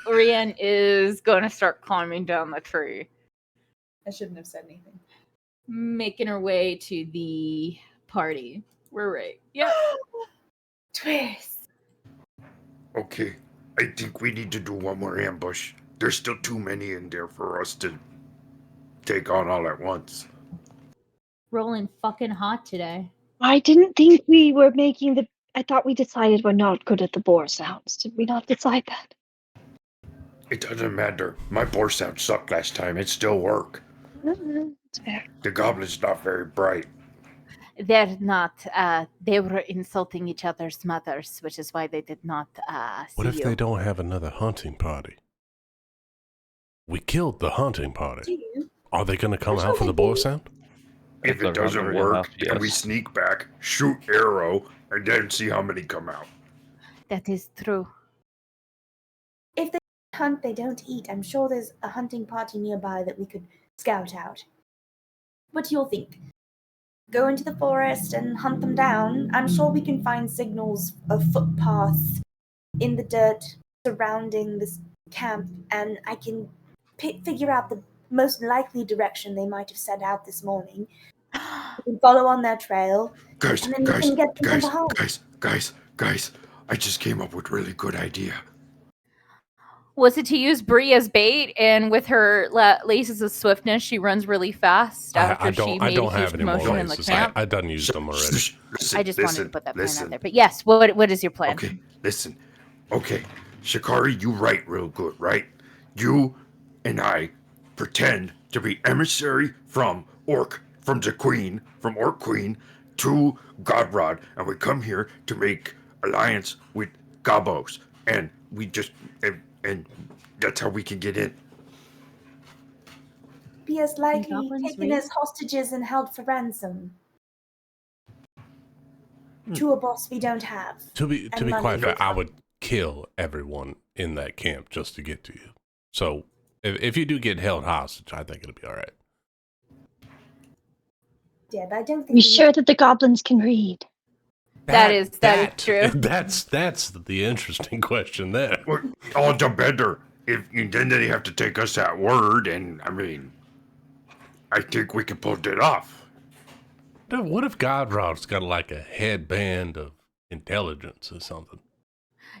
Rien is going to start climbing down the tree. I shouldn't have said anything. Making her way to the party. We're right. Yep. Twist. Okay, I think we need to do one more ambush. There's still too many in there for us to take on all at once. Rolling fucking hot today. I didn't think we were making the. I thought we decided we're not good at the boar sounds. Did we not decide that? It doesn't matter. My boar sound sucked last time. It still worked. It's fair. The goblin's not very bright. They're not. They were insulting each other's mothers, which is why they did not see What if you. they don't have another hunting party? We killed the hunting party. Are they going to come out for the boar sound? If it doesn't work, and we sneak back, shoot arrow, and then see how many come out. That is true. If they hunt, they don't eat. I'm sure there's a hunting party nearby that we could scout out. What do you think? Go into the forest and hunt them down. I'm sure we can find signals of footpaths in the dirt surrounding this camp, and I can figure out the most likely direction they might have set out this morning. We can follow on their trail, Guys, and then we can get them from behind. guys, I just came up with a really good idea. Was it to use Bree as bait, and with her laces of swiftness, she runs really fast after she made a huge promotion in the camp? I done used them already. I just wanted to put that plan out there. But yes, what is your plan? Okay, listen. Okay, Shikari, you write real good, right? You and I pretend to be emissary from Orc Queen to Godrod, and we come here to make alliance with Gobos, and we just and that's how we can get in. Be as likely taken as hostages and held for ransom. to a boss we don't have. To be And money quite fair, for I fun. would kill everyone in that camp just to get to you. So if you do get held hostage, I think it'll be all right. Deb, I don't think You sure that the goblins can read? That is true. That's the interesting question there. Well, all the better. If then they have to take us at word, and I mean, I think we can pull it off. Dude, what if Godrod's got like a headband of intelligence or something?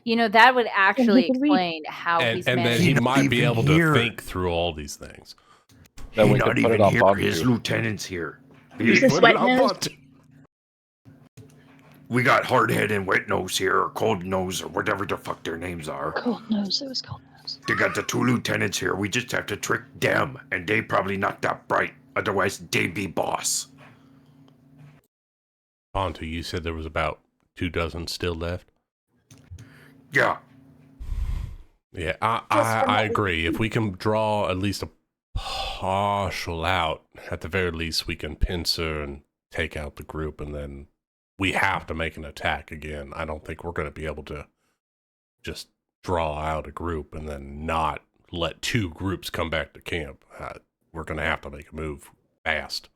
You know, that would actually could read. explain how And he's then managed. he He's might not be even able here. to think through all these things. Then He's we not could put even it on here. Bontu. His lieutenant's here. Is this Put wet it on nose? Bontu. We got hardhead and wet nose here, or cold nose, or whatever the fuck their names are. Cold nose. It was cold nose. They got the 2 lieutenants here. We just have to trick them, and they probably not that bright. Otherwise, they be boss. Bontu, you said there was about 24 still left? Yeah. Yeah, I agree. If we can draw at least a partial out, at the very least, we can pincer and take out the group, and then we have to make an attack again. I don't think we're going to be able to just draw out a group and then not let 2 groups come back to camp. We're going to have to make a move fast.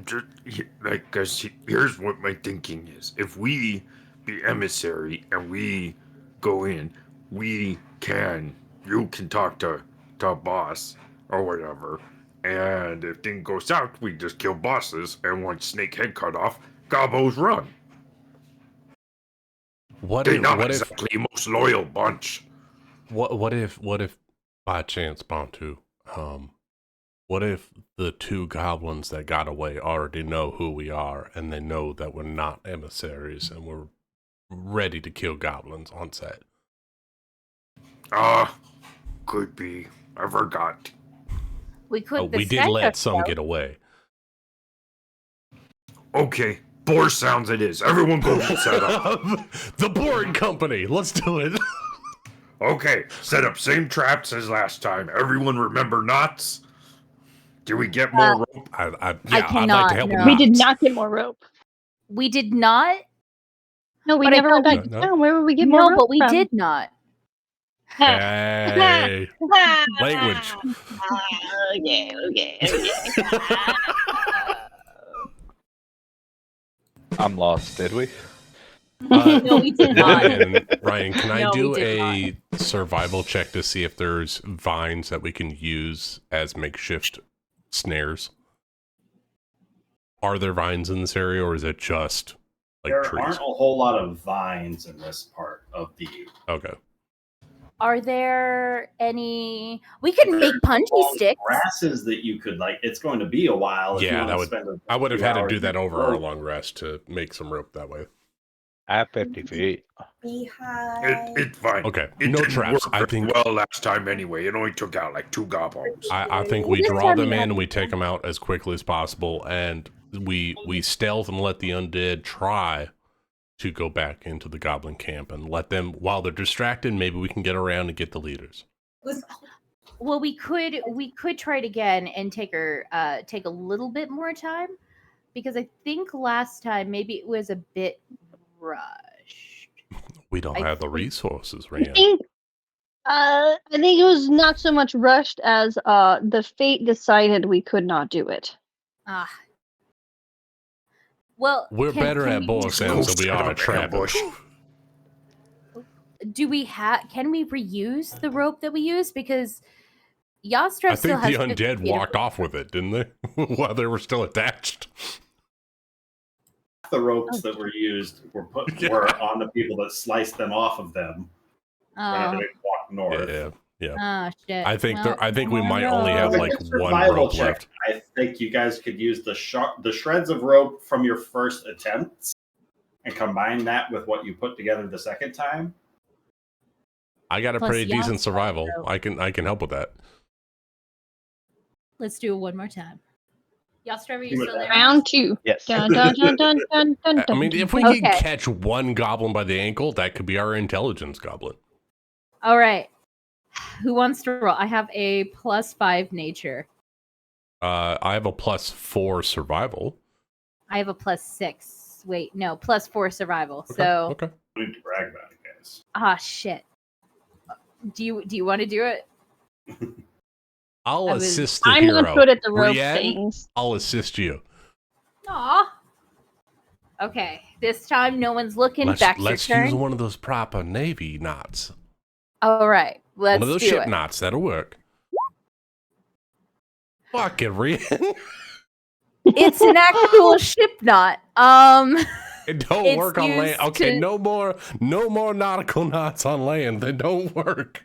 Just, like, cause here's what my thinking is. If we be emissary and we go in, you can talk to boss or whatever. And if things go south, we just kill bosses, and once Snake head cut off, Gobos run. They're not exactly most loyal bunch. What if by chance, Bontu, what if the 2 goblins that got away already know who we are, and they know that we're not emissaries and we're ready to kill goblins on set? Could be. I forgot. We could. We did let some get away. Okay, Boar sounds it is. Everyone go get set up. The Boring Company. Let's do it. Okay, set up same traps as last time. Everyone remember knots? Do we get more rope? I'd cannot, like to help with no. We knots. did not get more rope. We did not. No, we But I never went thought back we- to No. town. Where would we get more No, rope but we from? did not. Hey, language. Okay. I'm lost. Did we? No, we did not. Ryan, can I No, we do did a survival check to see if there's vines that we can use as makeshift snares? Are there vines in this area, or is it just like There trees? aren't a whole lot of vines in this part of the. Okay. Are there any? We could make punchy Long sticks. grasses that you could like. It's going to be a while. If you Yeah, want that to would. spend I would have few had to hours do that in over the our rope. long rest to make some rope that way. At 50 feet. Beehive. It's fine. Okay, It no didn't traps. work I very think well last time anyway. It only took out like 2 goblins. I think we This draw time them we in have and we take them out as quickly as possible, and we stealth and let the undead try to go back into the goblin camp and let them, while they're distracted, maybe we can get around and get the leaders. Well, we could try it again and take a little bit more time, because I think last time maybe it was a bit rushed. We don't I have the think- resources, I Ryan. think it was not so much rushed as the fate decided we could not do it. Ah. Well, We're better at bow sounds than we are at trapping. Do we have? Can we reuse the rope that we used? Because Yastra I still think has the 50 undead feet of walked off with it, didn't they? While they were still attached. The ropes that were used were were on the people that sliced them off of them whenever Oh. they walked north. Yeah. Oh shit! I think Well, I think we more might only have As a like good one survival rope check, left. I think you guys could use the shreds of rope from your first attempts and combine that with what you put together the second time. I got a Plus pretty decent Yastra, survival. so- I can help with that. Let's do it one more time. Yastra, are you Do it still there? Round 2. Yes. Dun, dun, dun, dun, dun, dun, I mean, if we Okay. can catch one goblin by the ankle, that could be our intelligence goblin. All right. Who wants to roll? I have a +5 nature. I have a +4 survival. I have a +6. Wait, no, +4 survival. Okay. So Okay. We need to brag about it, guys. shit. Do you want to do it? I'll I was- assist the I'm hero. not good at the rope Brienne, things. I'll assist you. Aw. Okay, this time no one's looking. Let's Baxter use turn. one of those proper Navy knots. All right, let's One of those do ship it. knots. That'll work. Fuck it, Brienne. It's an actual ship knot. It don't It's work on land. used Okay, to- no more nautical knots on land. They don't work.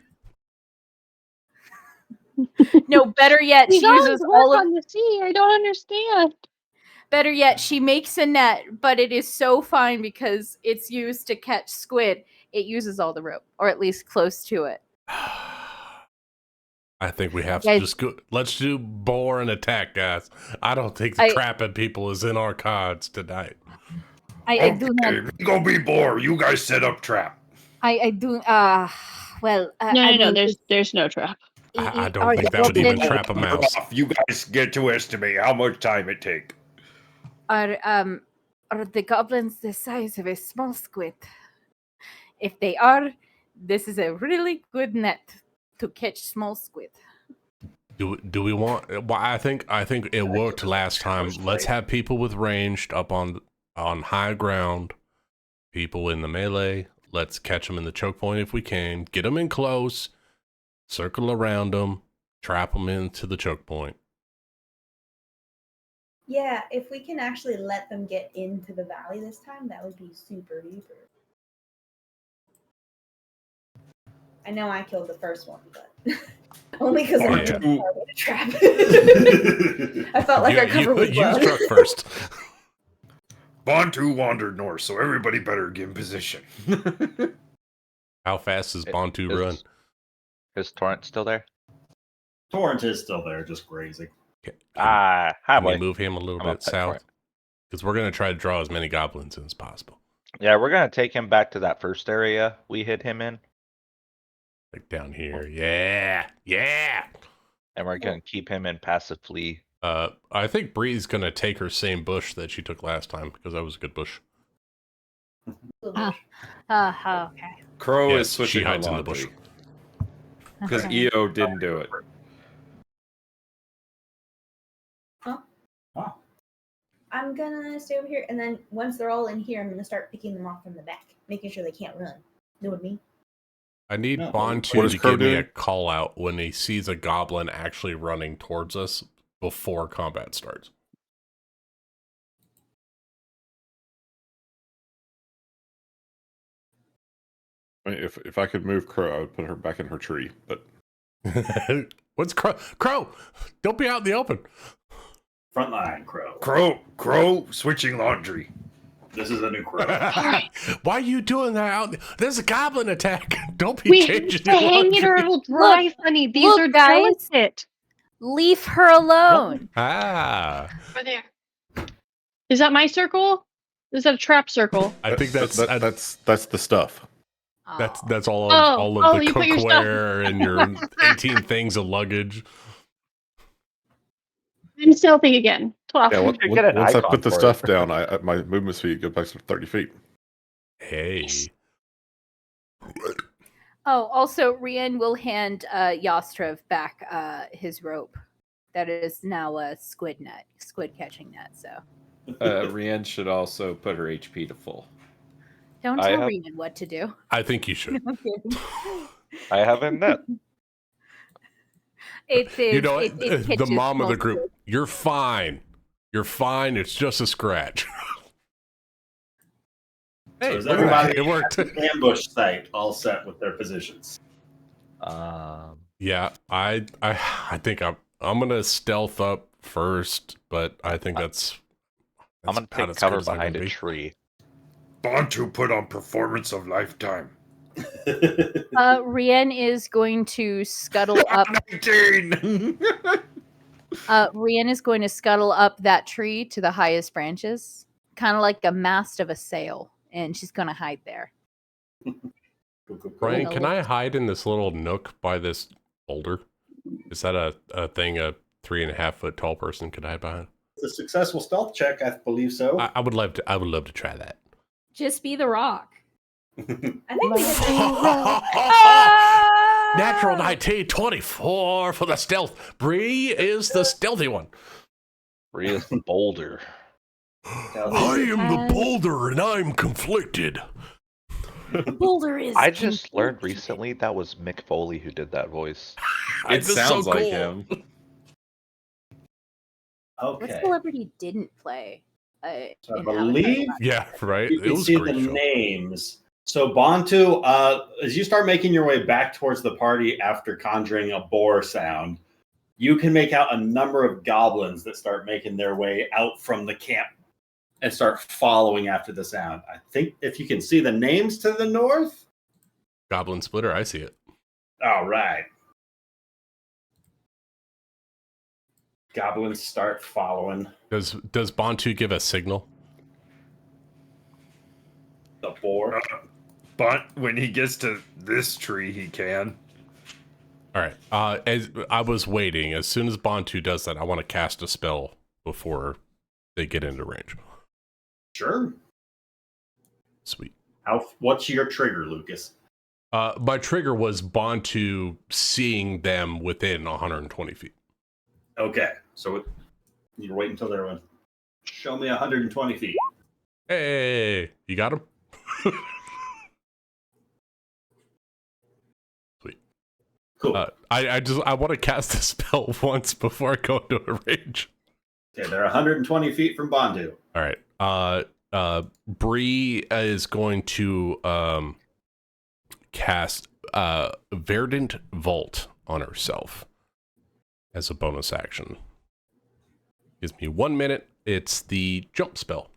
No, better yet, These she always uses work all of. on the sea. I don't understand. Better yet, she makes a net, but it is so fine because it's used to catch squid. It uses all the rope, or at least close to it. I think we have to Guys- just go. Let's do bore and attack, guys. I don't think I- trapping people is in our cards tonight. I do not. Okay, me go be bore. You guys set up trap. I do. Well. No. There's no trap. I don't think that would even trap a mouse. You guys get to estimate how much time it take. Are the goblins the size of a small squid? If they are, this is a really good net to catch small squid. Do we want? Well, I think it worked last time. Let's have people with ranged up on high ground. People in the melee. Let's catch them in the choke point if we can. Get them in close. Circle around them. Trap them into the choke point. Yeah, if we can actually let them get into the valley this time, that would be super duper. I know I killed the first one, but only because I didn't Yeah. a trap. I felt like our cover was you blown. struck first. Bantu wandered north, so everybody better get in position. How fast does Bantu run? Is Torrent still there? Torrent is still there, just grazing. Hi, Can we boy. move him a little I'm up bit at south? Torrent. Because we're going to try to draw as many goblins in as possible. Yeah, we're gonna take him back to that first area we hit him in, Like down here. Yeah. Yeah. and we're gonna keep him in passively. I think Bree's going to take her same bush that she took last time because that was a good bush. Okay. Crow Yes, is switching she hides her in the bush. laundry because Okay. EO didn't do it. I'm gonna stay over here, and then once they're all in here, I'm gonna start picking them off from the back, making sure they can't run. Know what I mean? I need No, Bantu what is to Crow give me a doing? call out when he sees a goblin actually running towards us before combat starts. I mean, if I could move Crow, I would put her back in her tree. But What's Crow? Crow! Don't be out in the open. Front line, Crow. Crow, switching laundry. This is a new Crow. Why are you doing that out? There's a goblin attack. Don't be We changing the your hang it or laundry. it will dry, honey. These look, are guys. delicate. Leave her alone. Ah. Over there. Is that my circle? Is that a trap circle? I think that's that's the stuff. that's all Oh, of the you put your stuff- cookware and your 18 things of luggage. I'm stealthy again. 12. Yeah, should get an once I icon put the for it. stuff down, my movement speed goes back to 30 feet. Hey. Oh, also, Rian will hand Yostrev back his rope. That is now a squid catching net. So Rian should also put her HP to full. don't I tell have- Rian what to do. I think you should. I'm kidding. I have a net. It is. You know, it the catches mom of the most group, it. you're fine. You're fine. It's just a scratch. So Hey, is look at that. everybody It worked. at the ambush site all set with their positions? Yeah, I think I'm gonna stealth up first, but I think that's I'm gonna about take as cover good as I'm behind gonna a be. tree. Bantu put on performance of lifetime. Rian is going to scuttle up. 19! Rian is going to scuttle up that tree to the highest branches, kind of like the mast of a sail, and she's going to hide there. Brian, Gonna can look. I hide in this little nook by this boulder? Is that a thing a 3.5 foot tall person could hide behind? It's a successful stealth check, I believe so. I would love to. I would love to try that. Just be the rock. I think we did Natural 19, 24 for the stealth. Bree is the stealthy one. Bree is the boulder. I am the boulder, and I'm conflicted. Boulder is. I just learned recently that was Mick Foley who did that voice. It sounds like him. What Okay. celebrity didn't play? So I in believe Avatar? Yeah, right. you It can was see a the great show. names. So Bantu, as you start making your way back towards the party after conjuring a boar sound, you can make out a number of goblins that start making their way out from the camp and start following after the sound. I think if you can see the names to the north. Goblin Splitter, I see it. All right. Goblins start following Does Bantu give a signal? the boar. But when he gets to this tree, he can. All right. As I was waiting, as soon as Bantu does that, I want to cast a spell before they get into range. Sure. Sweet. What's your trigger, Lucas? My trigger was Bantu seeing them within 120 feet. Okay, so you wait until they're in. Show me 120 feet. Hey, you got him? Sweet. Cool. I want to cast a spell once before I go into a range. Okay, they're 120 feet from Bantu. All right. Bree is going to cast Verdant Vault on herself as a bonus action. Gives me 1 minute. It's the jump spell.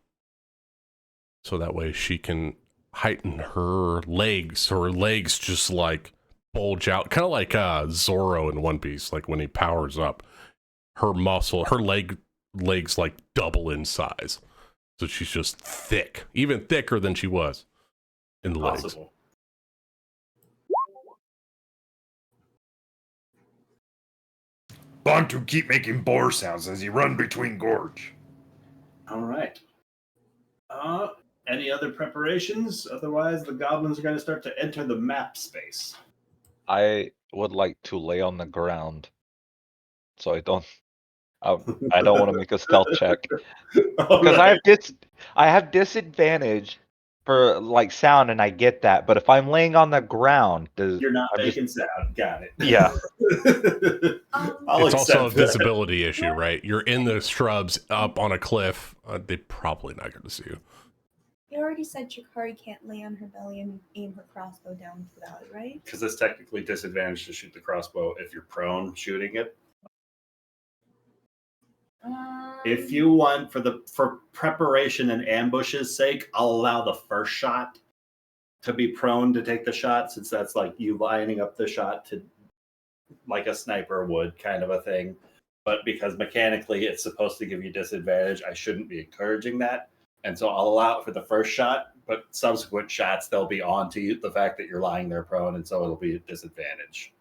So that way she can heighten her legs. So her legs just like bulge out. Kind of like Zoro in One Piece. Like when he powers up, her legs like double in size. So she's just thick. Even thicker than she was in the legs. Possible. Bantu keep making boar sounds as you run between gorge. All right. Any other preparations? Otherwise, the goblins are going to start to enter the map space. I would like to lay on the ground, so I don't want to make a stealth check because I have disadvantage for like sound, and I get that. But if I'm laying on the ground, You're not making sound. Got it. Yeah. It's also a visibility issue, right? You're in the shrubs up on a cliff. They're probably not going to see you. You already said Chikari can't lay on her belly and aim her crossbow down without it, right? Because it's technically disadvantaged to shoot the crossbow if you're prone shooting it. If you want, for preparation and ambush's sake, I'll allow the first shot to be prone to take the shot, since that's like you lining up the shot to like a sniper would, kind of a thing. But because mechanically it's supposed to give you disadvantage, I shouldn't be encouraging that. And so I'll allow it for the first shot, but subsequent shots, they'll be on to you, the fact that you're lying there prone, and so it'll be a disadvantage.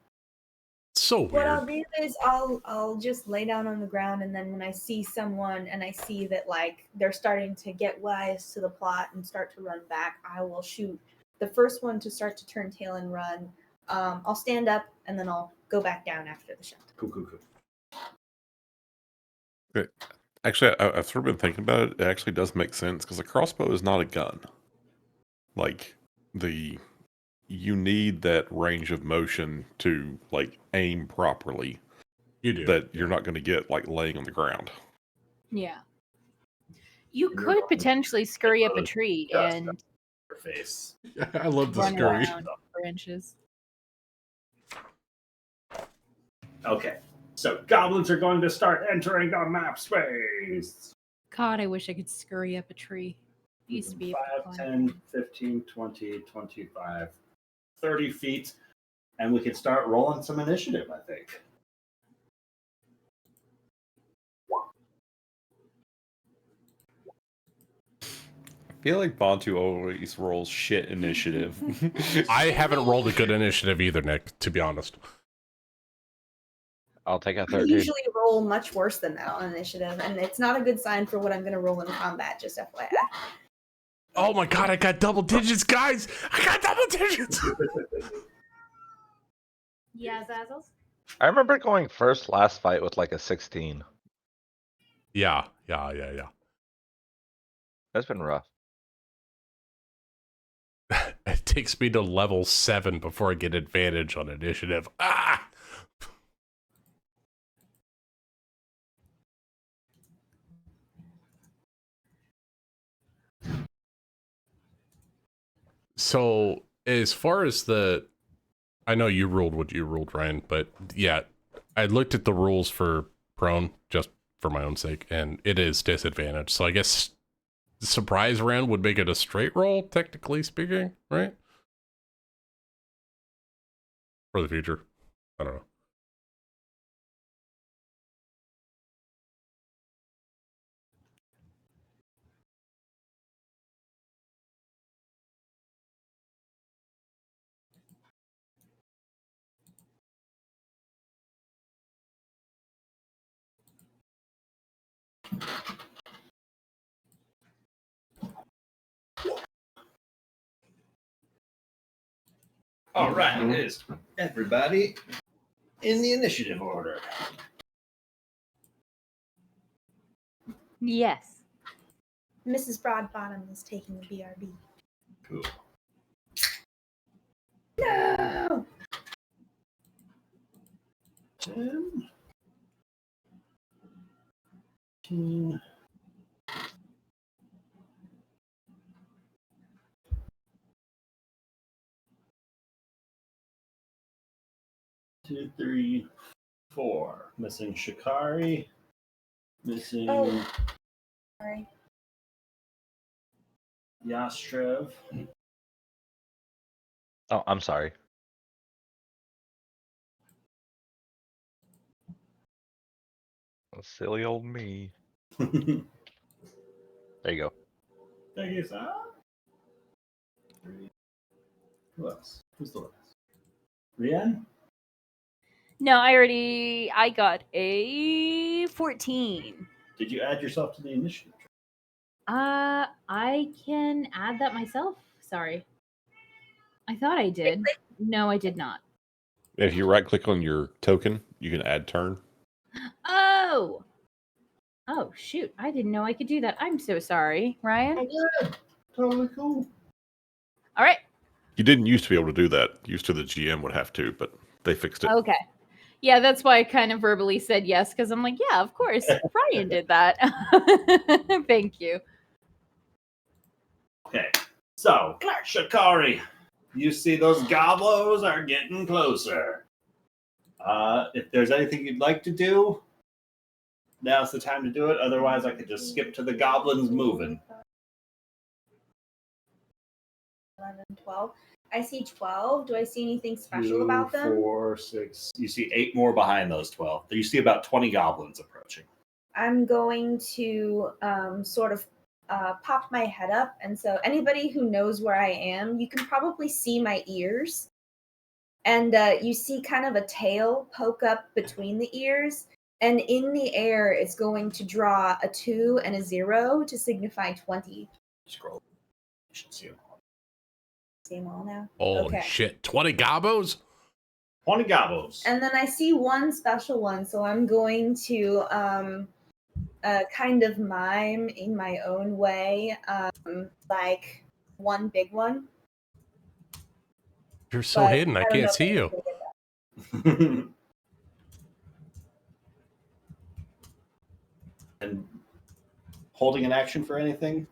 So weird. What I'll do is I'll just lay down on the ground, and then when I see someone and I see that like they're starting to get wise to the plot and start to run back, I will shoot the first one to start to turn tail and run. I'll stand up and then I'll go back down after the shot. Cool. Okay. Actually, I've sort of been thinking about it. It actually does make sense because a crossbow is not a gun. Like you need that range of motion to like aim properly. You do. That you're not going to get like laying on the ground. Yeah. You could potentially scurry up a tree and Your face. I love the run scurry. around for inches. Okay. So goblins are going to start entering the map space. God, I wish I could scurry up a tree. I used to be able to 5, climb 10, 15, 20, 25, 30 feet. And we can start rolling some initiative, I think. feel like Bantu always rolls shit initiative. I haven't rolled a good initiative either, Nick, to be honest. I'll take a I 13. usually roll much worse than that on initiative, and it's not a good sign for what I'm going to roll in combat, just FYI. Oh my god, I got double digits, guys! I got double digits! Yeah, Zazzles? I remember going first last fight with like a 16. Yeah. That's been rough. It takes me to level 7 before I get advantage on initiative. Ah! So, as far as I know you ruled what you ruled, Ryan, but yeah, I looked at the rules for prone just for my own sake, and it is disadvantage. So I guess the surprise round would make it a straight roll, technically speaking, right? For the future. I don't know. All right, is everybody in the initiative order? Yes. Mrs. Broadbottom is taking the BRB. Cool. No! 10, 15, 2, 3, 4. Missing Shikari. Missing Oh, sorry. Yastrev. Oh, I'm sorry. Silly old me. Thank There you go. you, sir. Who else? Who's the last? Rian? No, I got a 14. Did you add yourself to the initiative? I can add that myself. Sorry. I thought I did. No, I did not. If you right click on your token, you can add turn. Oh! Oh, shoot. I didn't know I could do that. I'm so sorry, Ryan. Yeah, totally cool. All right. You didn't used to be able to do that. Used to the GM would have to, but they fixed it. Okay. Yeah, that's why I kind of verbally said yes, because I'm like, yeah, of course. Ryan did that. Thank you. Okay, so Shikari, you see those goblos are getting closer. If there's anything you'd like to do, now's the time to do it. Otherwise, I could just skip to the goblins moving. 11, 12. I see 12. Do I see anything special 2, about them? 4, 6. You see 8 more behind those 12. You see about 20 goblins approaching. I'm going to sort of pop my head up. And so anybody who knows where I am, you can probably see my ears. And you see kind of a tail poke up between the ears. And in the air, it's going to draw a 2 and a 0 to signify 20. Scroll. You should see them all. See them all now? Holy Okay. shit. 20 gobos? 20 gobos. And then I see one special one, so I'm going to kind of mime in my own way, like one big one. You're so But hidden. I don't know can't if see you. anybody will get that. And holding an action for anything?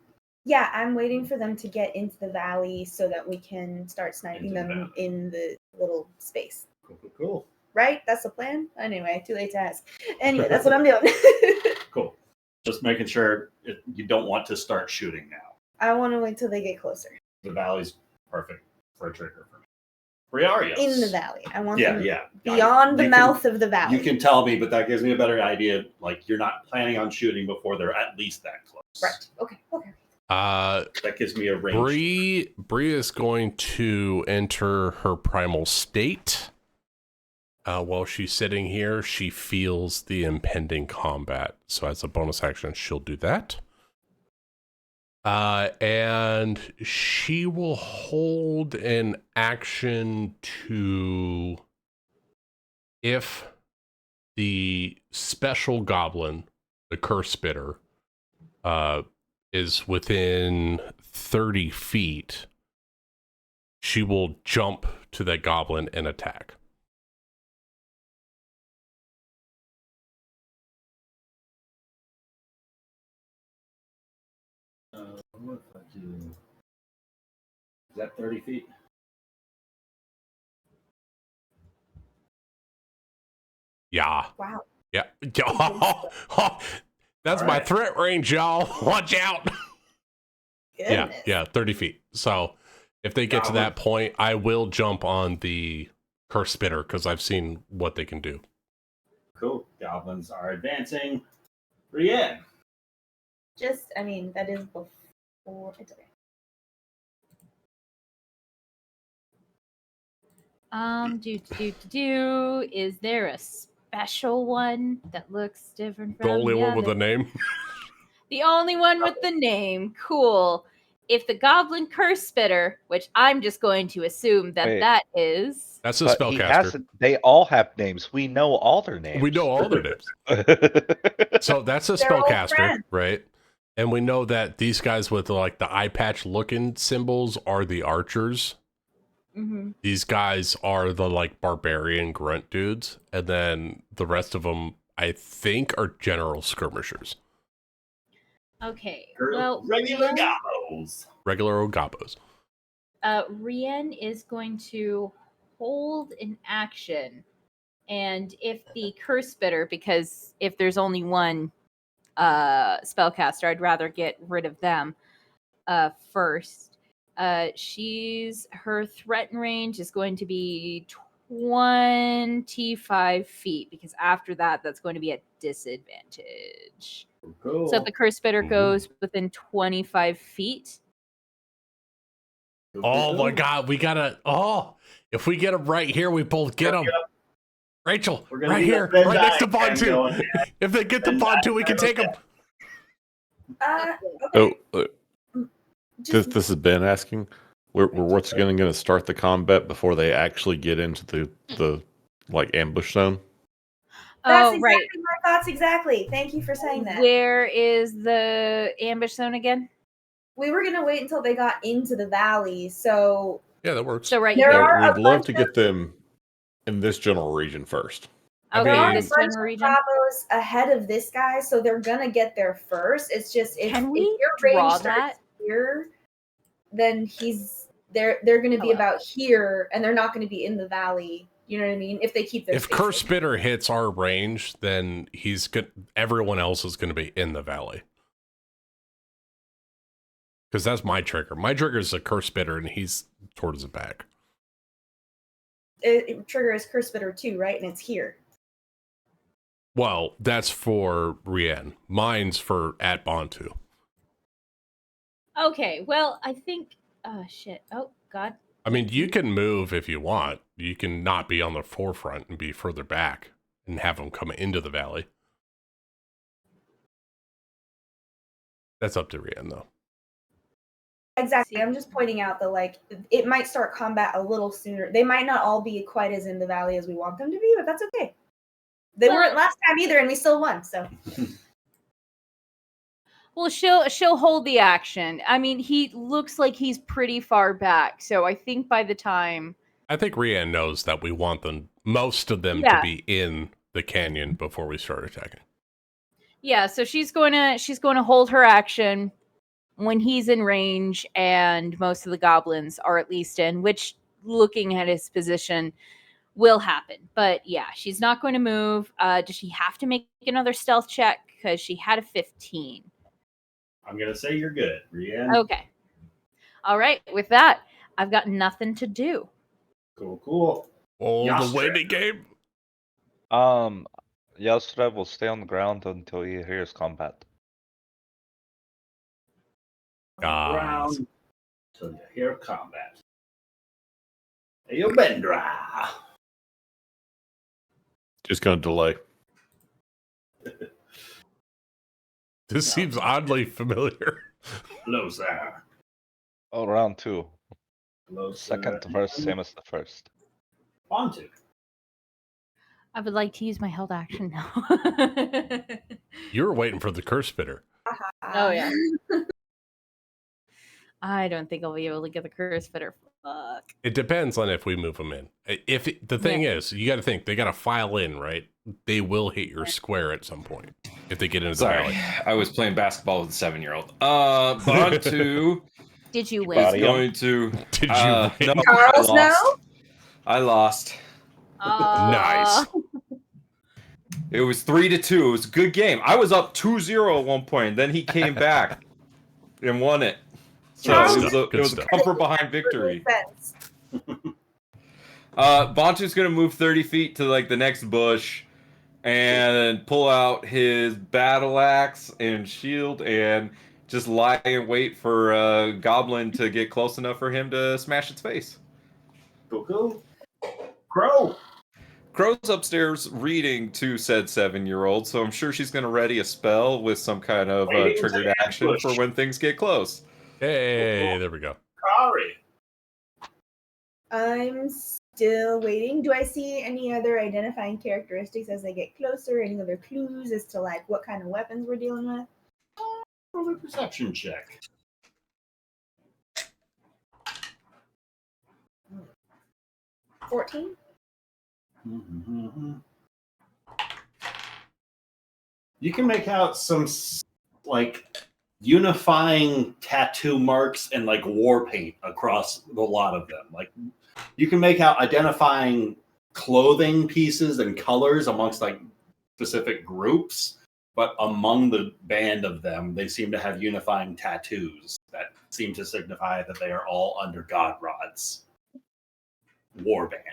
Yeah, I'm waiting for them to get into the valley so that we can start sniping Into the them valley. in the little space. Cool. Right? That's the plan? Anyway, too late to ask. Anyway, that's what I'm doing. Cool. Just making sure you don't want to start shooting now. I want to wait till they get closer. The valley's perfect for a trigger for me. Briarios. In the valley. I want Yeah, them yeah. beyond the You mouth can- of the valley. You can tell me, but that gives me a better idea. Like, you're not planning on shooting before they're at least that close. Right. Okay. That gives me a range. Bree is going to enter her primal state. While she's sitting here, she feels the impending combat. So as a bonus action, she'll do that. And she will hold an action to, if the special goblin, the curse spitter, is within 30 feet, she will jump to that goblin and attack. What if I do? Is that 30 feet? Yeah. Wow. Yeah. That's my threat range, y'all. Watch out. Goodness. Yeah, 30 feet. So if they get to that point, I will jump on the curse spitter because I've seen what they can do. Cool. Goblins are advancing. Brienne. That is before. It's okay. Is there a special one that looks different from The only one with other? a name? The only one with the name. Cool. If the goblin curse spitter, which I'm just going to assume that Wait. that is. That's a But spellcaster. they all have names. We know all their names. We know all their names. So that's a They're all spellcaster, friends. right? And we know that these guys with like the eye patch looking symbols are the archers. Mm-hmm. These guys are the like barbarian grunt dudes, and then the rest of them, I think, are general skirmishers. Okay. Well, regular Rien, gobbos. Regular old gobbos. Rien is going to hold an action, and if the curse spitter, because if there's only one spellcaster, I'd rather get rid of them first. Her threat range is going to be 25 feet, because after that, that's going to be a disadvantage. Cool. So if the curse spitter goes within 25 feet. Oh my god, we gotta. Oh, if we get them right here, we both get them. Rachel, right here, right next to Bond 2. If they get the Bond 2, we can take them. Okay. This is Ben asking. We're once again going to start the combat before they actually get into the like ambush zone. That's exactly my thoughts. Exactly. Thank you for saying that. Where is the ambush zone again? We were gonna wait until they got into the valley, so yeah, that works. So right there here. are We'd love to get them in this general region first. Okay, there are this a bunch general of region. Bravo's ahead of this guy, so they're gonna get there first. It's just if your draw range starts here, then they're gonna be about here, and they're not gonna be in the valley. You know what I mean? If they keep their If spacing. Curse Spitter hits our range, then he's good. Everyone else is going to be in the valley. Because that's my trigger. My trigger is a Curse Spitter, and he's towards the back. Trigger is Curse Spitter too, right? And it's here. Well, that's for Rien. Mine's for at Bontu. Okay, well, I think. Oh, shit. Oh, God. I mean, you can move if you want. You can not be on the forefront and be further back and have them come into the valley. That's up to Rien, though. Exactly. I'm just pointing out that, it might start combat a little sooner. They might not all be quite as in the valley as we want them to be, but that's okay. They weren't last time either, and we still won, so. Well, she'll hold the action. I mean, he looks like he's pretty far back, so I think by the time. I think Rien knows that we want most of them to be in the canyon before we start attacking. Yeah, so she's going to hold her action when he's in range, and most of the goblins are at least in, which, looking at his position, will happen. But yeah, she's not going to move. Does she have to make another stealth check? Because she had a 15. I'm going to say you're good, Brienne. Okay. All right. With that, I've got nothing to do. Cool. Oh, the waiting game. Yastra will stay on the ground until he hears combat. Guys. Round till you hear combat. Ayobendra. Just gonna delay. This seems oddly familiar. Closer. Oh, round 2. Closer. Second verse, same as the first. Onto. I would like to use my held action now. You were waiting for the curse spitter. Oh yeah. I don't think I'll be able to get the curse fitter. Fuck. It depends on if we move them in. The thing is, you got to think they got to file in, right? They will hit your square at some point if they get into the Sorry, valley. I was playing basketball with a 7-year-old. Bantu Did you is win? going to. Did you No, win? Charles, no? I lost. Nice. It was 3-2. It was a good game. I was up 2-0 at one point. Then he came back and won it. So it was a comfort behind victory. Bantu's gonna move 30 feet to like the next bush and pull out his battle axe and shield and just lie and wait for a goblin to get close enough for him to smash its face. Cool. Crow. Crow's upstairs reading to said 7-year-old, so I'm sure she's gonna ready a spell with some kind of triggered action for when things get close. Hey, there we go. Kari. I'm still waiting. Do I see any other identifying characteristics as I get closer? Any other clues as to like what kind of weapons we're dealing with? Roll a perception check. 14? You can make out some like unifying tattoo marks and like war paint across a lot of them. Like you can make out identifying clothing pieces and colors amongst like specific groups, but among the band of them, they seem to have unifying tattoos that seem to signify that they are all under God Rod's war band.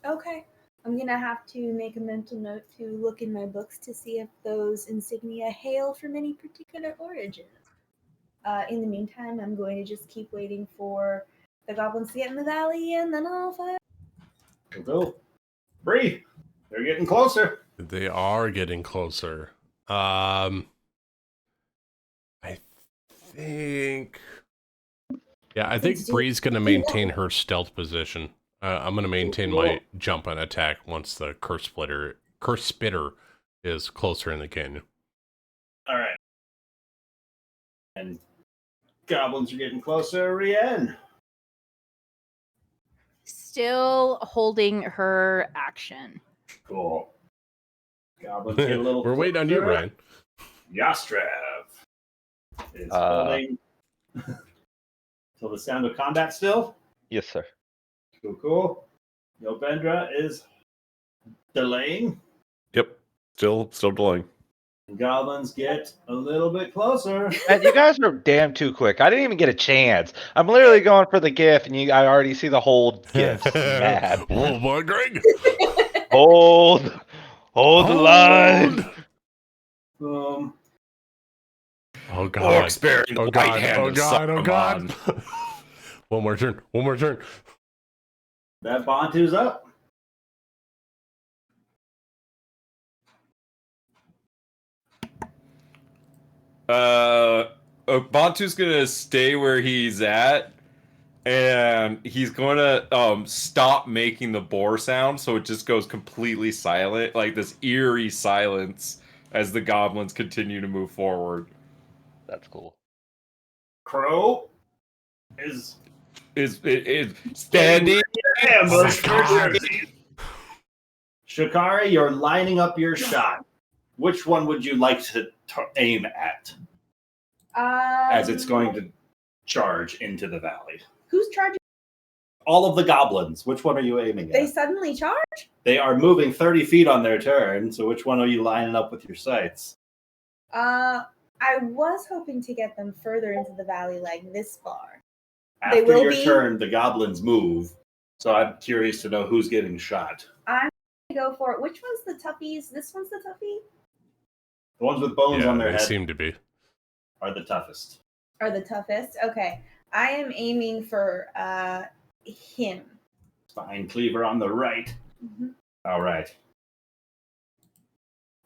Okay. I'm gonna have to make a mental note to look in my books to see if those insignia hail from any particular origin. In the meantime, I'm going to just keep waiting for the goblins to get in the valley, and then I'll fire. Go. Bree, they're getting closer. They are getting closer. I think. Yeah, I think Bree's going to maintain her stealth position. I'm going to maintain my jump and attack once the curse spitter is closer in the canyon. All right. And goblins are getting closer. Rienne. Still holding her action. Cool. Goblins get a little We're waiting on you, closer. Ryan. Yastrev is holding till the sound of combat still. Yes, sir. Cool. Yobendra is delaying. Yep. Still delaying. And goblins get a little bit closer. Man, you guys are damn too quick. I didn't even get a chance. I'm literally going for the GIF, and I already see the whole GIF. Mad. Oh boy, Greg. Hold the line. Um. Oh god. Orcs bearing the Oh white god. hand Oh of god. Oh god. Saruman. One more turn. That Bantu's up. Bantu's gonna stay where he's at, and he's gonna stop making the boar sound, so it just goes completely silent, like this eerie silence as the goblins continue to move forward. That's cool. Crow is standing. Ambush. Shikari, you're lining up your shot. Which one would you like to aim at as it's going to charge into the valley? Who's charging? All of the goblins. Which one are you aiming They at? suddenly charge? They are moving 30 feet on their turn, so which one are you lining up with your sights? I was hoping to get them further into the valley, like this far. After will your be- turn, the goblins move. So I'm curious to know who's getting shot. I'm gonna go for it. Which one's the toughies? This one's the toughie? The ones with bones Yeah, on their they head seem to be. are the toughest. are the toughest. Okay, I am aiming for him. Spine cleaver on the right. Mm-hmm. All right.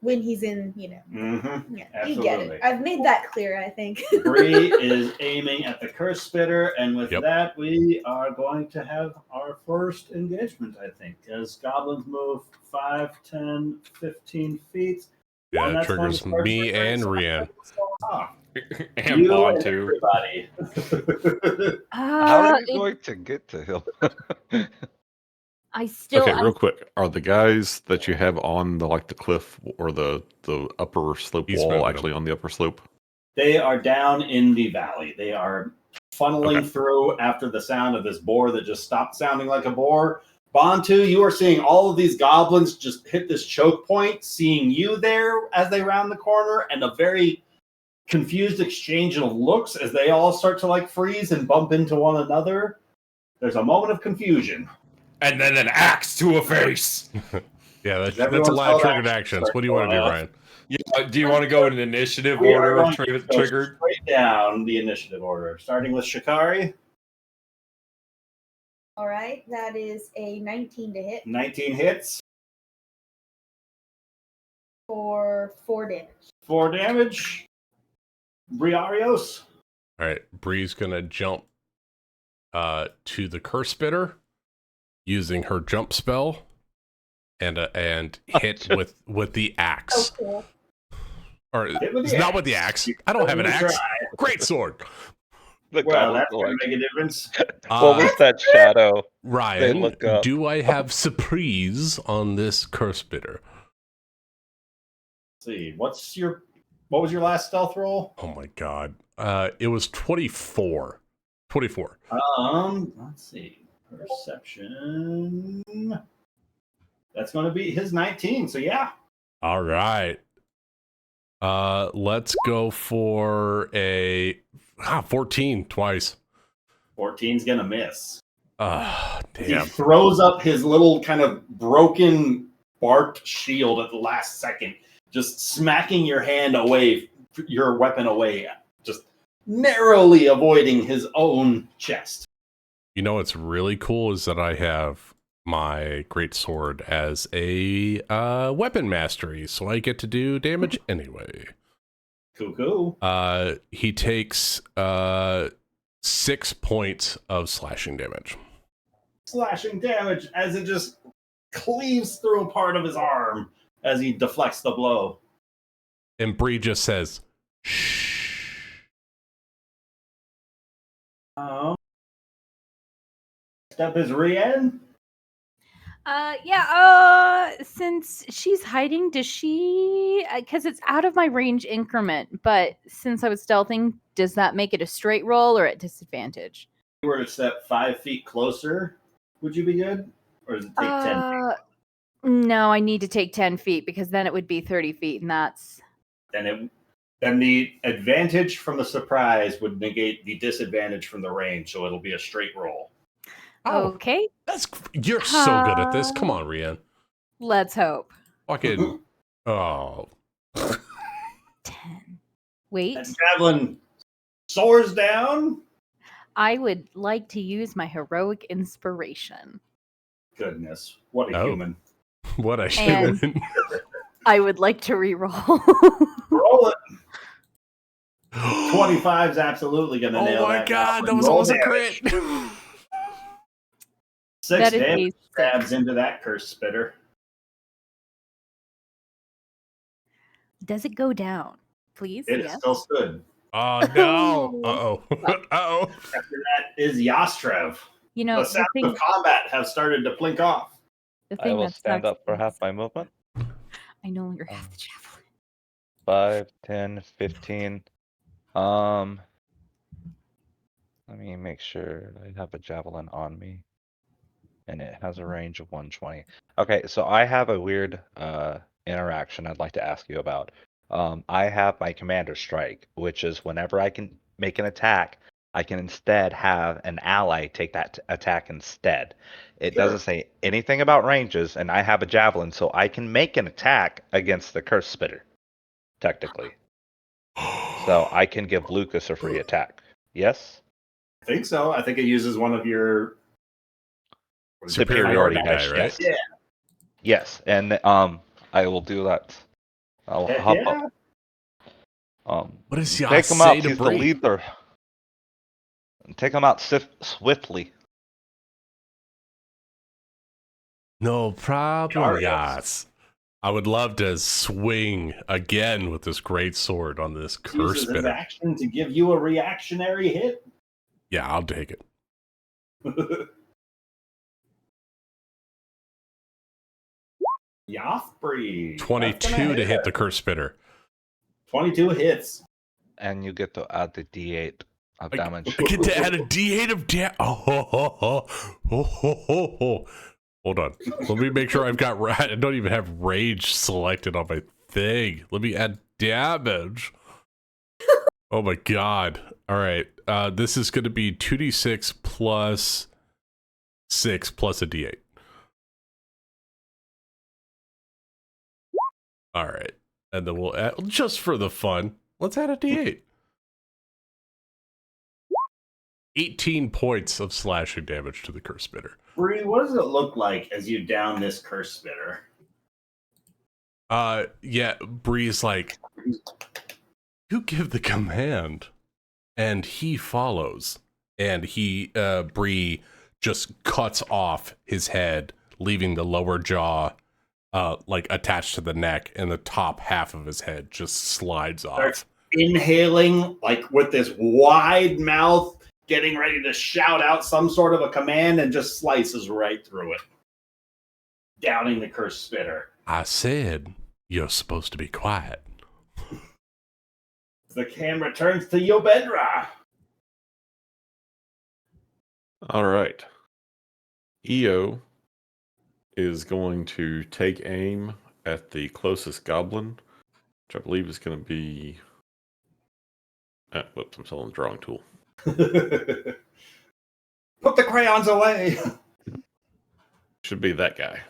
When he's in, Mm-hmm. Yeah, Absolutely. you get it. I've made that clear, I think. Bree is aiming at the curse spitter, and with Yep. that, we are going to have our first engagement, I think, as goblins move 5, 10, 15 feet. Yeah, One it that's going to triggers start me triggering and some Rian. And you Bond and too. everybody. How are you going to get to him? I still. Okay, real quick. Are the guys that you have on the cliff or the upper slope He's wall moving actually on the upper slope? They are down in the valley. They are funneling Okay. through after the sound of this boar that just stopped sounding like a boar. Bantu, you are seeing all of these goblins just hit this choke point, seeing you there as they round the corner, and a very confused exchange of looks as they all start to freeze and bump into one another. There's a moment of confusion. And then an axe to a face. Yeah, that's a lot of triggered actions. What do you want to do, Ryan? Yeah, do you want to go in initiative We are order of going to go triggered? straight down the initiative order, starting with Shikari. All right, that is a 19 to hit 19 hits. for 4 damage. 4 damage. Briarios. All right, Bree's gonna jump to the curse spitter using her jump spell and hit with the axe. Oh, cool. Or Hit with it's the not axe. with the axe. I don't have an axe. Great sword. Well, that's going to make a difference. What was that shadow? They Ryan, look up. do I have surprise on this curse spitter? Let's see. What was your last stealth roll? Oh my god. It was 24. 24. Let's see. Perception. That's going to be his 19. So yeah. All right. Let's go for a 14 twice. 14's going to miss. He Damn. throws up his little kind of broken barbed shield at the last second, just smacking your weapon away, just narrowly avoiding his own chest. You know what's really cool is that I have my great sword as a weapon mastery, so I get to do damage anyway. Cool. He takes 6 points of slashing damage. Slashing damage as it just cleaves through a part of his arm as he deflects the blow. And Bree just says, shh. Next up is Rian. Since she's hiding, does she? Because it's out of my range increment, but since I was stealthing, does that make it a straight roll or at disadvantage? If you were to step 5 feet closer, would you be good? Or does it take 10 feet? No, I need to take 10 feet because then it would be 30 feet, and that's... Then the advantage from the surprise would negate the disadvantage from the range, so it'll be a straight roll. Okay. You're so good at this. Come on, Rian. Let's hope. Fucking. Oh. 10. Wait. That javelin soars down. I would like to use my heroic inspiration. Goodness, what a human. What a And human. I would like to re-roll. Roll it. 25 is absolutely going to nail that. Oh my god, that was Roll almost a damage. crit. 6 That is damage a 6. grabs into that curse spitter. Does it go down? Please? It is still stood. Oh no. Uh-oh. Uh-oh. After that is Yastrev. You know, the sounds of combat have started to blink off. The I thing will that stand sucks up for is half my movement. I no longer have the javelin. 5, 10, 15. Let me make sure I have a javelin on me. And it has a range of 120. Okay, so I have a weird interaction I'd like to ask you about. I have my commander strike, which is whenever I can make an attack, I can instead have an ally take that attack instead. It doesn't say anything about ranges, and I have a javelin, so I can make an attack against the curse spitter, technically. So I can give Lucas a free attack. Yes. I think so. I think it uses one of your Superiority dice, die, right? yes. Yeah. Yes, and I will do that. I'll Heck hop yeah. up. What does Yas Take him say out. to He's the Bree? leader. Take him out swiftly. No problem, Darius. Yas. I would love to swing again with this great sword on this curse Uses his spitter. action to give you a reactionary hit. Yeah, I'll take it. Yothbree. 22 to hit the curse spitter. 22 hits. And you get to add the D8 of damage. I get to add a D8 of damage. Hold on. Let me make sure I've got. I don't even have rage selected on my thing. Let me add damage. Oh my god. All right. This is going to be 2d6 plus 6 plus a d8. All right. And then we'll add, just for the fun, let's add a d8. 18 points of slashing damage to the curse spitter. Bree, what does it look like as you down this curse spitter? Yeah, Bree's like, you give the command, and he follows, and Bree just cuts off his head, leaving the lower jaw, like attached to the neck, and the top half of his head just slides off. Starts inhaling, like with this wide mouth, getting ready to shout out some sort of a command, and just slices right through it, downing the curse spitter. I said, you're supposed to be quiet. The camera turns to Yobedra. All right. EO is going to take aim at the closest goblin, which I believe is going to be. Whoops, I'm still on the drawing tool. Put the crayons away. Should be that guy.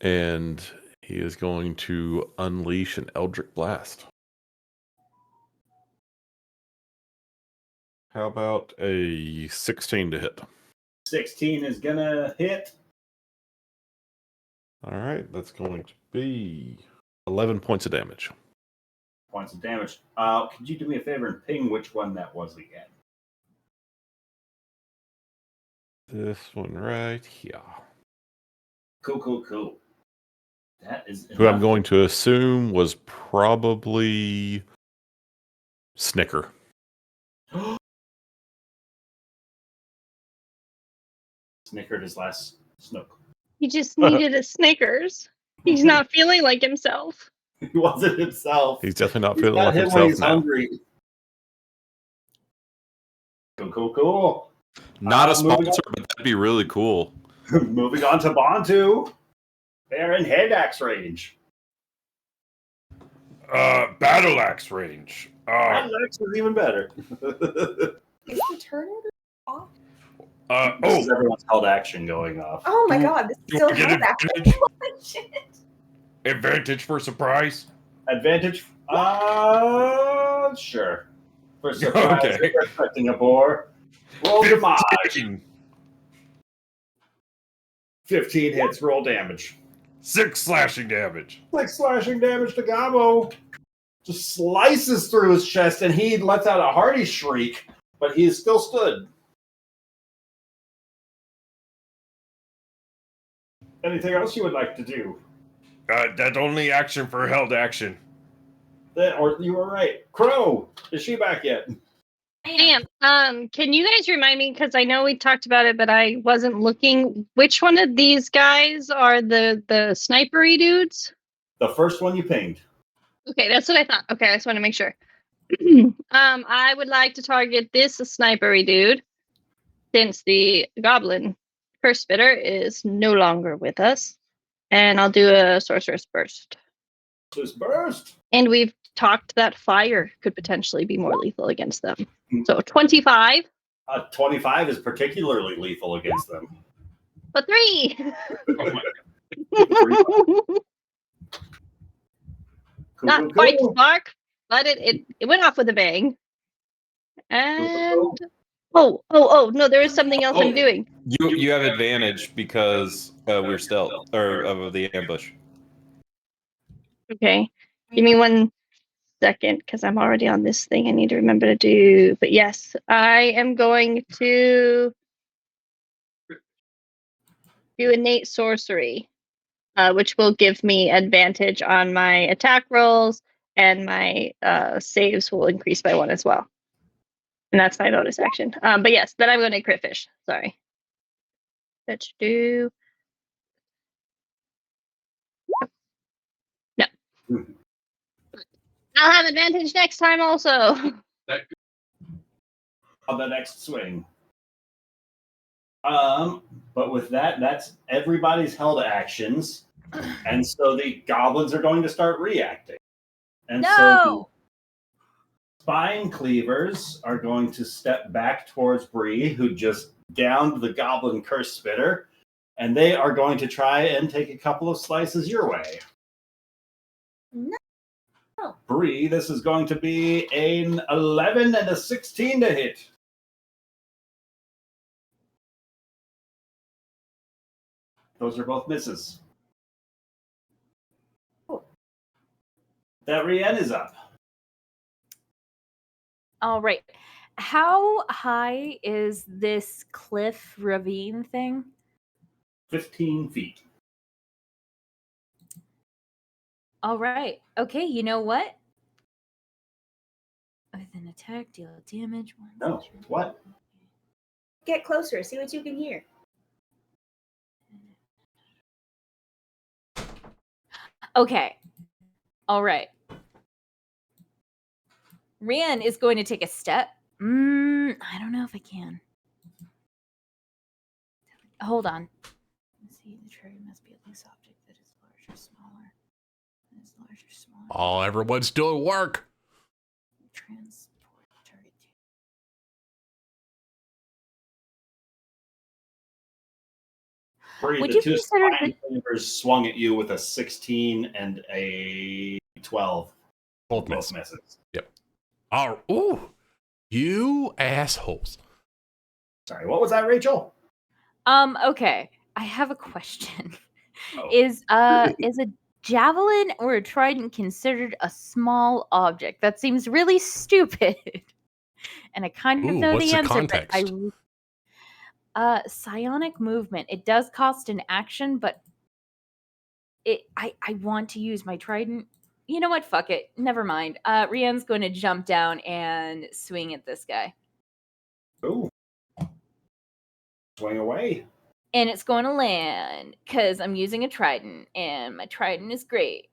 And he is going to unleash an Eldritch Blast. How about a 16 to hit? 16 is gonna hit. All right, that's going to be 11 points of damage. Points of damage. Could you do me a favor and ping which one that was again? This one right here. Cool. That is Who I'm enough. going to assume was probably Snicker. Snickered his last snook. He just needed a Snickers. He's not feeling like himself. He wasn't himself. He's definitely not He's feeling got like him when himself he's now. hungry. Cool. Not a moving sponsor, but that'd be really cool. Moving on to Bantu. They're in head axe range. Battle axe range. Battle axe is even better. Is the turn order off? This is everyone's held action going off. Oh my god, this is still get held action. Shit. Advantage for surprise. Advantage? Sure. For surprise, Okay. you're expecting a boar. Roll damage. 15 hits, roll damage. 6 slashing damage. 6 slashing damage to Gabo. Just slices through his chest, and he lets out a hearty shriek, but he is still stood. Anything else you would like to do? That only action for held action. Or you were right. Crow, is she back yet? I am. Can you guys remind me, because I know we talked about it, but I wasn't looking, which one of these guys are the snipery dudes? The first one you pinged. Okay, that's what I thought. Okay, I just want to make sure. I would like to target this snipery dude, since the goblin curse spitter is no longer with us. And I'll do a sorcerer's burst. Just burst. And we've talked that fire could potentially be more lethal against them. So 25. 25 is particularly lethal against them. But 3. Cool, Not quite spark. but it went off with a bang. And oh no, there is something else I'm doing. You have advantage because we're stealth or of the ambush. Okay, give me 1 second because I'm already on this thing. I need to remember to do. But yes, I am going to do innate sorcery, which will give me advantage on my attack rolls, and my saves will increase by 1 as well. And that's my bonus action. But yes, then I'm going to crit fish. Sorry. Let's do. No. I'll have advantage next time also. On the next swing. But with that, that's everybody's held actions. And so the goblins are going to start reacting. And so the spine cleavers are going to step back towards Bree, who just downed the goblin curse spitter, and they are going to try and take a couple of slices your way. No. Bree, this is going to be an 11 and a 16 to hit. Those are both misses. That Rienne is up. All right. How high is this cliff ravine thing? 15 feet. All right. Okay, you know what? With an attack, deal damage. No, what? Get closer. See what you can hear. Okay. All right. Rian is going to take a step. I don't know if I can. Hold on. Let's see. The trigger must be a loose object that is large or smaller. That is large or smaller. Oh, everyone's doing work. Transport target. Bree, Would the you two consider spine cleavers swung at you with a 16 and a 12. Both misses. Yep. Oh, ooh, you assholes. Sorry, what was that, Rachel? Okay. I have a question. Is a javelin or a trident considered a small object? That seems really stupid. And I kind of know what's the the answer, context? but psionic movement. It does cost an action, but I want to use my trident. You know what? Fuck it. Never mind. Rian's going to jump down and swing at this guy. Ooh. Swing away. And it's going to land because I'm using a trident, and my trident is great.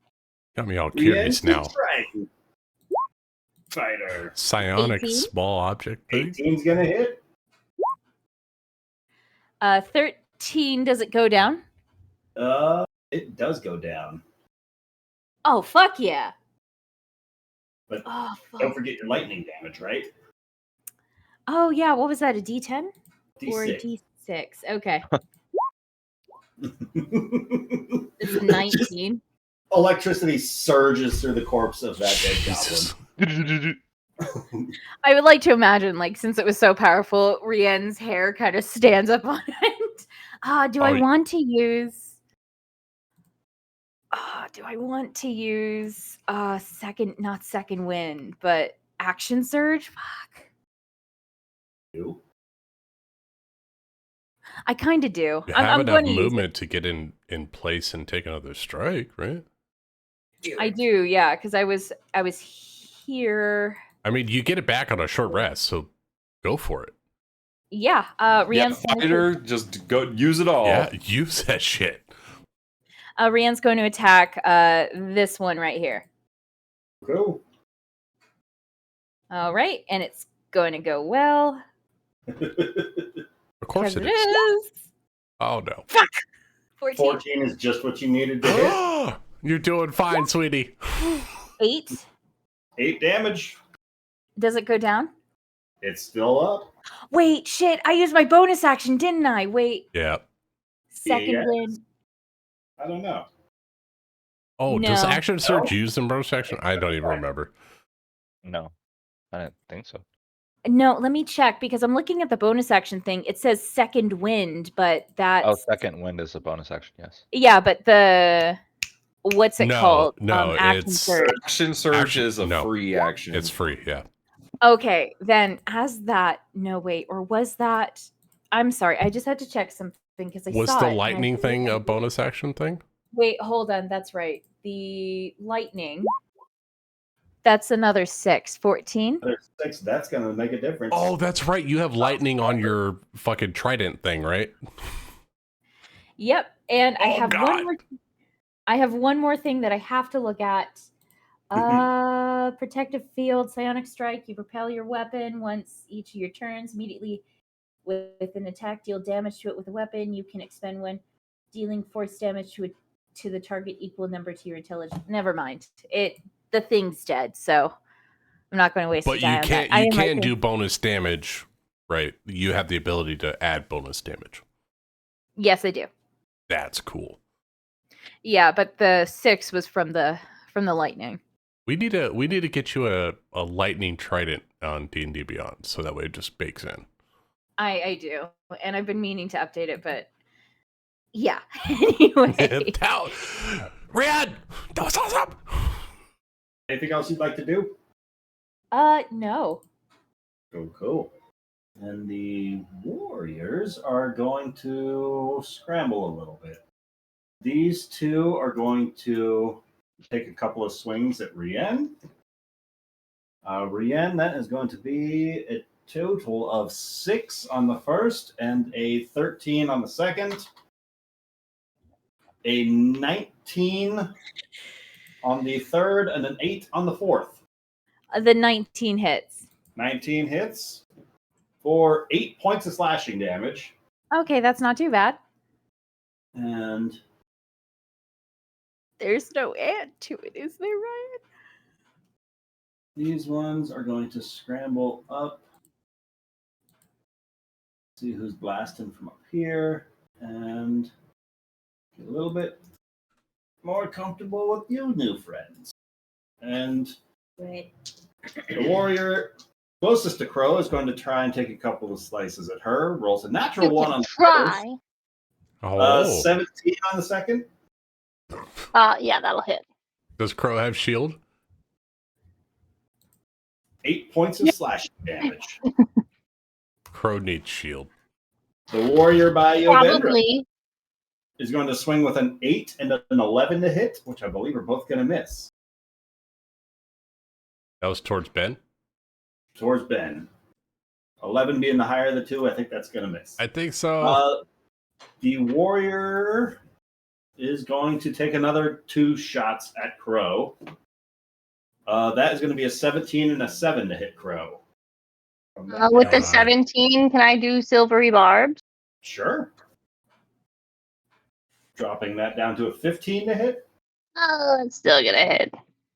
Got me all curious now. Trident. Fighter. Psionic 18? small object thing? 18's going to hit. 13, does it go down? It does go down. Oh, fuck yeah. But fuck. don't forget your lightning damage, right? Oh, yeah. What was that, a D10? D6. Or a D6. Okay. It's 19. Electricity surges through the corpse of that dead goblin. I would like to imagine, like, since it was so powerful, Rienne's hair kind of stands up on it. Do I want to use... do I want to use not second wind, but action surge? Fuck. I kind of do. You have I'm enough going to use movement to get in place and take another strike, right? it. I do, yeah, because I was here. I mean, you get it back on a short rest, so go for it. Yeah, Rianne's fighter, just go use it all. Yeah, use that shit. Rianne's going to attack this one right here. Cool. All right, and it's going to go well. Of course it is. Oh, no. Fuck! 14. 14 is just what you needed to hit. You're doing fine, sweetie. 8. 8 damage. Does it go down? It's still up. Wait, shit. I used my bonus action, didn't I? Wait. Yeah. Second wind. I don't know. Oh, No. does action surge use in bonus action? I don't even remember. No, I didn't think so. No, let me check because I'm looking at the bonus action thing. It says second wind, but Oh, that's second wind is a bonus action. Yes. yeah, but the what's it called? No, Action it's surge. Action surge is a no, free action. It's free, yeah. Okay, then as that no wait, or was that I'm sorry, I just had to check something because I Was saw the it. and I lightning thing a believe- bonus action thing? Wait, hold on, that's right. The lightning. That's another 6, 14. There's 6. That's going to make a difference. Oh, that's right. You have lightning on your fucking trident thing, right? Yep, and I Oh, have God. I have one more thing that I have to look at. Protective field, psionic strike. You propel your weapon once each of your turns. Immediately with an attack, deal damage to it with a weapon. You can expend one, dealing force damage to the target equal number to your intelligence. Never mind. The thing's dead, so I'm not going to waste. But a die you on can't that. you can do bonus damage, right? You have the ability to add bonus damage. Yes, I do. That's cool. Yeah, but the 6 was from the lightning. We need to get you a lightning trident on D&D Beyond, so that way it just bakes in. I do, and I've been meaning to update it, but yeah. Anyway, Rad, that was awesome. Anything else you'd like to do? No. Cool. And the warriors are going to scramble a little bit. These two are going to take a couple of swings at Rien. Rien, that is going to be a total of 6 on the first and a 13 on the second. A 19 on the third and an 8 on the fourth. The 19 hits. 19 hits for 8 points of slashing damage. Okay, that's not too bad. And there's no end to it, is there, Ryan? These ones are going to scramble up. See who's blasting from up here. And get a little bit more comfortable with you, new friends. And Right. the warrior closest to Crow is going to try and take a couple of slices at her. Rolls a natural You 1 can on the try. first. 17 on the second. Yeah, that'll hit. Does Crow have shield? 8 points of slashing damage. Crow needs shield. The warrior by Yovendra Probably. is going to swing with an 8 and an 11 to hit, which I believe are both going to miss. That was towards Ben? Towards Ben. 11 being the higher of the two, I think that's going to miss. I think so. The warrior is going to take another 2 shots at Crow. That is going to be a 17 and a 7 to hit Crow. With the 17, can I do silvery barbs? Sure. Dropping that down to a 15 to hit. Oh, it's still gonna hit.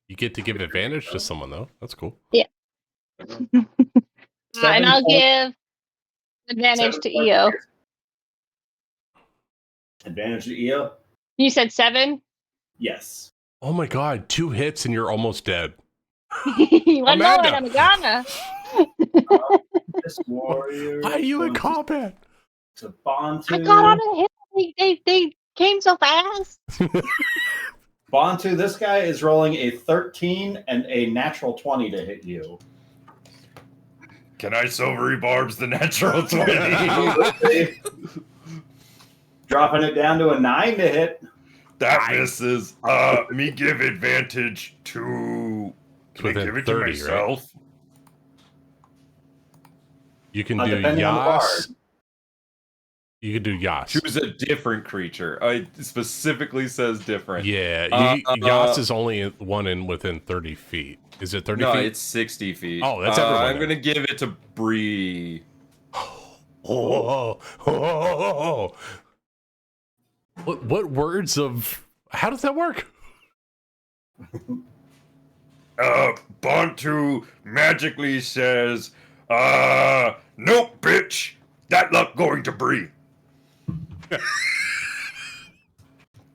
You get to give advantage to someone, though. That's cool. Yeah. And I'll give advantage to EO. Advantage to EO? You said 7? Yes. Oh my god, 2 hits and you're almost dead. One more and I'm gonna. This warrior. Why are you in combat? To Bantu. I got on a hit. They came so fast. Bantu, this guy is rolling a 13 and a natural 20 to hit you. Can I silvery barbs the natural 20? Dropping it down to a 9 to hit. That misses. Me give advantage to. Can I Within give it 30, to myself? right? You can do depending on the Yas. bard. You can do Yas. Choose a different creature. It specifically says different. Yeah, Yas is only one in within 30 feet. Is it 30 no, feet? it's 60 feet. Oh, that's everyone. I'm going to give it to Bree. Oh. What words of... How does that work? Bantu magically says, nope, bitch. That luck going to Bree.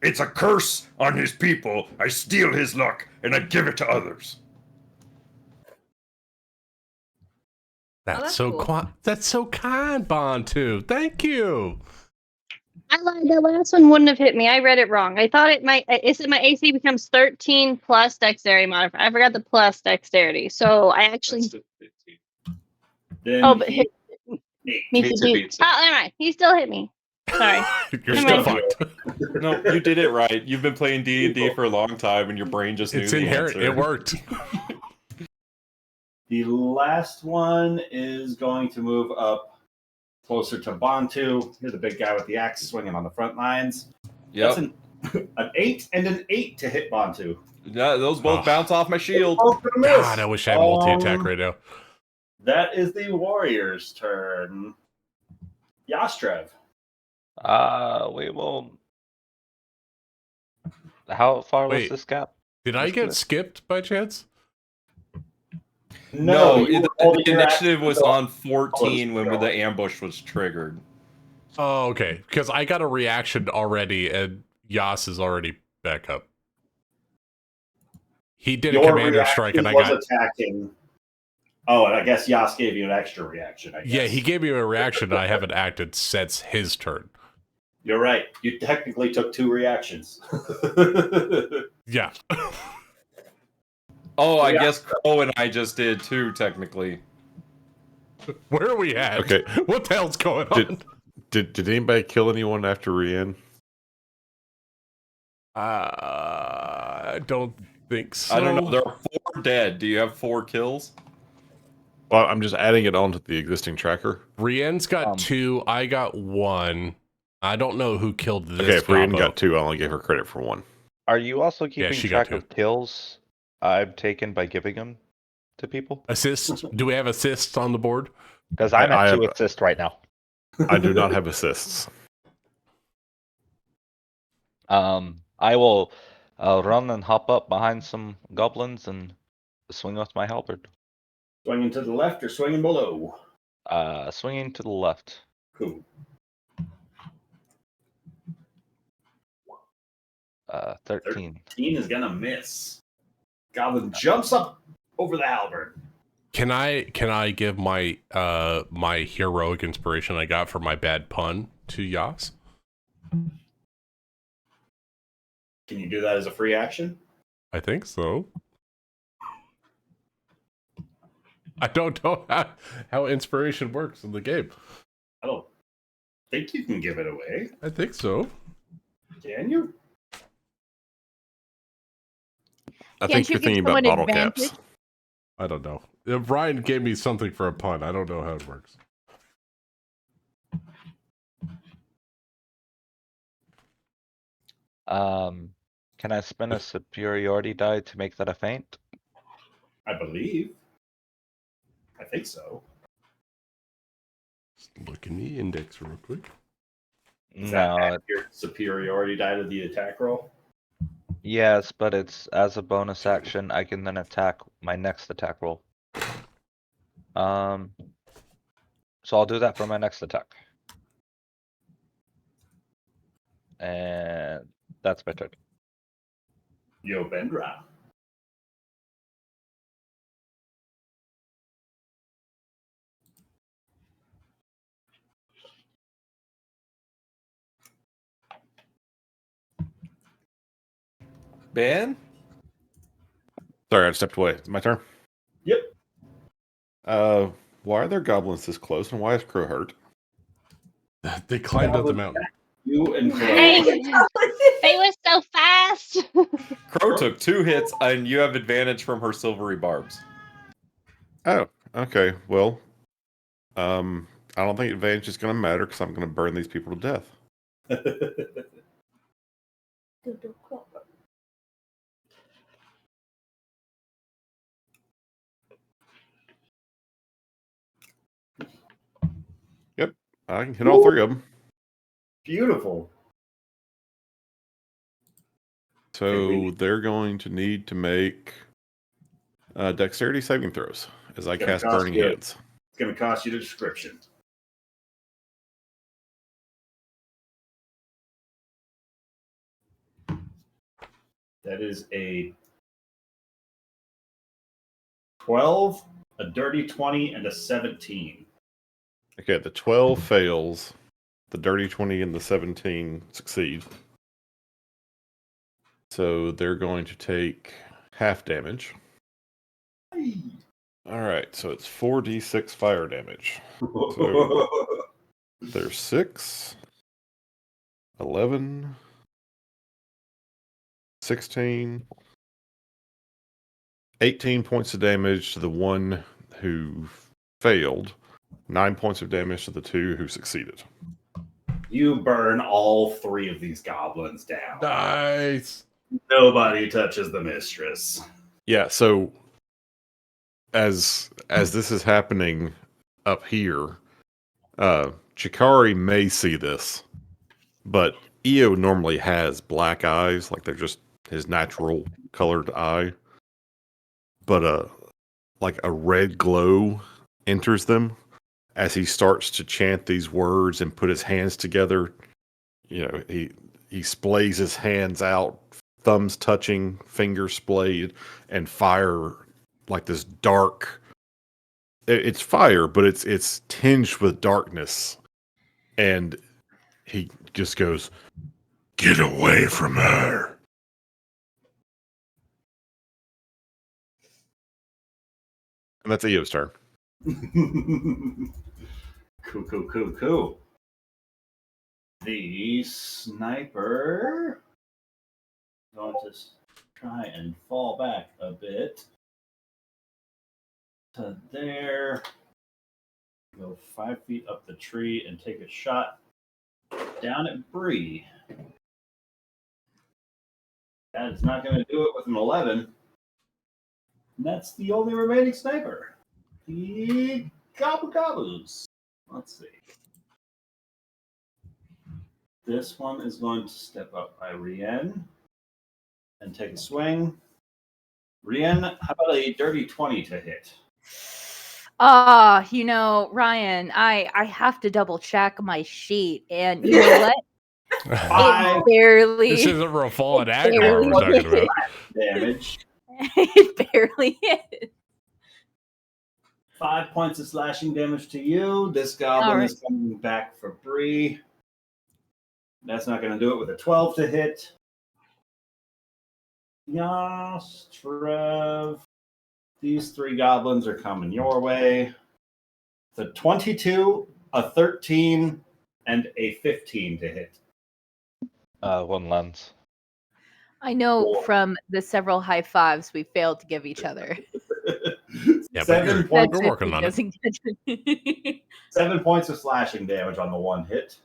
It's a curse on his people. I steal his luck and I give it to others. that's cool. That's so kind, Bontu. Thank you. I lied. That last one wouldn't have hit me. I read it wrong. I thought it might. Is it my AC becomes 13 plus dexterity modifier? I forgot the plus dexterity. So I actually. Then Oh, but he me to do. Oh, never mind. He still hit me. Sorry. You're Never still mind. fucked. No, you did it right. You've been playing D&D for a long time, and your brain just knew It's the inherent. answer. It worked. The last one is going to move up closer to Bantu. Here's the big guy with the axe swinging on the front lines. Yep. That's an 8 and an 8 to hit Bantu. Yeah, those both bounce off my shield. God, I wish I had multi-attack right now. That is the warrior's turn. Yastrev. We will. How far was Wait, this gap? Did I get skipped by chance? No, you the were holding your initiative action was until on 14 when close. the ambush was triggered. Oh, okay. Because I got a reaction already, and Yas is already back up. He did a Your commander strike, and I was got attacking. Oh, and I guess Yas gave you an extra reaction. I guess. Yeah, he gave me a reaction. I haven't acted since his turn. You're right. You technically took 2 reactions. Yeah. Oh, I guess Crow and I just did too, technically. Where are we at? Okay. What the hell's going on? Did anybody kill anyone after Rian? I don't think so. I don't know. There are 4 dead. Do you have 4 kills? Well, I'm just adding it onto the existing tracker. Rien's got 2. I got 1. I don't know who killed this. Okay, if Rian gobbo. got 2, I only gave her credit for 1. Are you also keeping she got track 2. of kills I've taken by giving them to people? Assists? Do we have assists on the board? Because I'm at 2 assists right now. I do not have assists. I will run and hop up behind some goblins and swing with my halberd. Swinging to the left or swinging below? Swinging to the left. Cool. 13. 13 is gonna miss. Goblin jumps up over the halberd. Can I give my my heroic inspiration I got for my bad pun to Yas? Can you do that as a free action? I think so. I don't know how inspiration works in the game. I don't think you can give it away. I think so. Can you? I think you're thinking about bottle caps. I don't know. If Ryan gave me something for a pun. I don't know how it works. Can I spin a superiority die to make that a feint? I believe. I think so. Just look in the index real quick. Is that your superiority die to the attack roll? Yes, but it's as a bonus action. I can then attack my next attack roll. So I'll do that for my next attack. And that's my turn. Yo, Bendra. Ben? Sorry, I stepped away. It's my turn. Yep. Why are there goblins this close, and why is Crow hurt? They climbed up the mountain. You and Crow. They were so fast. Crow took 2 hits, and you have advantage from her silvery barbs. Oh, okay. Well, I don't think advantage is going to matter because I'm going to burn these people to death. Yep, I can hit all 3 of them. Beautiful. So they're going to need to make dexterity saving throws as I cast Burning Hands. It's going to cost you the description. That is a 12 a dirty 20, and a 17. Okay, the 12 fails. The dirty 20 and the 17 succeed. So they're going to take half damage. All right, so it's 4d6 fire damage. So there's 6, 11, 16, 18 points of damage to the one who failed, 9 points of damage to the two who succeeded. You burn all 3 of these goblins down. Nice. Nobody touches the mistress. Yeah, so as this is happening up here, Chikari may see this, but Io normally has black eyes, like they're just his natural colored eye. But like a red glow enters them as he starts to chant these words and put his hands together. You know, he splays his hands out, thumbs touching, fingers splayed, and fire, like this dark. It's fire, but it's tinged with darkness, and he just goes, "Get away from her!" And that's Io's turn. Cool. The sniper going to try and fall back a bit to there. Go 5 feet up the tree and take a shot down at Bree. That is not going to do it with an 11. And that's the only remaining sniper. The Gobbles. Let's see. This one is going to step up by Rien and take a swing. Rien, how about a dirty 20 to hit? Ryan, I have to double check my sheet, and you know what? Five. It barely. This isn't real fallen aggro we're talking about. Damage. It barely hit. 5 points of slashing damage to you. This goblin is coming back for Bree. That's not going to do it with a 12 to hit. Yes, Trev. These 3 goblins are coming your way. The 22, a 13, and a 15 to hit. One lens. I know from the several high fives we failed to give each other. Yeah, but you're working on it. 7 points of slashing damage on the one hit.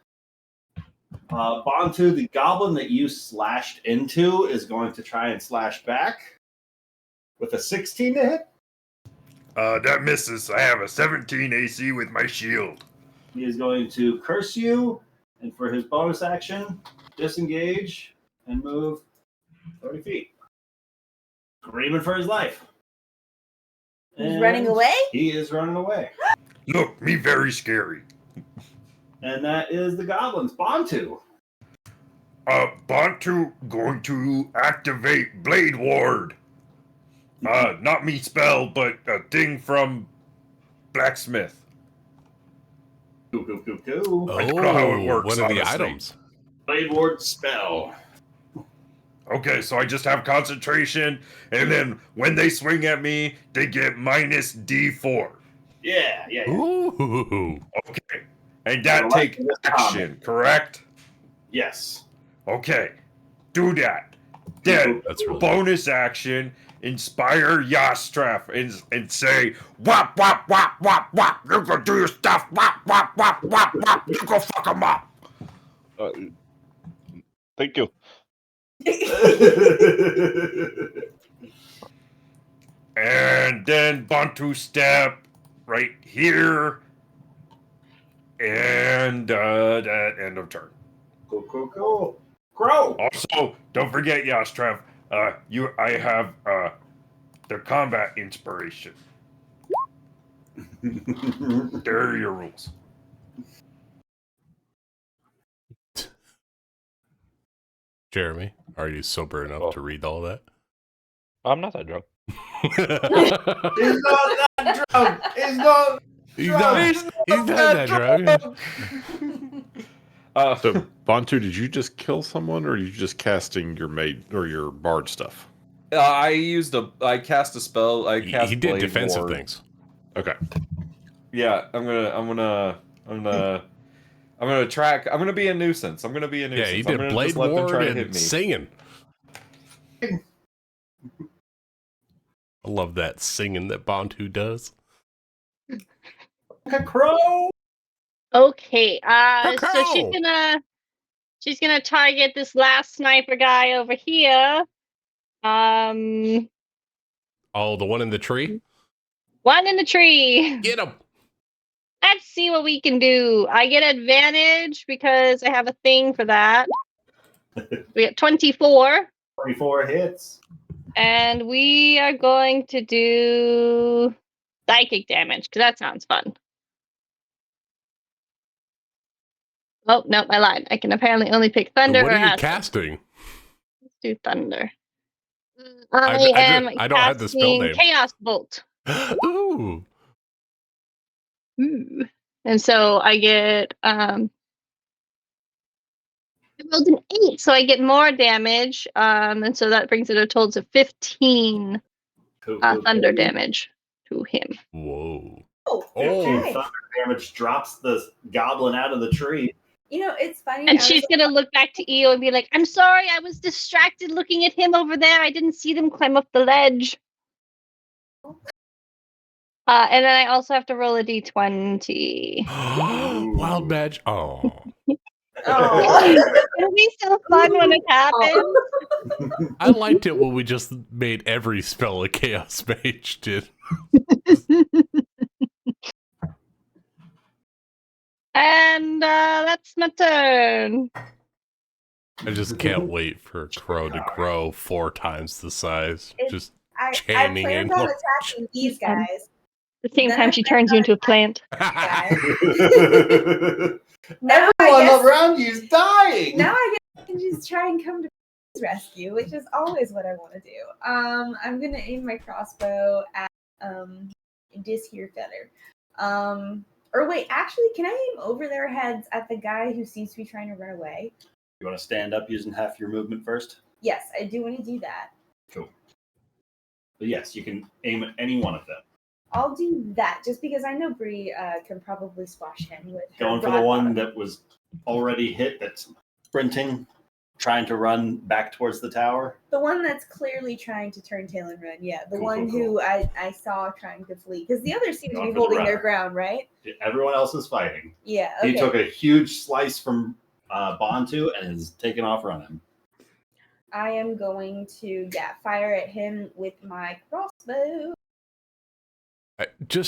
Bantu, the goblin that you slashed into, is going to try and slash back with a 16 to hit. That misses. I have a 17 AC with my shield. He is going to curse you, and for his bonus action, disengage and move 30 feet. Screaming for his life. He's running away? He is running away. Look, me very scary. And that is the goblins. Bantu. Bantu going to activate Blade Ward. Not me spell, but a thing from Blacksmith. Cool. I don't know how it works, one of the honestly. items. Blade Ward spell. Okay, so I just have concentration, and then when they swing at me, they get minus D4. Yeah. Ooh. Okay, and that takes action, correct? Yes. Okay, do that. Then, That's really bonus action, inspire Yastraf and say, wop, wop, wop, wop, wop, you're gonna do your stuff, wop, wop, wop, wop, wop, you go fuck him up. Thank you. And then Bantu step right here. And that end of turn. Cool. Grow. Also, don't forget, Yastraf, I have the combat inspiration. There are your rules. Jeremy, are you sober enough to read all that? I'm not that drunk. He's not drunk. He's not. He's drunk. He's not that drunk. So, Bantu, did you just kill someone, or are you just casting your maid or your bard stuff? I cast a spell. I cast. He did Blade defensive Ward. things. Okay. Yeah, I'm gonna track. I'm gonna be a nuisance. I'm gonna be a nuisance. Yeah, he I'm did gonna blade just let them try ward to hit and me. singing. I love that singing that Bantu does. Crow. Okay, so Cacao! she's gonna target this last sniper guy over here. Oh, the one in the tree? One in the tree. Get him! Let's see what we can do. I get advantage because I have a thing for that. We got 24. 24 hits. And we are going to do psychic damage because that sounds fun. Oh, no, I lied. I can apparently only pick thunder What or are you acid. casting? Let's do thunder. I don't have the spell casting name. Chaos Bolt. Ooh. Ooh. And so I get I rolled an 8, so I get more damage. And so that brings it a total of 15 thunder damage to him. Whoa. Oh, 15 okay. thunder damage drops the goblin out of the tree. You know, it's funny. And she's gonna look back to Eo and be like, I'm sorry, I was distracted looking at him over there. I didn't see them climb up the ledge. And then I also have to roll a d20. Wild badge. Oh. It'll be so fun when it happens. I liked it when we just made every spell a chaos mage did. And that's my turn. I just can't wait for Crow to grow 4 times the size. Just I chaining planned in. on attacking these guys. The same Then time I she planned turns you into a plant. Now Everyone around you's dying. Now I can just try and come to his rescue, which is always what I want to do. I'm gonna aim my crossbow at this here feather. Or wait, actually, can I aim over their heads at the guy who seems to be trying to run away? You want to stand up using half your movement first? Yes, I do want to do that. Cool. But yes, you can aim at any one of them. I'll do that just because I know Bree can probably squash him with her Going for the one that was already hit, that's sprinting, trying to run back towards the tower. The one that's clearly trying to turn tail and run, yeah. The Cool, one cool, who I saw trying to flee. Because the others seem to Going be for the holding their runner. ground, right? Everyone else is fighting. Yeah, okay. He took a huge slice from Bantu and is taking off running. I am going to, fire at him with my crossbow. Do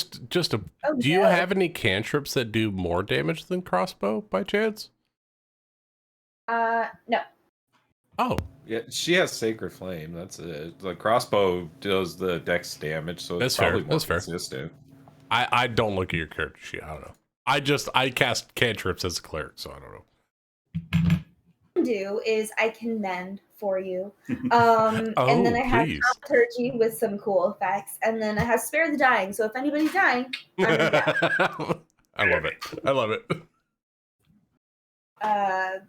Oh, you no. have any cantrips that do more damage than crossbow by chance? No. Oh. Yeah, she has Sacred Flame. That's it. The crossbow does the dex damage, so That's it's probably fair. more That's fair. consistent. I don't look at your character sheet. I don't know. I cast cantrips as a cleric, so I don't know. Do is I can mend for you. And then I have please. Thaumaturgy with some cool effects. And then I have Spare the Dying. So if anybody's dying, I'm down. I love it. I love it.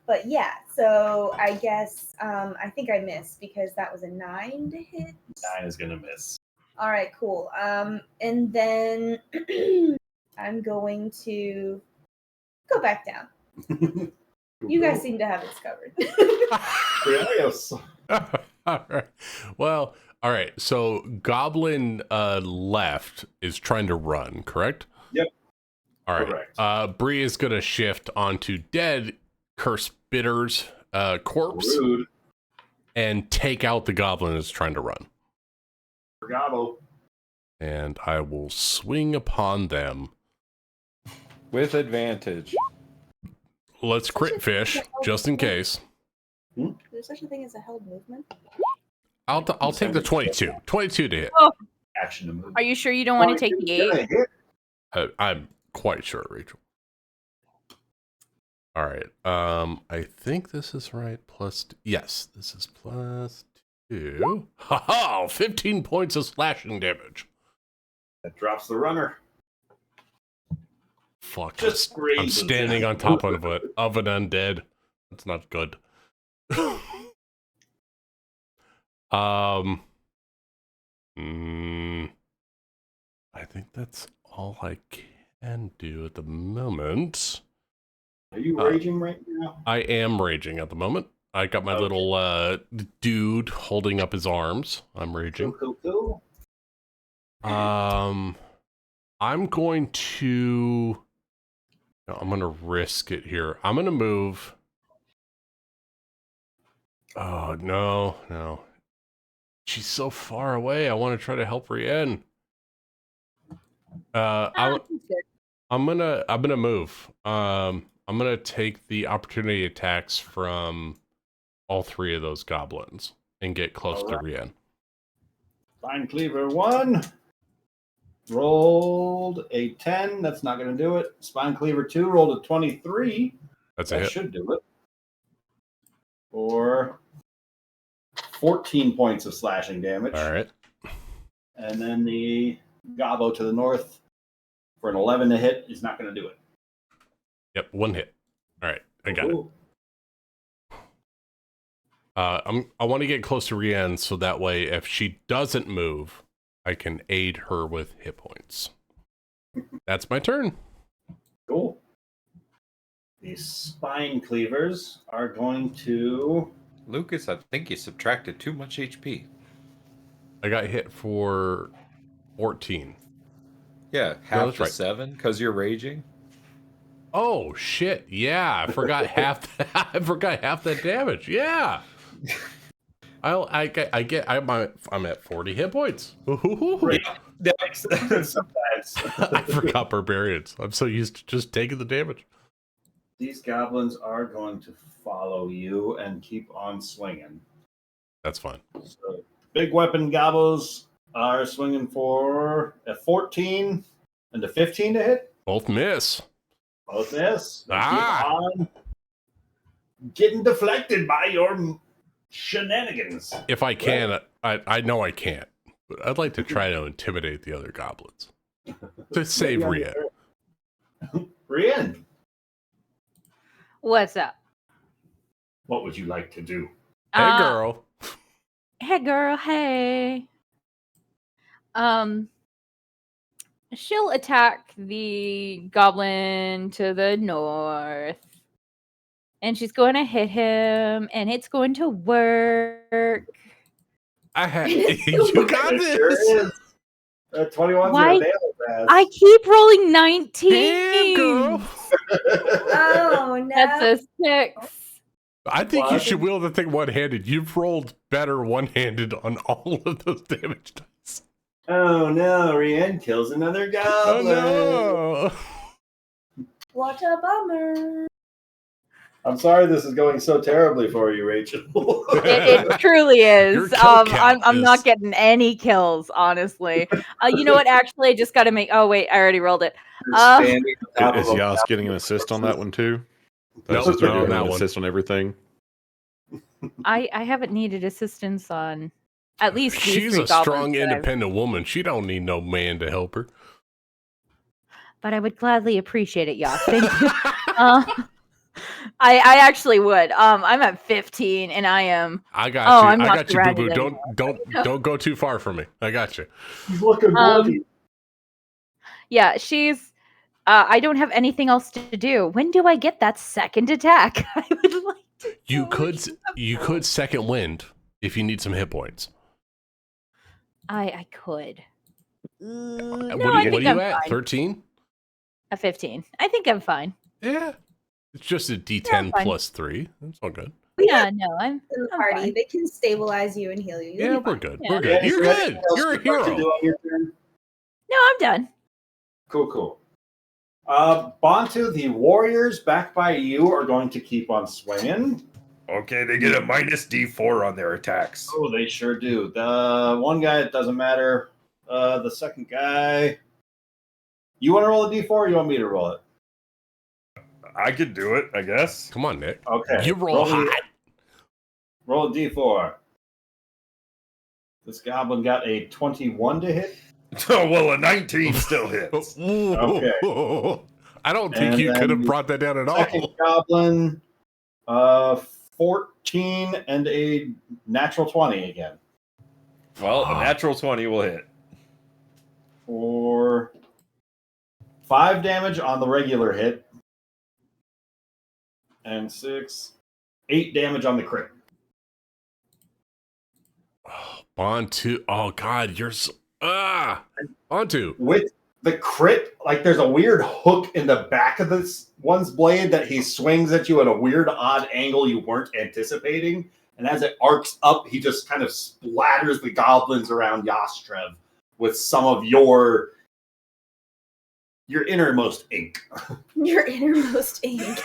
But yeah, so I guess I think I missed because that was a 9 to hit. 9 is gonna miss. All right, cool. And then I'm going to go back down. You guys seem to have this covered. All right. Well, all right. So Goblin left is trying to run, correct? Yep. All right. Correct. Bree is going to shift onto dead Curse Bitter's corpse. Rude. And take out the goblin that's trying to run. Gobbo. And I will swing upon them. With advantage. Let's crit fish, just in case. There's such a thing as a held movement. I'll take the 22. 22 to hit. Oh, Action to move. are you sure you don't want to take the 8? I'm quite sure, Rachel. All right. I think this is right. Yes, this is +2. Ha ha! 15 points of slashing damage. That drops the runner. Fuck. Just I'm standing on top of an undead. That's not good. I think that's all I can do at the moment. Are you raging right now? I am raging at the moment. I got my little dude holding up his arms. I'm raging. Cool. I'm going to... No, I'm going to risk it here. I'm going to move... Oh, no. She's so far away. I want to try to help Rienne. I'm gonna move. I'm gonna take the opportunity attacks from all three of those goblins and get close to Rienne. Spine Cleaver 1. Rolled a 10. That's not going to do it. Spine Cleaver 2 rolled a 23. That should do it. For 14 points of slashing damage. All right. And then the Gobbo to the north for an 11 to hit is not going to do it. Yep, one hit. All right, I got it. I want to get close to Rienne so that way if she doesn't move, I can aid her with hit points. That's my turn. Cool. These Spine Cleavers are going to... Lucas, I think you subtracted too much HP. I got hit for 14. Yeah, half that's to right. 7 because you're raging. Oh shit! Yeah, I forgot half. I forgot half that damage. Yeah. I'm at 40 hit points. Great. Sometimes. I forgot barbarians. I'm so used to just taking the damage. These goblins are going to follow you and keep on swinging. That's fine. So, big weapon gobos are swinging for a 14 and a 15 to hit. Both miss. Both miss. Keep on getting deflected by your shenanigans. If I can, I know I can't, but I'd like to try to intimidate the other goblins to save Rienne. Rienne, What's up? what would you like to do? Hey, girl. Hey, girl. Hey. She'll attack the goblin to the north. And she's going to hit him, and it's going to work. You got this. Sure is. 21's Why? a nail pass. I keep rolling 19. Damn, girl. Oh, no. That's a 6. I think you should wield the thing one-handed. You've rolled better one-handed on all of those damage dice. Oh no, Rienne kills another goblin. Oh no. What a bummer. I'm sorry this is going so terribly for you, Rachel. It truly Your is. kill count I'm not is- getting any kills, honestly. You know what? Actually, I just got to make. Oh wait, I already rolled it. Is Yas getting an assist on that one too? Nope, Just not on doing that an one. assist on everything. I haven't needed assistance on at least these She's three a goblins strong, that I've- independent woman. She don't need no man to help her. But I would gladly appreciate it, Yas. Thank you. I actually would. I'm at 15, and I am. I got Oh, you. I'm I not got you, boo boo. surrounded Don't go too far from me. I got you. He's looking bloody. Yeah, she's. I don't have anything else to do. When do I get that second attack? I would like to. You could second wind if you need some hit points. I could. No, what I are think you I'm at? fine. 13? At 15. I think I'm fine. Yeah. It's just a Yeah, D10 I'm fine. plus 3. That's all good. Yeah, no, I'm. In the I'm party, fine. they can stabilize you and heal you. You'll Yeah, be we're fine. good. Yeah. We're good. You're good. You're a hero. No, I'm done. Cool. Bontu, the warriors back by you are going to keep on swinging. Okay, they get a minus D4 on their attacks. Oh, they sure do. The one guy, it doesn't matter. The second guy. You want to roll a D4 or you want me to roll it? I could do it, I guess. Come on, Nick. Okay. You roll hot. Roll a D4. This goblin got a 21 to hit. Oh, well, a 19 still hits. Okay. I don't think And you could then have brought that down at Second all. goblin, 14 and a natural 20 again. Well, a natural 20 will hit. For 5 damage on the regular hit. And 8 damage on the crit. Bontu. Oh, God, you're so. Bontu. With the crit, like there's a weird hook in the back of this one's blade that he swings at you at a weird, odd angle you weren't anticipating. And as it arcs up, he just kind of splatters the goblins around Yastrev with some of your innermost ink. Your innermost ink.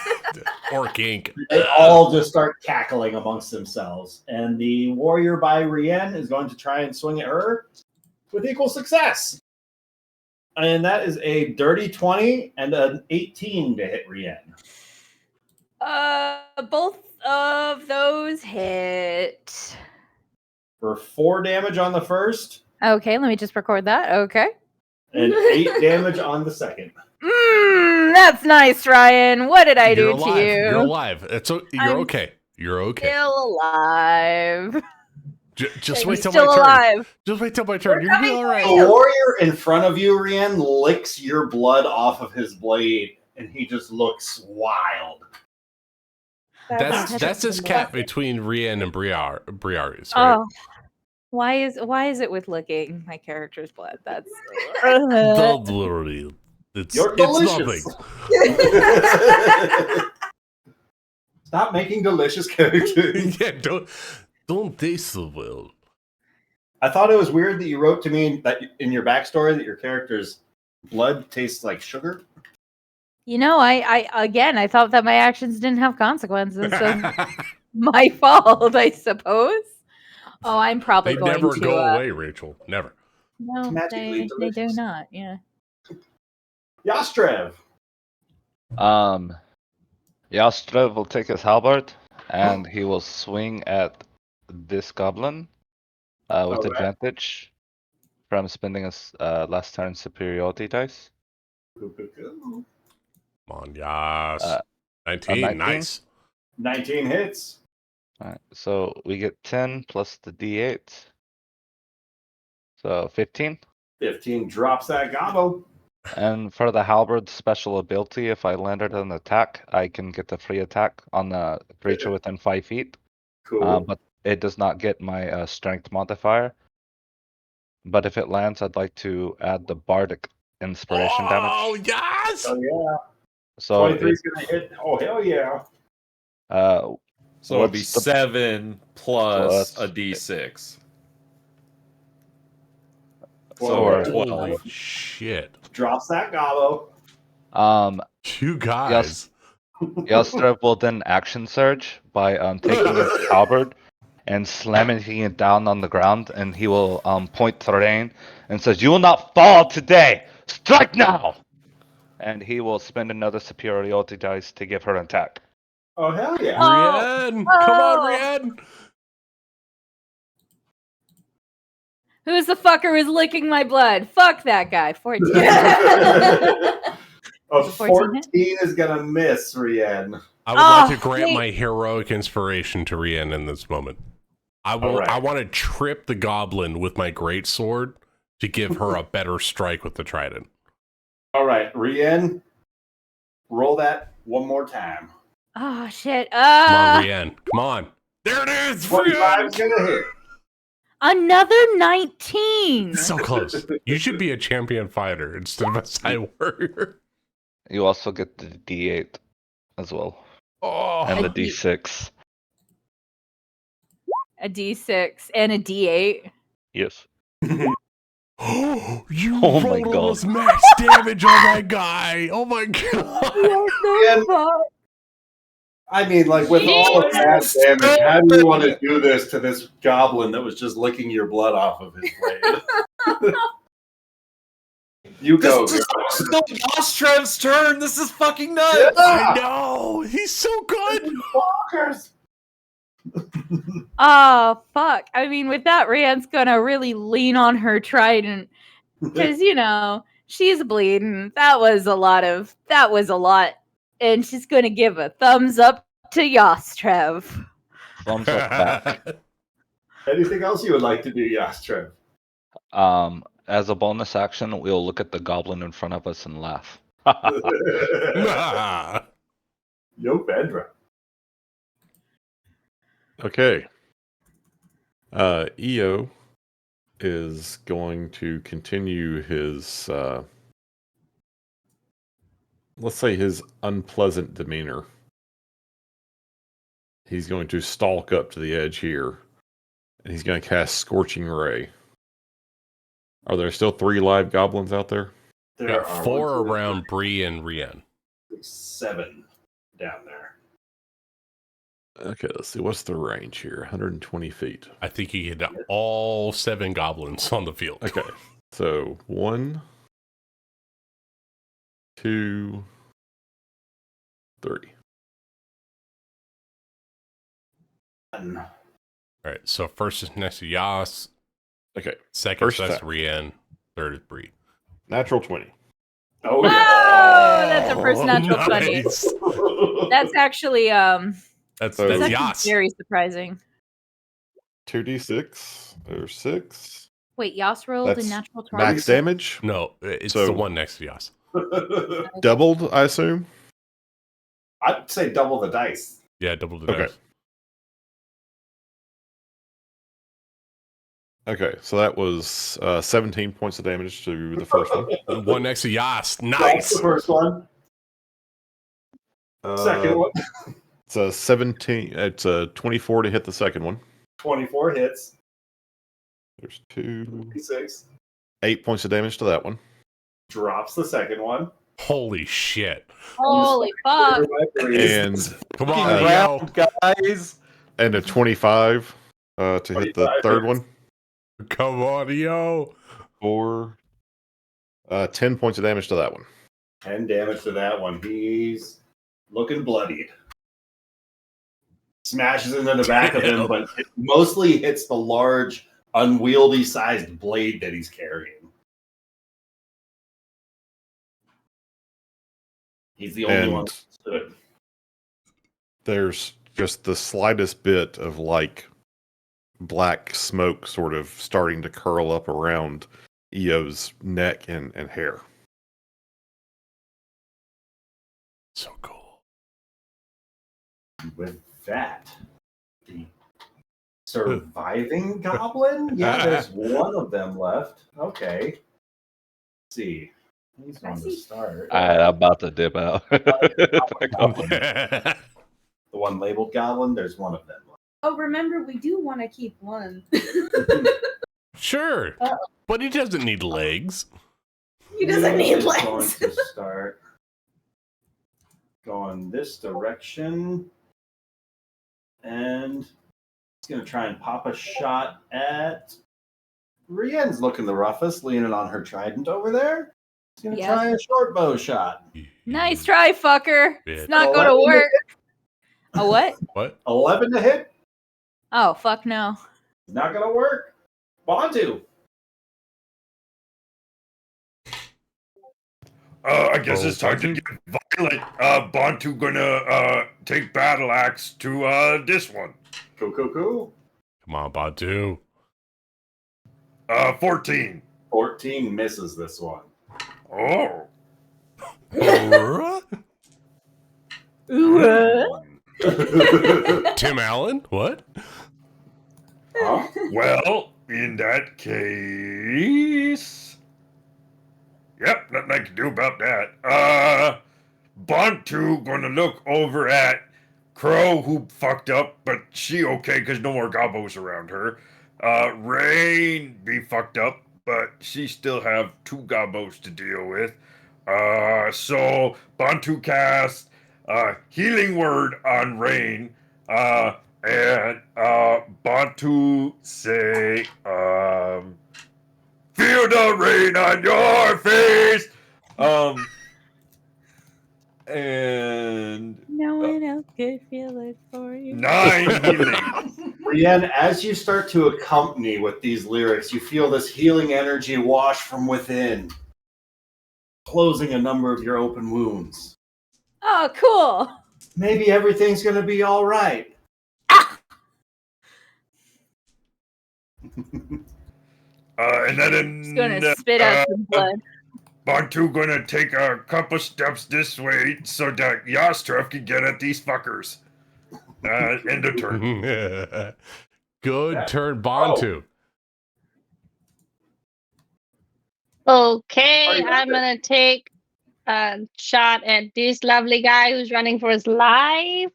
Orc ink. They all just start cackling amongst themselves. And the warrior by Rien is going to try and swing at her with equal success. And that is a dirty 20 and an 18 to hit Rien. Both of those hit. For 4 damage on the first. Okay, let me just record that. Okay. And 8 damage on the second. That's nice, Ryan. What did I You're do alive. to you? You're alive. You're I'm okay. You're okay. Still alive. Just I'm wait till still my turn. alive. Just wait till my turn. You're gonna be all right. The warrior in front of you, Rien, licks your blood off of his blade, and he just looks wild. That's this cat between Rien and Briaris, right? Oh, why is it with licking my character's blood? That's Don't worry. It's delicious. nothing. Stop making delicious characters. Yeah, don't taste so well. I thought it was weird that you wrote to me that in your backstory that your character's blood tastes like sugar. You know, I thought that my actions didn't have consequences. So my fault, I suppose. Oh, I'm probably They going never to go away, Rachel. Never. No, they do not. Yeah. Yastrev. Yastrev will take his halberd and he will swing at this goblin with advantage from spending his last turn superiority dice. Come on, Yas. 19, 19? nice. 19 hits. All right, so we get 10 plus the d8. So 15. 15 drops that gobbo. And for the halberd special ability, if I landed an attack, I can get the free attack on the creature within 5 feet. Cool. But it does not get my strength modifier. But if it lands, I'd like to add the bardic inspiration damage. Oh, yes! Oh, yeah. So 23's going to hit. Oh, hell yeah. So it'd be 7 plus a d6. So 12. Holy shit. Drops that gobbo. You guys. Yastrev will then action surge by taking his halberd and slamming it down on the ground, and he will point to Rain and says, "You will not fall today! Strike now!" And he will spend another superiority dice to give her an attack. Oh, hell yeah. Rien! Come on, Rien! Who's the fucker who's licking my blood? Fuck that guy. 14. A 14 is going to miss, Rien. I would like to grant my heroic inspiration to Rien in this moment. I want to trip the goblin with my great sword to give her a better strike with the trident. All right, Rien, roll that one more time. Oh shit! Come on, Rien. Come on. There it is. 25 is gonna hit. Another 19. So close. You should be a champion fighter instead of a side warrior. You also get the d8 as well. Oh, and the d6. A d6 and a d8. Yes. You Oh my rolled God. almost max damage on that guy. Oh my god. What the fuck? I mean, like, with all of that damage, how do you want to do this to this goblin that was just licking your blood off of his blade? You go. This is still Yastrev's turn. This is fucking nuts. Yeah. I know. He's so good. Fuckers. Oh fuck! I mean, with that, Rand's gonna really lean on her trident because she's bleeding. That was a lot. And she's gonna give a thumbs up to Yostrev. Thumbs up back. Anything else you would like to do, Yastrev? As a bonus action, we'll look at the goblin in front of us and laugh. Yo, Pedro. Okay. EO is going to continue his, let's say, his unpleasant demeanor. He's going to stalk up to the edge here, and he's going to cast Scorching Ray. Are there still 3 live goblins out there? There Got are 4 around Bree and Rien. 7 down there. Okay, let's see. What's the range here? 120 feet. I think you get all 7 goblins on the field. Okay, so 1, 2, 3. All right, so first is next to Yas. Okay, second first that's attack. Rien. Third is Bree. Natural 20. Oh, Oh, that's a first natural 20. Nice. That's actually That's So- that's actually Yas. very surprising. 2d6 or 6. Wait, Yas rolled a That's natural 20. max damage. No, it's So- the one next to Yas. Doubled, I assume. I'd say double the dice. Yeah, double the Okay. dice. Okay, so that was 17 points of damage to the first one. One next to Yas. That's Nice. the first one. Second one. It's a 17. It's a 24 to hit the second one. 24 hits. There's 2. 6. 8 points of damage to that one. Drops the second one. Holy shit. Holy fuck. And Come on, yo. guys. and a 25 to hit the 25 third hits. one. Come on, yo. 4. 10 points of damage to that one. 10 damage to that one. He's looking bloodied. Smashes into the back of him, but it mostly hits the large, unwieldy sized blade that he's carrying. He's the only one And that stood. there's just the slightest bit of like black smoke sort of starting to curl up around EO's neck and hair. So cool. With that, the surviving goblin? Yeah, there's one of them left. Okay. Let's see. Who's going to start? I'm about to dip out. The one labeled goblin, there's one of them left. Oh, remember, we do want to keep one. Sure. But he doesn't need legs. He doesn't need Is legs. going to start going this direction. And he's going to try and pop a shot at Rienne's looking the roughest, leaning on her trident over there. He's going to Yeah. try a short bow shot. Nice try, fucker. Bitch. It's not gonna 11 to work. A what? What? 11 to hit. Oh, fuck no. Not going to work. Bantu. I guess it's time to get violent. Bantu gonna take battle axe to this one. Cool. Come on, Badu. 14. 14 misses this one. Oh. Tim Allen? What? Huh? Well, in that case. Yep, nothing I can do about that. Bantu gonna look over at Crow, who fucked up, but she okay because no more gobos around her. Rain be fucked up, but she still have 2 gobos to deal with. So Bantu cast healing word on Rain, and Bantu say, feel the rain on your face. And No one else could feel it for you. 9 healing. Brienne, as you start to accompany with these lyrics, you feel this healing energy wash from within, closing a number of your open wounds. Oh, cool. Maybe everything's going to be all right. And then Just gonna spit out some blood. Bantu gonna take a couple steps this way so that Yastref can get at these fuckers. End of turn. Good turn, Bantu. Okay, I'm gonna take a shot at this lovely guy who's running for his life.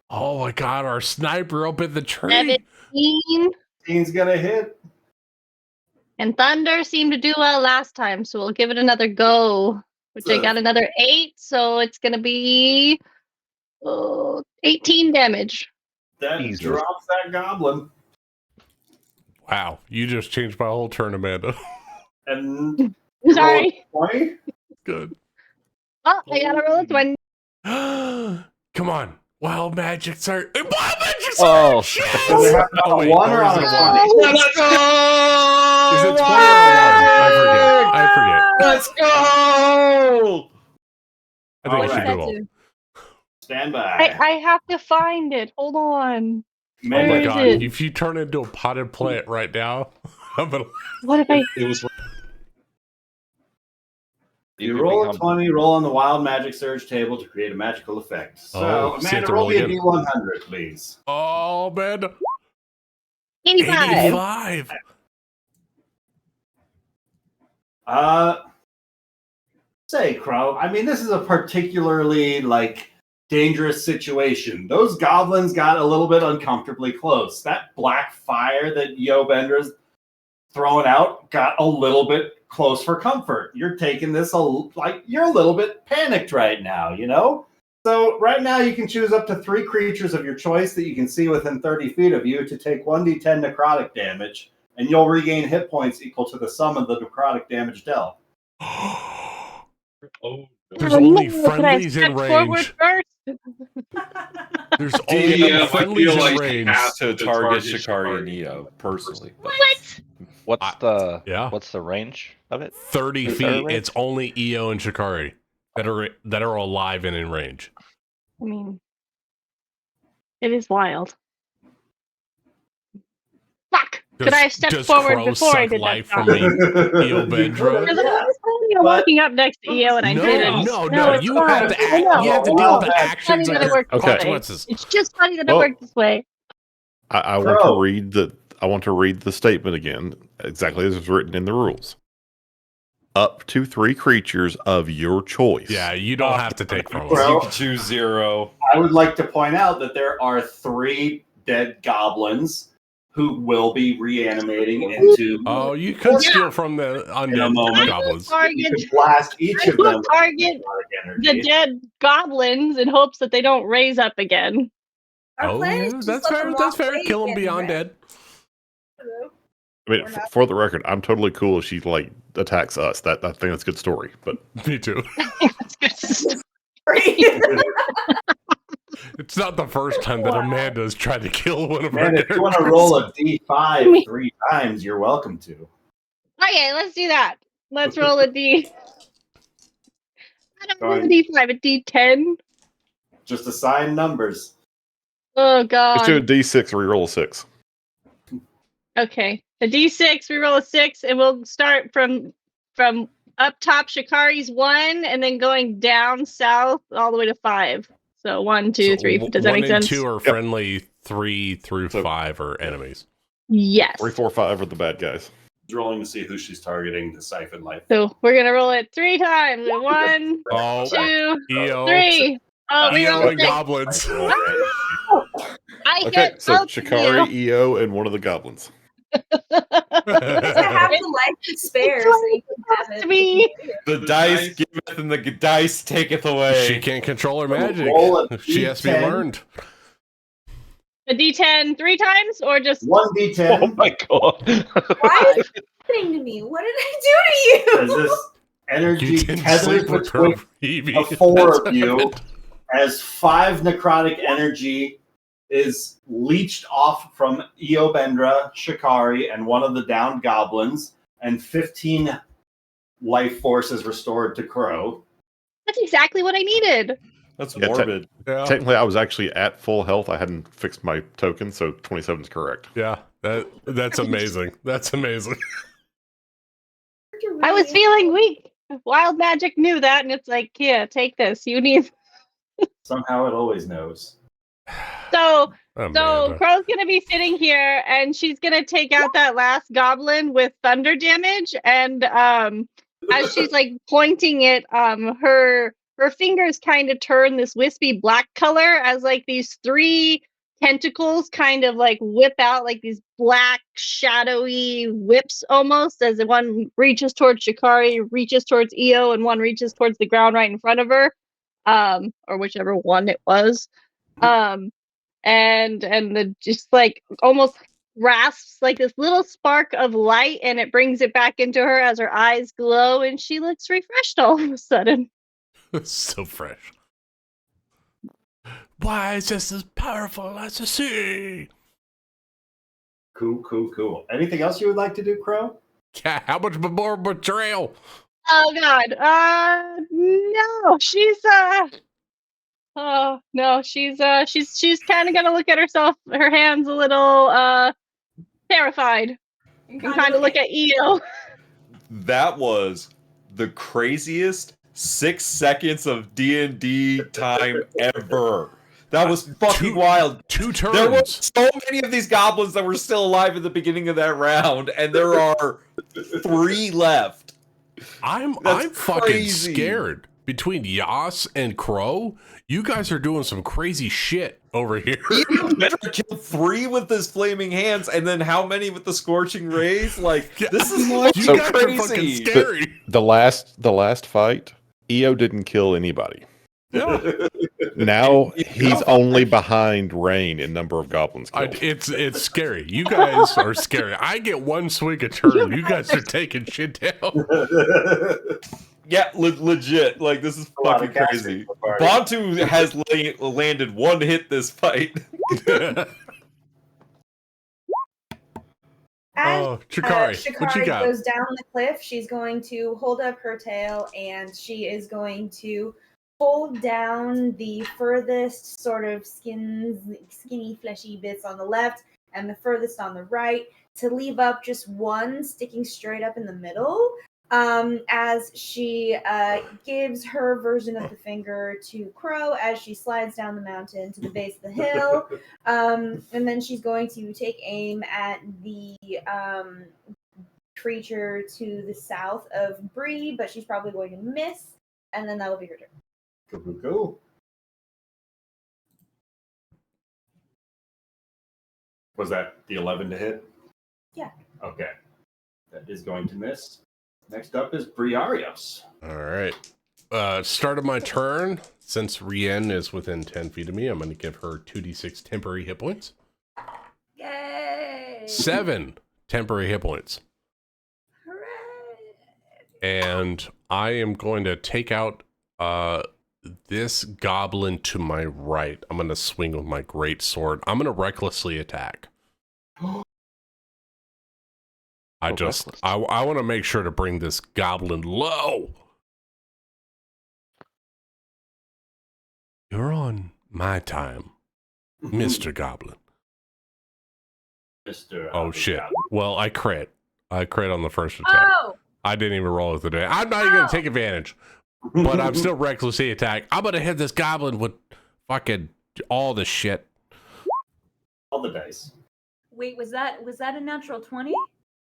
Oh my god, our sniper up in the tree. 17. Team's going to hit. And Thunder seemed to do well last time, so we'll give it another go. Which I got another 8, so it's gonna be 18 damage. That Jesus. drops that goblin. Wow, you just changed my whole turn, Amanda. And Sorry. 20? Good. Oh, I gotta roll a 20. Come on. Wild magic surge. Wild magic surge! Oh. Shit! So they have Oh, wait. one or Oh, on is a it a 20? one? Let's go! Is it 20 or a 1? I forget. Let's go! I think All we should right. do all. Stand by. I have to find it. Hold on. Oh Where my is god, it? if you turn into a potted plant right now, I'm gonna... What if I... It was You could roll a become- 20, roll on the wild magic surge table to create a magical effect. So, Oh, so you have Amanda, to roll roll me a again. D100, please. Oh, man. 85. Say, Crow, I mean, this is a particularly, dangerous situation. Those goblins got a little bit uncomfortably close. That black fire that Yo Bendra's throwing out got a little bit close for comfort. You're taking this you're a little bit panicked right now, you know? So right now you can choose up to 3 creatures of your choice that you can see within 30 feet of you to take 1d10 necrotic damage, and you'll regain hit points equal to the sum of the necrotic damage dealt. oh, There's Oh, only no, can I friendlies step in forward range. first? There's only I friendlies feel in like range. you have to target Shikari and Neo personally. But What? What's the range of it? 30 Is there a feet. range? It's only Eo and Shikari that are alive and in range. I mean, it is wild. Fuck! Could I have stepped does forward Crow before I suck did life that? from me, Eo Bendra? Because I was planning on walking up next to Eo and I didn't. No. It's You fine. have to I act. know, You have to I deal know. with the It's actions funny and that it worked this way. consequences. It's just funny that it Well- worked this way. I want to read the statement again, exactly as it's written in the rules. Up to 3 creatures of your choice. Yeah, you don't have to take from Bro. You can choose 0. I would like to point out that there are 3 dead goblins who will be reanimating into. Oh, you could steal from the in a undead moment. goblins. You could blast each I of them will with target necrotic the energy. dead goblins in hopes that they don't raise up again. Our Oh, plan yeah, is just that's let fair. them That's walk fair. away Kill them again, beyond right? dead. I mean, for the record, I'm totally cool if she attacks us. I think that's a good story. But Me too. It's not the first time that Amanda's tried to kill one of her And if you want to characters. roll a d5 3 times, you're welcome to. Okay, let's do that. Let's roll a D. I don't roll a Fine. D5, a D10. Just assign numbers. Oh let's do a god. D6 reroll a 6. Okay, a D6. We roll a 6, and we'll start from up top. Shikari's 1, and then going down south all the way to 5. So 1, 2, 3. Does that 1 make and sense? 2 are friendly. 3 through 5 are enemies. Yes. 3, 4, 5 are the bad guys. Rolling to see who she's targeting to siphon life. So we're gonna roll it 3 times. 1, Oh, 2, Eo. 3. Oh, we Eo rolled a and 6. goblins. I Okay, hit so both Shikari, of you. Eo, and one of the goblins. To have the life to spare, so you can have it. To me. The dice giveth and the dice taketh away. She can't control her magic. Roll a She has to be D10. learned. A D10 3 times, or just 1 d10. Oh my god. Why is it happening to me? What did I do to As you? this energy You didn't tethers sleep with her, between Evie. the 4 That's of you, what happened. as 5 necrotic energy is leached off from Eobendra, Shikari, and one of the downed goblins, and 15 life force is restored to Crow. That's exactly what I needed. That's Yeah, morbid. Technically, I was actually at full health. I hadn't fixed my token, so 27 is correct. Yeah, that's amazing. That's amazing. I was feeling weak. Wild Magic knew that, and it's like, here, take this. You need. Somehow it always knows. So Amanda. Crow's gonna be sitting here, and she's gonna take out that last goblin with thunder damage, and as she's like pointing it, her fingers kind of turn this wispy black color as like these 3 tentacles kind of like whip out like these black shadowy whips almost as one reaches towards Shikari, reaches towards Io, and one reaches towards the ground right in front of her, or whichever one it was. And the just like almost rasps like this little spark of light, and it brings it back into her as her eyes glow, and she looks refreshed all of a sudden. So fresh. Why is this as powerful as the sea? Cool. Anything else you would like to do, Crow? Yeah, how much more betrayal? Oh God, no, she's oh no, she's kind of gonna look at herself, her hands a little terrified, and kind of look at Io. That was the craziest 6 seconds of D&D time ever. That was fucking wild. 2 turns. There were so many of these goblins that were still alive at the beginning of that round, and there are 3 left. I'm fucking scared. Between Yas and Crow, you guys are doing some crazy shit over here. You better kill 3 with his flaming hands, and then how many with the scorching rays? Like, this is like you so guys crazy. are fucking scary. The last fight, Io didn't kill anybody. Yeah. Now he's only behind Rain in number of goblins killed. It's scary. You guys are scary. I get 1 swing a turn. You guys are taking shit down. Yeah, legit. Like, this is fucking crazy. Bantu has landed 1 hit this fight. As Shikari, what you got? goes down the cliff, she's going to hold up her tail, and she is going to hold down the furthest sort of skinny, fleshy bits on the left and the furthest on the right to leave up just one sticking straight up in the middle. As she gives her version of the finger to Crow as she slides down the mountain to the base of the hill. And then she's going to take aim at the creature to the south of Bree, but she's probably going to miss, and then that'll be her turn. Cool. Was that the 11 to hit? Yeah. Okay. That is going to miss. Next up is Briarios. All right. Start of my turn. Since Rien is within 10 feet of me, I'm going to give her 2d6 temporary hit points. Yay! 7 temporary hit points. Hooray! And I am going to take out this goblin to my right. I'm going to swing with my great sword. I'm going to recklessly attack. I want to make sure to bring this goblin low. You're on my time, Mr. Goblin. Mr. Oh, shit. Well, I crit. I crit on the first attack. Oh! I didn't even roll with the day. I'm not even going to take advantage. But I'm still recklessly attack. I'm going to hit this goblin with fucking all the shit. All the dice. Wait, was that a natural 20?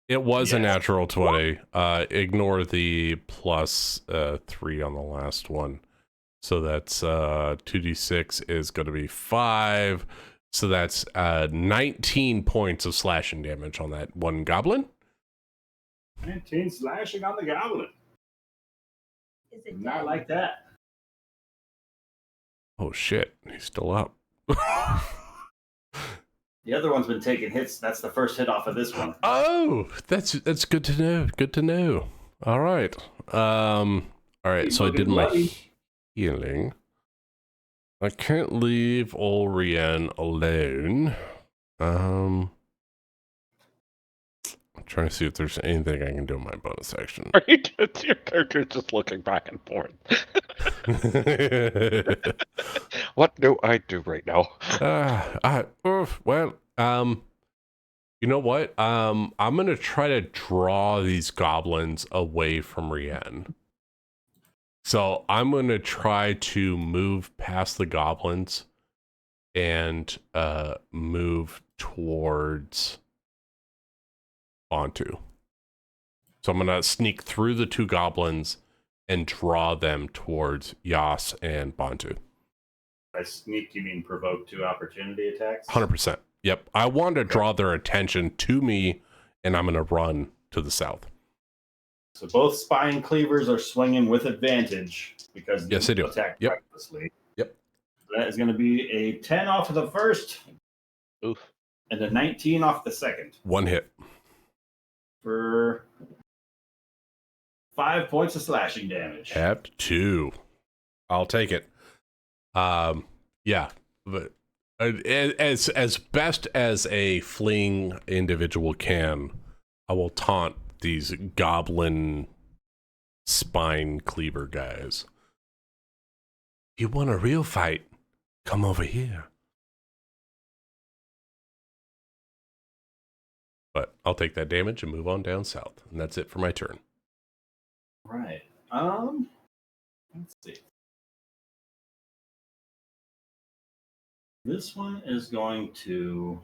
It was a natural 20. Ignore the plus 3 on the last one. So that's 2d6 is going to be 5. So that's 19 points of slashing damage on that one goblin. 19 slashing on the goblin. Is it Not dead? like that. Oh shit, he's still up. The other one's been taking hits. That's the first hit off of this one. Oh, that's good to know. Good to know. All right. All right, so I did my healing. I can't leave Ulrian alone. I'm trying to see if there's anything I can do in my bonus action. Are you just, your character just looking back and forth? What do I do right now? Well, you know what? I'm gonna try to draw these goblins away from Rienne. So I'm gonna try to move past the goblins and move towards Bantu. So I'm gonna sneak through the two goblins and draw them towards Yas and Bantu. By sneak, you mean provoke 2 opportunity attacks? 100%. Yep. I want to draw their attention to me, and I'm going to run to the south. So both spine cleavers are swinging with advantage because yes, they do. Attack Yep. recklessly. Yep. So that is going to be a 10 off of the first. Oof. And a 19 off the second. One hit. For 5 points of slashing damage. Have 2. I'll take it. Yeah. But as best as a fleeing individual can, I will taunt these goblin spine cleaver guys. You want a real fight? Come over here. But I'll take that damage and move on down south. And that's it for my turn. Right. Let's see. This one is going to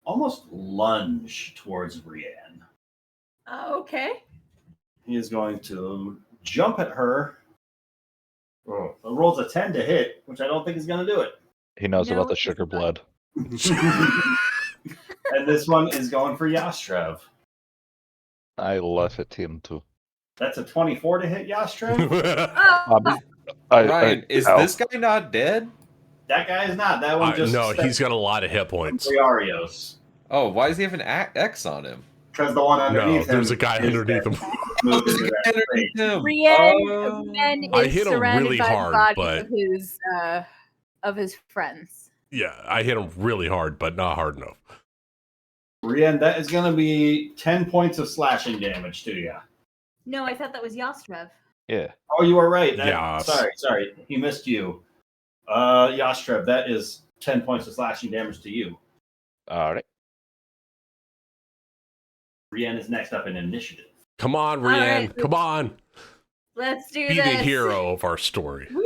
almost lunge towards Rienne. Okay. He is going to jump at her. Oh, it rolls a 10 to hit, which I don't think is going to do it. He knows No, about the it's sugar not. blood. And this one is going for Yastrev. I love it, him too. That's a 24 to hit Yastrev. Ryan, is ow. this guy not dead? That guy is not. That one just. No, he's got a lot of hit points. Arios. Oh, why does he have an X on him? Because the one underneath him. There's a guy underneath him. Moved into that Underneath space. him. Brienne I is hit him surrounded really by hard, the bodies but of his friends. yeah, I hit him really hard, but not hard enough. Brienne, that is going to be 10 points of slashing damage to you. No, I thought that was Yastrev. Yeah. Oh, you are right. Yas. Sorry. He missed you. Yastrev, that is 10 points of slashing damage to you. All right. Brienne is next up in initiative. Come on, All Rianne. right. Come on. Let's do Be this. the hero of our story. Woo!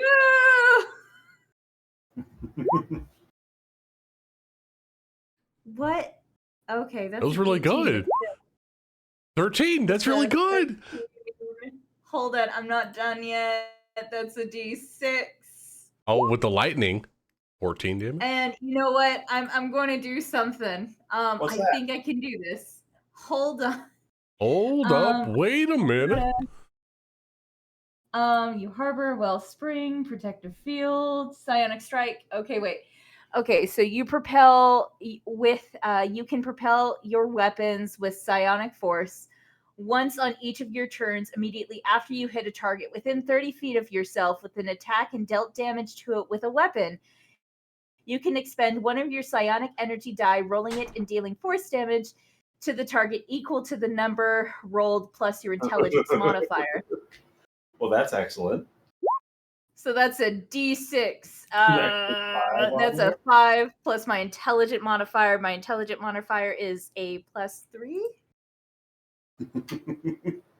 What? Okay, that's That was really 18. good. 13. That's really good. Hold on, I'm not done yet. That's a D6. Oh, with the lightning. 14 damage. And you know what? I'm going to do something. What's I that? think I can do this. Hold on. Hold up. Wait a minute. You harbor wellspring, protective field, psionic strike. Okay, wait. Okay, so you propel with you can propel your weapons with psionic force once on each of your turns immediately after you hit a target within 30 feet of yourself with an attack and dealt damage to it with a weapon. You can expend one of your psionic energy die, rolling it and dealing force damage to the target equal to the number rolled plus your intelligence modifier. Well, that's excellent. So that's a D6. on That's a 5 plus my intelligent modifier. My intelligent modifier is a +3.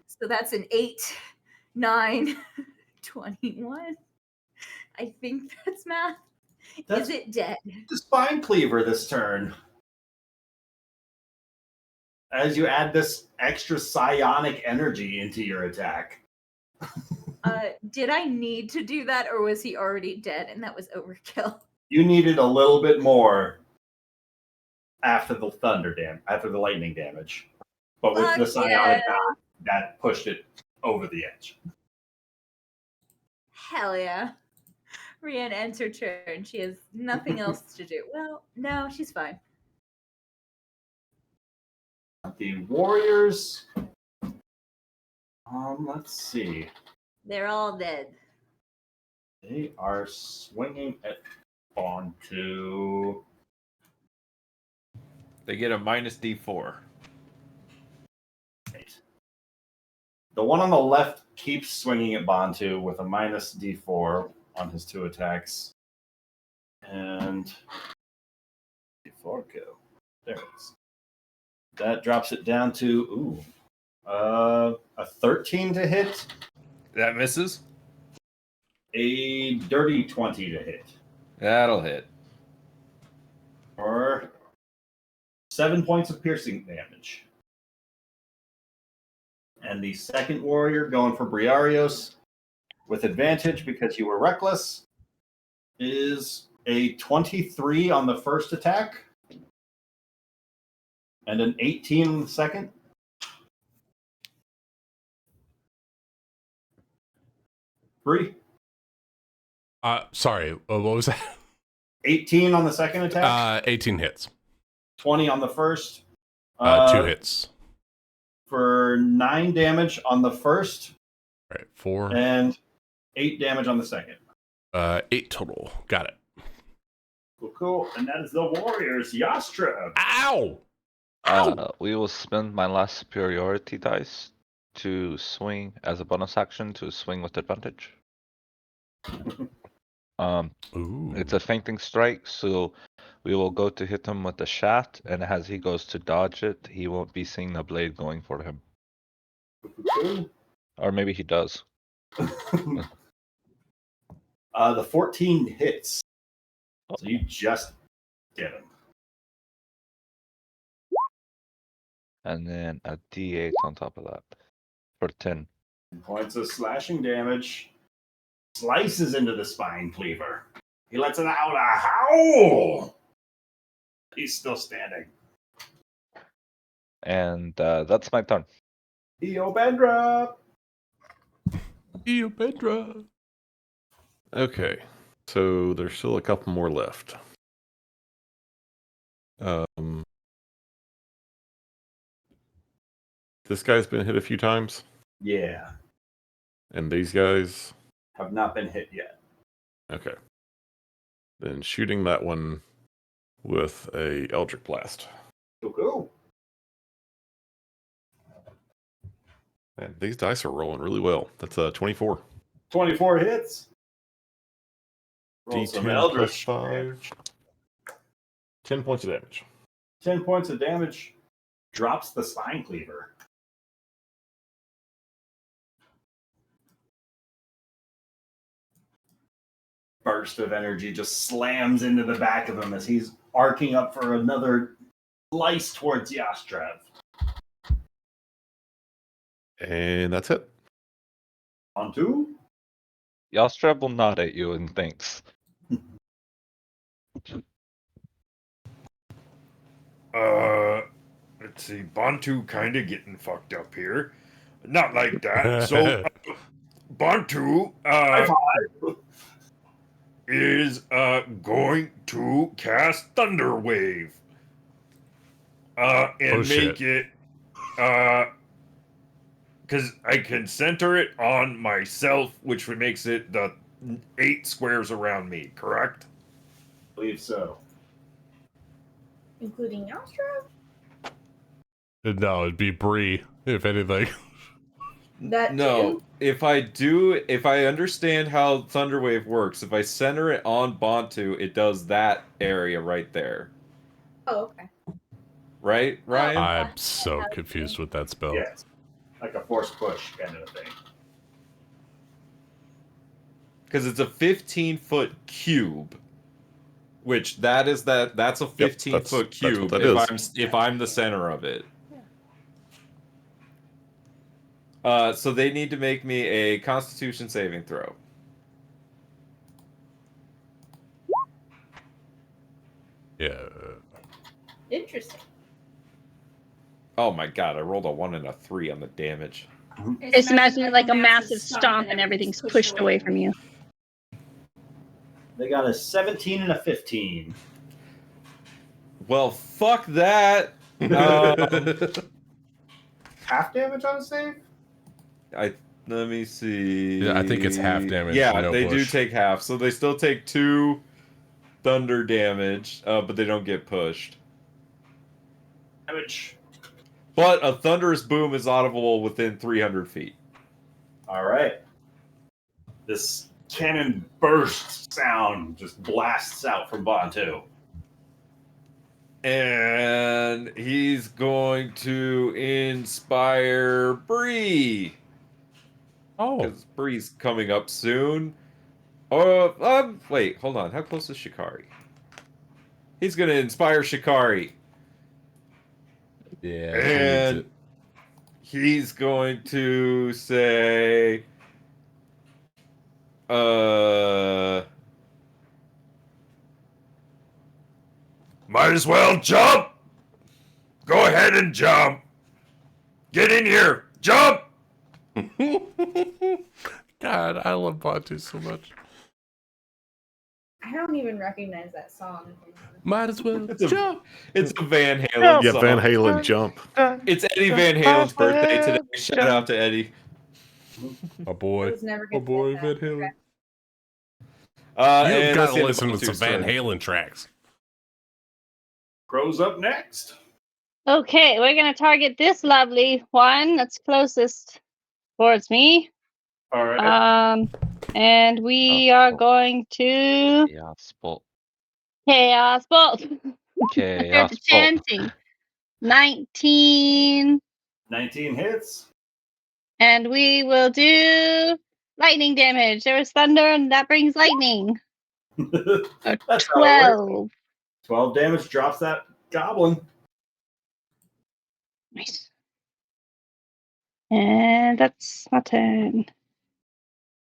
So that's an 8, 9, 21. I think that's math. That's Is it dead? the spine cleaver this turn. As you add this extra psionic energy into your attack. Did I need to do that, or was he already dead and that was overkill? You needed a little bit more after the lightning damage. But with the psionic die, that pushed it over the edge. Hell yeah. Rianne ends her turn. She has nothing else to do. Well, no, she's fine. The warriors. Let's see. They're all dead. They are swinging at Bontu. They get a minus D4. Right. The one on the left keeps swinging at Bontu with a minus D4 on his 2 attacks. And D4 go. There it is. That drops it down to a 13 to hit. That misses. A dirty 20 to hit. That'll hit. Or 7 points of piercing damage. And the second warrior going for Briarios with advantage because you were reckless is a 23 on the first attack and an 18 on the second. Bree? Sorry, what was that? 18 on the second attack. 18 hits. 20 on the first. 2 hits. For 9 damage on the first. All right, 4. And 8 damage on the second. 8 total. Got it. Cool. And that is the Warriors. Yastra. Ow! We will spend my last superiority dice to swing as a bonus action to swing with advantage. It's a fainting strike, so we will go to hit him with the shaft, and as he goes to dodge it, he won't be seeing the blade going for him. Or maybe he does. The 14 hits. So you just get him. And then a D8 on top of that for 10. Points of slashing damage. Slices into the spine cleaver. He lets it out a howl. He's still standing. And that's my turn. Eobedra. Eobedra. Okay, so there's still a couple more left. This guy's been hit a few times. Yeah. And these guys have not been hit yet. Okay. Then shooting that one with a Eldritch Blast. Cool. And these dice are rolling really well. That's 24. 24 hits. Roll some D10 plus Eldritch 5. 10 points of damage. 10 points of damage. Drops the spine cleaver. Burst of energy just slams into the back of him as he's arcing up for another slice towards Yastrev. And that's it. On 2? Yastrev will nod at you and thanks. Let's see. Bantu kind of getting fucked up here. Not like that. So, Bantu is going to cast Thunder Wave. And make it because I can center it on myself, which makes it the 8 squares around me, correct? I believe so. Including Yastra? No, it'd be Bree, if anything. That No, too? if I understand how Thunderwave works, if I center it on Bantu, it does that area right there. Oh, okay. Right, Ryan? I'm so confused with that spell. Yes. Like a force push kind of thing. Because it's a 15-foot cube. Which that's a 15-foot cube if I'm the center of it. So they need to make me a Constitution saving throw. Yeah. Interesting. Oh my god, I rolled a 1 and a 3 on the damage. Just imagine it like a massive stomp and everything's pushed away from you. They got a 17 and a 15. Well, fuck that. Half damage on a save? Let me see. Yeah, I think it's half damage. Yeah, no they push. do take half, so they still take 2 thunder damage, but they don't get pushed. Damage. But a thunderous boom is audible within 300 feet. All right. This cannon burst sound just blasts out from Bantu. And he's going to inspire Bree. Oh. Because Bree's coming up soon. Wait, hold on. How close is Shikari? He's going to inspire Shikari. Yeah, And he's going to say, Might as well jump. Go ahead and jump. Get in here. Jump. God, I love Bantu so much. I don't even recognize that song. Might as well It's a, jump. it's a Van Halen Yeah, song. Van Halen jump. It's Eddie Van Halen's birthday today. Shout out to Eddie. My boy. I was never My gonna boy get Van that. Halen. And You've that's got the to end of listen to some Bantu's Van turn. Halen tracks. Crow's up next. Okay, we're gonna target this lovely one that's closest towards me. All right. And we are going to Chaos Bolt. Chaos Bolt. Chaos Bolt. Chanting. 19. 19 hits. And we will do lightning damage. There was thunder, and that brings lightning. That's how it 12. works. 12 damage drops that goblin. Nice. And that's my turn.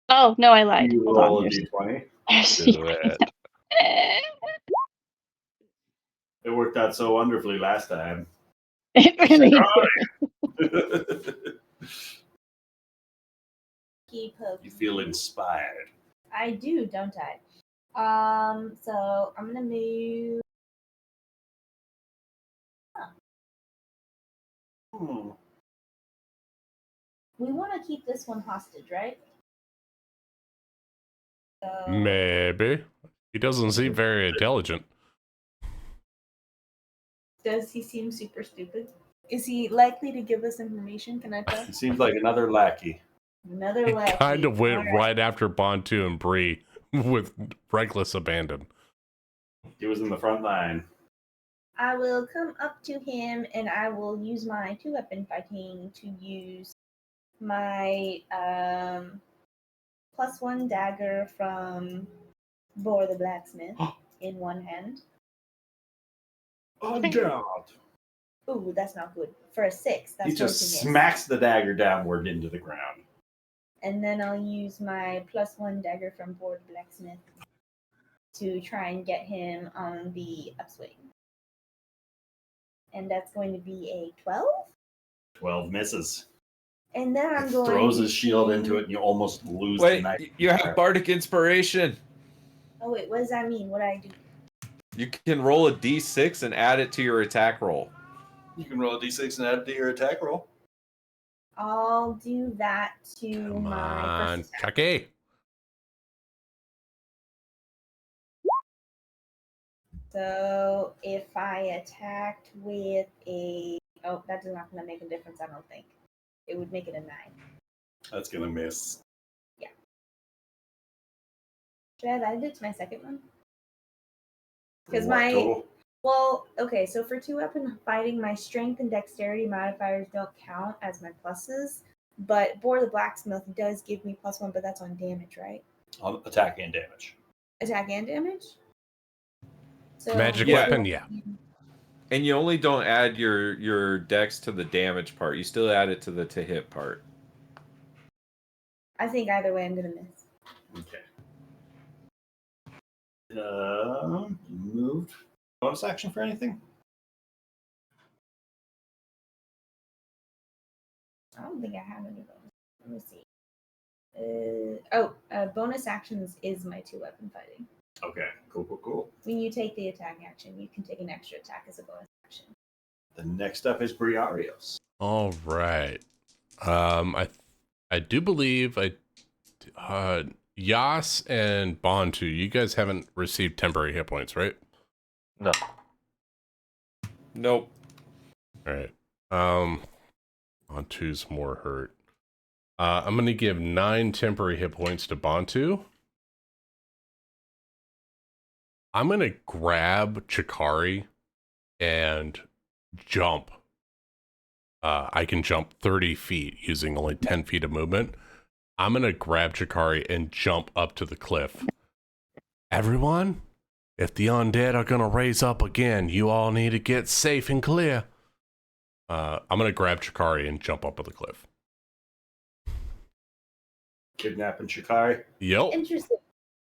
Oh, no, I lied. You Hold roll on. a d20. Do it. It worked out so wonderfully last time. It really did. Keep hope. You feel inspired. I do, don't I? So I'm gonna move. Hmm. We want to keep this one hostage, right? So, Maybe. He doesn't seem very intelligent. does he seem super stupid? Is he likely to give us information? Can I tell? He seems like another lackey. Another He lackey. kind of went All right after Bantu and Bree with reckless abandon. He was in the front line. I will come up to him and I will use my 2-weapon fighting to use my +1 dagger from Bor the blacksmith in one hand. Oh, God. Ooh, that's not good. For a 6, that's He going just to miss. smacks the dagger downward into the ground. And then I'll use my +1 dagger from Bor the blacksmith to try and get him on the upswing. And that's going to be a 12. 12 misses. And then I'm going Throws to his shield into it and you almost lose the Wait, knife. you have Bardic Inspiration. Oh wait, what does that mean? What do I do? You can roll a d6 and add it to your attack roll. You can roll a d6 and add it to your attack roll. I'll do that to Come my on, first attack. Chucky. So if I attacked with a that's not gonna make a difference, I don't think. It would make it a 9. That's going to miss. Yeah. Should I have added it to my second one? Because What my total? well, okay, so for 2-weapon fighting, my strength and dexterity modifiers don't count as my pluses, but Bor the blacksmith does give me +1, but that's on damage, right? On attack and damage. Attack and damage? So Magic Yeah. weapon, yeah. And you only don't add your dex to the damage part. You still add it to the to hit part. I think either way I'm gonna miss. Okay. Moved. Bonus action for anything? I don't think I have any bonus. Let me see. Bonus actions is my 2-weapon fighting. Okay, cool. When you take the attack action, you can take an extra attack as a bonus action. The next up is Briarios. All right. I I do believe Yas and Bontu, you guys haven't received temporary hit points, right? No. Nope. All right. Bontu's more hurt. I'm going to give 9 temporary hit points to Bontu. I'm going to grab Chikari and jump. I can jump 30 feet using only 10 feet of movement. I'm going to grab Chikari and jump up to the cliff. Everyone, if the undead are going to raise up again, you all need to get safe and clear. I'm going to grab Chikari and jump up to the cliff. Kidnapping Shikari. Yep. Interesting.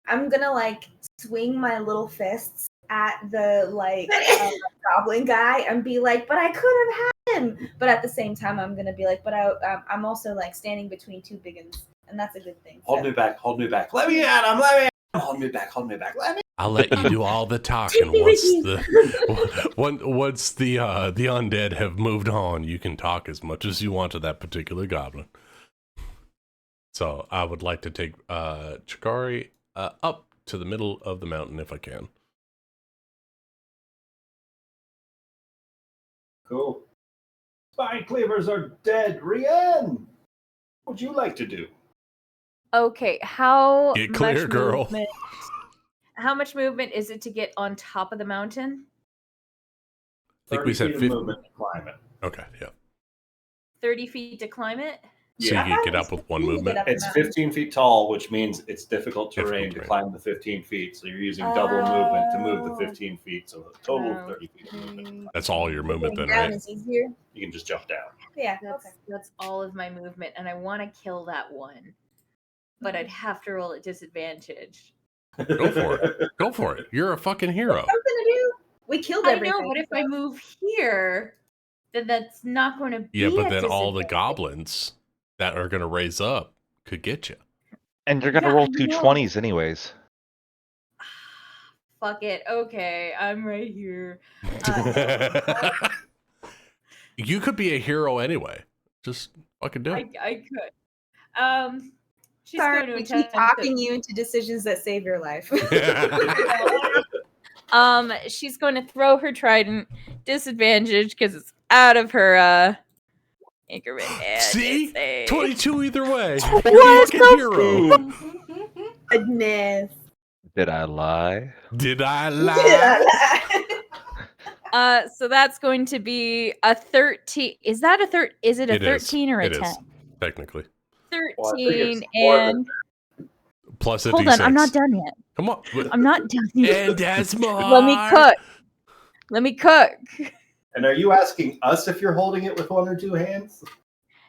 I'm gonna like swing my little fists at the goblin guy and be like, "But I could have had him." But at the same time, I'm gonna be like, "But I'm also like standing between two big uns, and that's a good thing." Hold me back. Let me at him. Hold me back. I'll let you do all the talking once the undead have moved on. You can talk as much as you want to that particular goblin. So I would like to take Chikari up to the middle of the mountain if I can. Cool. Spine cleavers are dead. Rian, what would you like to do? Okay, how Get clear, much girl. movement? How much movement is it to get on top of the mountain? I think we said 30 feet 50. of movement to climb it. Okay, yeah. 30 feet to climb it? So you can get up with one movement? It's 15 feet tall, which means it's difficult terrain Difficult to climb the 15 feet. So you're using double movement to move the 15 feet. So a total of 30 feet of movement. That's all your movement then, Down right? is easier. You can just jump down. Yeah. That's all of my movement, and I want to kill that one. But I'd have to roll at disadvantage. Go for it. Go for it. You're a fucking hero. Something to do. We killed I everything. know, but if I move here, then that's not going to be Yeah, but a then all the disadvantage. goblins that are going to raise up could get you. And you're gonna Yeah, roll I two know. 20s anyways. Fuck it. Okay, I'm right here. You could be a hero anyway. Just fucking do it. I could. She's Sorry, going to we attempt keep talking you into decisions that save your life. She's going to throw her trident, disadvantage because it's out of her increment. And See? it's a 22 either way. What You're a fucking the hero. Goodness. Did I lie? Did I lie? So that's going to be a 13. Is that a Is it a It is. 13 or a It 10? is, technically. 13 and Plus a hold D6. on, I'm not done yet. Come on. I'm not done yet. And that's more. Let me cook. And are you asking us if you're holding it with one or two hands?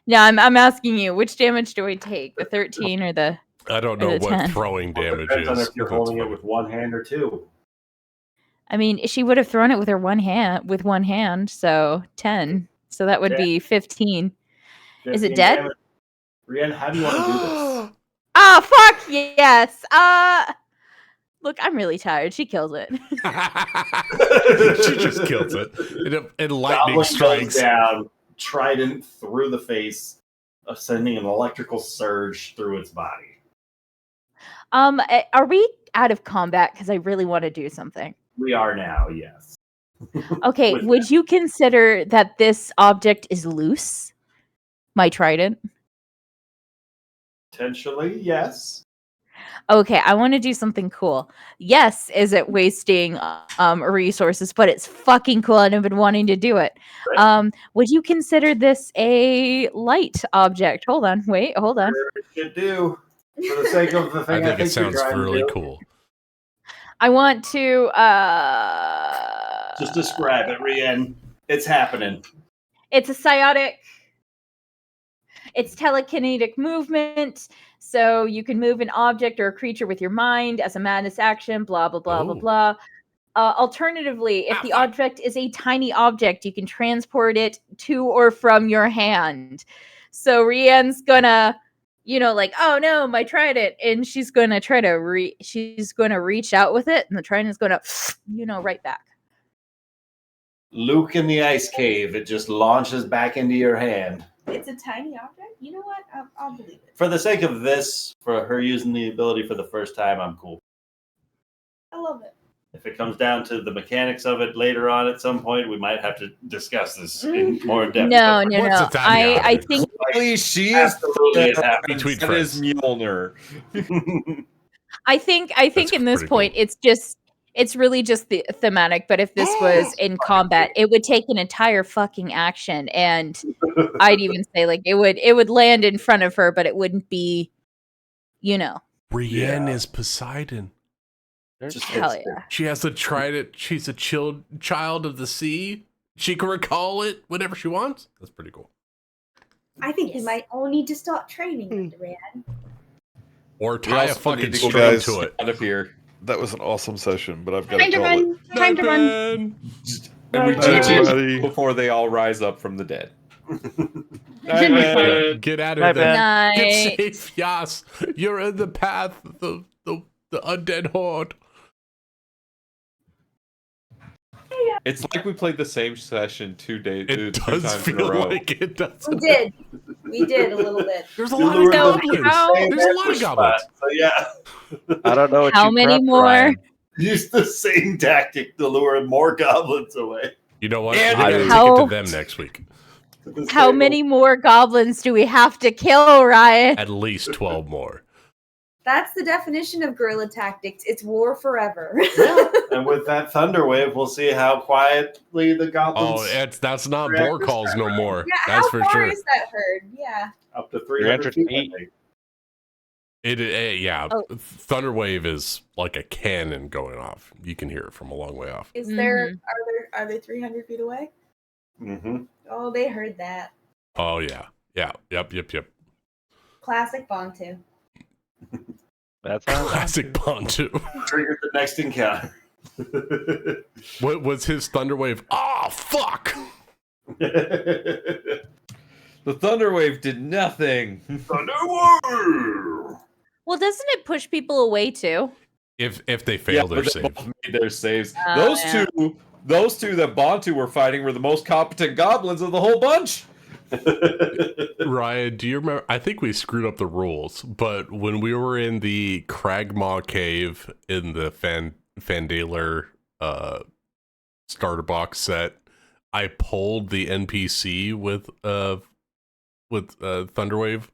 No, I'm asking you, which damage do I take? The 13 or the I don't or know the what 10? throwing damage Depends on is. if you're That's holding it funny. with one hand or two. I mean, she would have thrown it with one hand, so 10. So that would be 15. Is it 15 dead? damage. Rian, how do you want to do this? Oh, fuck yes. Look, I'm really tired. She kills it. She just kills it. And lightning Goblin strikes. goes down, trident through the face, sending an electrical surge through its body. Are we out of combat? Because I really want to do something. We are now, yes. Okay, With would you consider that this object is loose? My trident? Potentially, yes. Okay, I want to do something cool. Yes, is it wasting resources, but it's fucking cool and I've been wanting to do it. Would you consider this a light object? Hold on. Sure it should do. For the sake of the thing I think it you're sounds trying to really do. cool. I want to Just describe it, Rian. It's happening. it's a psiotic. It's telekinetic movement. So you can move an object or a creature with your mind as a madness action, blah, blah, blah, blah, blah. Alternatively, if the object is a tiny object, you can transport it to or from your hand. So Rian's gonna, oh no, my trident, and she's gonna try to reach out with it, and the trident's gonna, right back. Luke in the ice cave, it just launches back into your hand. It's a tiny object. You know what? I'll believe it. For the sake of this, for her using the ability for the first time, I'm cool. I love it. If it comes down to the mechanics of it later on at some point, we might have to discuss this in more depth. No, But no, What's no. a tiny I object? think Clearly, she is absolutely it happens. Between that is friends. Mjolnir. I think That's in this pretty point cool. it's really just the thematic, but if this was in combat, it would take an entire fucking action, and I'd even say like it would land in front of her, but it wouldn't be, you know. Brienne is Poseidon. Just Hell hits yeah. She has the trident. She's a child of the sea. She can recall it whenever she wants. That's pretty cool. I think we might all need to start training with Rand. Or We tie a also fucking need to string guys- to it. out of here. That was an awesome session, but I've got Time to to call it. run. Time to run. Man. And we Bye, teach everybody. it before they all rise up from the dead. Didn't we find it? Get out Night, of there. Ben. Get Night. safe, Yas. You're in the path of the undead horde. It's like we played the same session two It times does in a feel row. like it does. We did. We did a little bit. There's a You lot of lured them goblins. to the same There's a lot of ambush goblins. spot. So yeah, I don't know what How you many prepped, more? Ryan. use the same tactic to lure more goblins away. You know what? And We gotta take it how- to them next week. How many more goblins do we have to kill, Ryan? At least 12 more. That's the definition of guerrilla tactics. It's war forever. And with that thunder wave, we'll see how quietly the goblins. Oh, that's not react boar this calls time no around. more. Yeah, That's how for far sure. is that herd? Yeah. Up to 300 feet. I 300 think. Yeah. Oh. Thunder wave is like a cannon going off. You can hear it from a long way off. Is there? Are they 300 feet away? Mm-hmm. Oh, they heard that. Oh yeah. Yeah. Yep. Classic Bontu. That's how Classic Pontu. Triggered the next encounter. What was his thunder wave? Oh fuck! The Thunderwave did nothing. Well, doesn't it push people away too? If they fail their but they save. both made their saves. Oh, yeah. Those two that Bantu were fighting were the most competent goblins of the whole bunch. Ryan, do you remember? I think we screwed up the rules, but when we were in the Cragmaw cave in the Fandaler starter box set, I pulled the NPC with Thunderwave.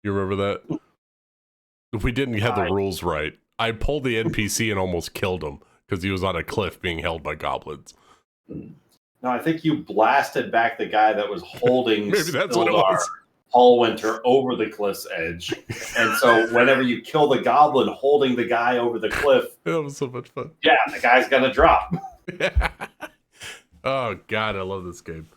You remember that? We didn't have the rules right. I pulled the NPC and almost killed him because he was on a cliff being held by goblins. No, I think you blasted back the guy that was holding Maybe that's what it Sildar was. Hallwinter over the cliff's edge. And so whenever you kill the goblin holding the guy over the cliff, That was so much fun. yeah, the guy's gonna drop. Oh god, I love this game.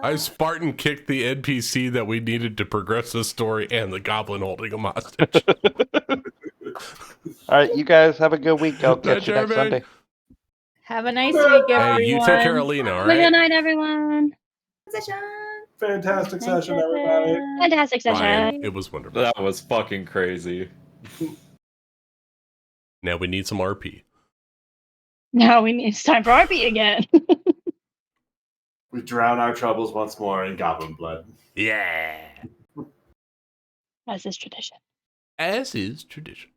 I Spartan kicked the NPC that we needed to progress the story and the goblin holding him hostage. All right, you guys have a good week. I'll Night, catch you next Jeremy. Sunday. Have a nice week, everyone. Hey, you take care of Lena, all Have a good right? night, everyone. Session. Fantastic session, everybody. Fantastic session. Ryan, it was wonderful. That was fucking crazy. Now we need some RP. Now it's time for RP again. We drown our troubles once more in goblin blood. Yeah. As is tradition. As is tradition.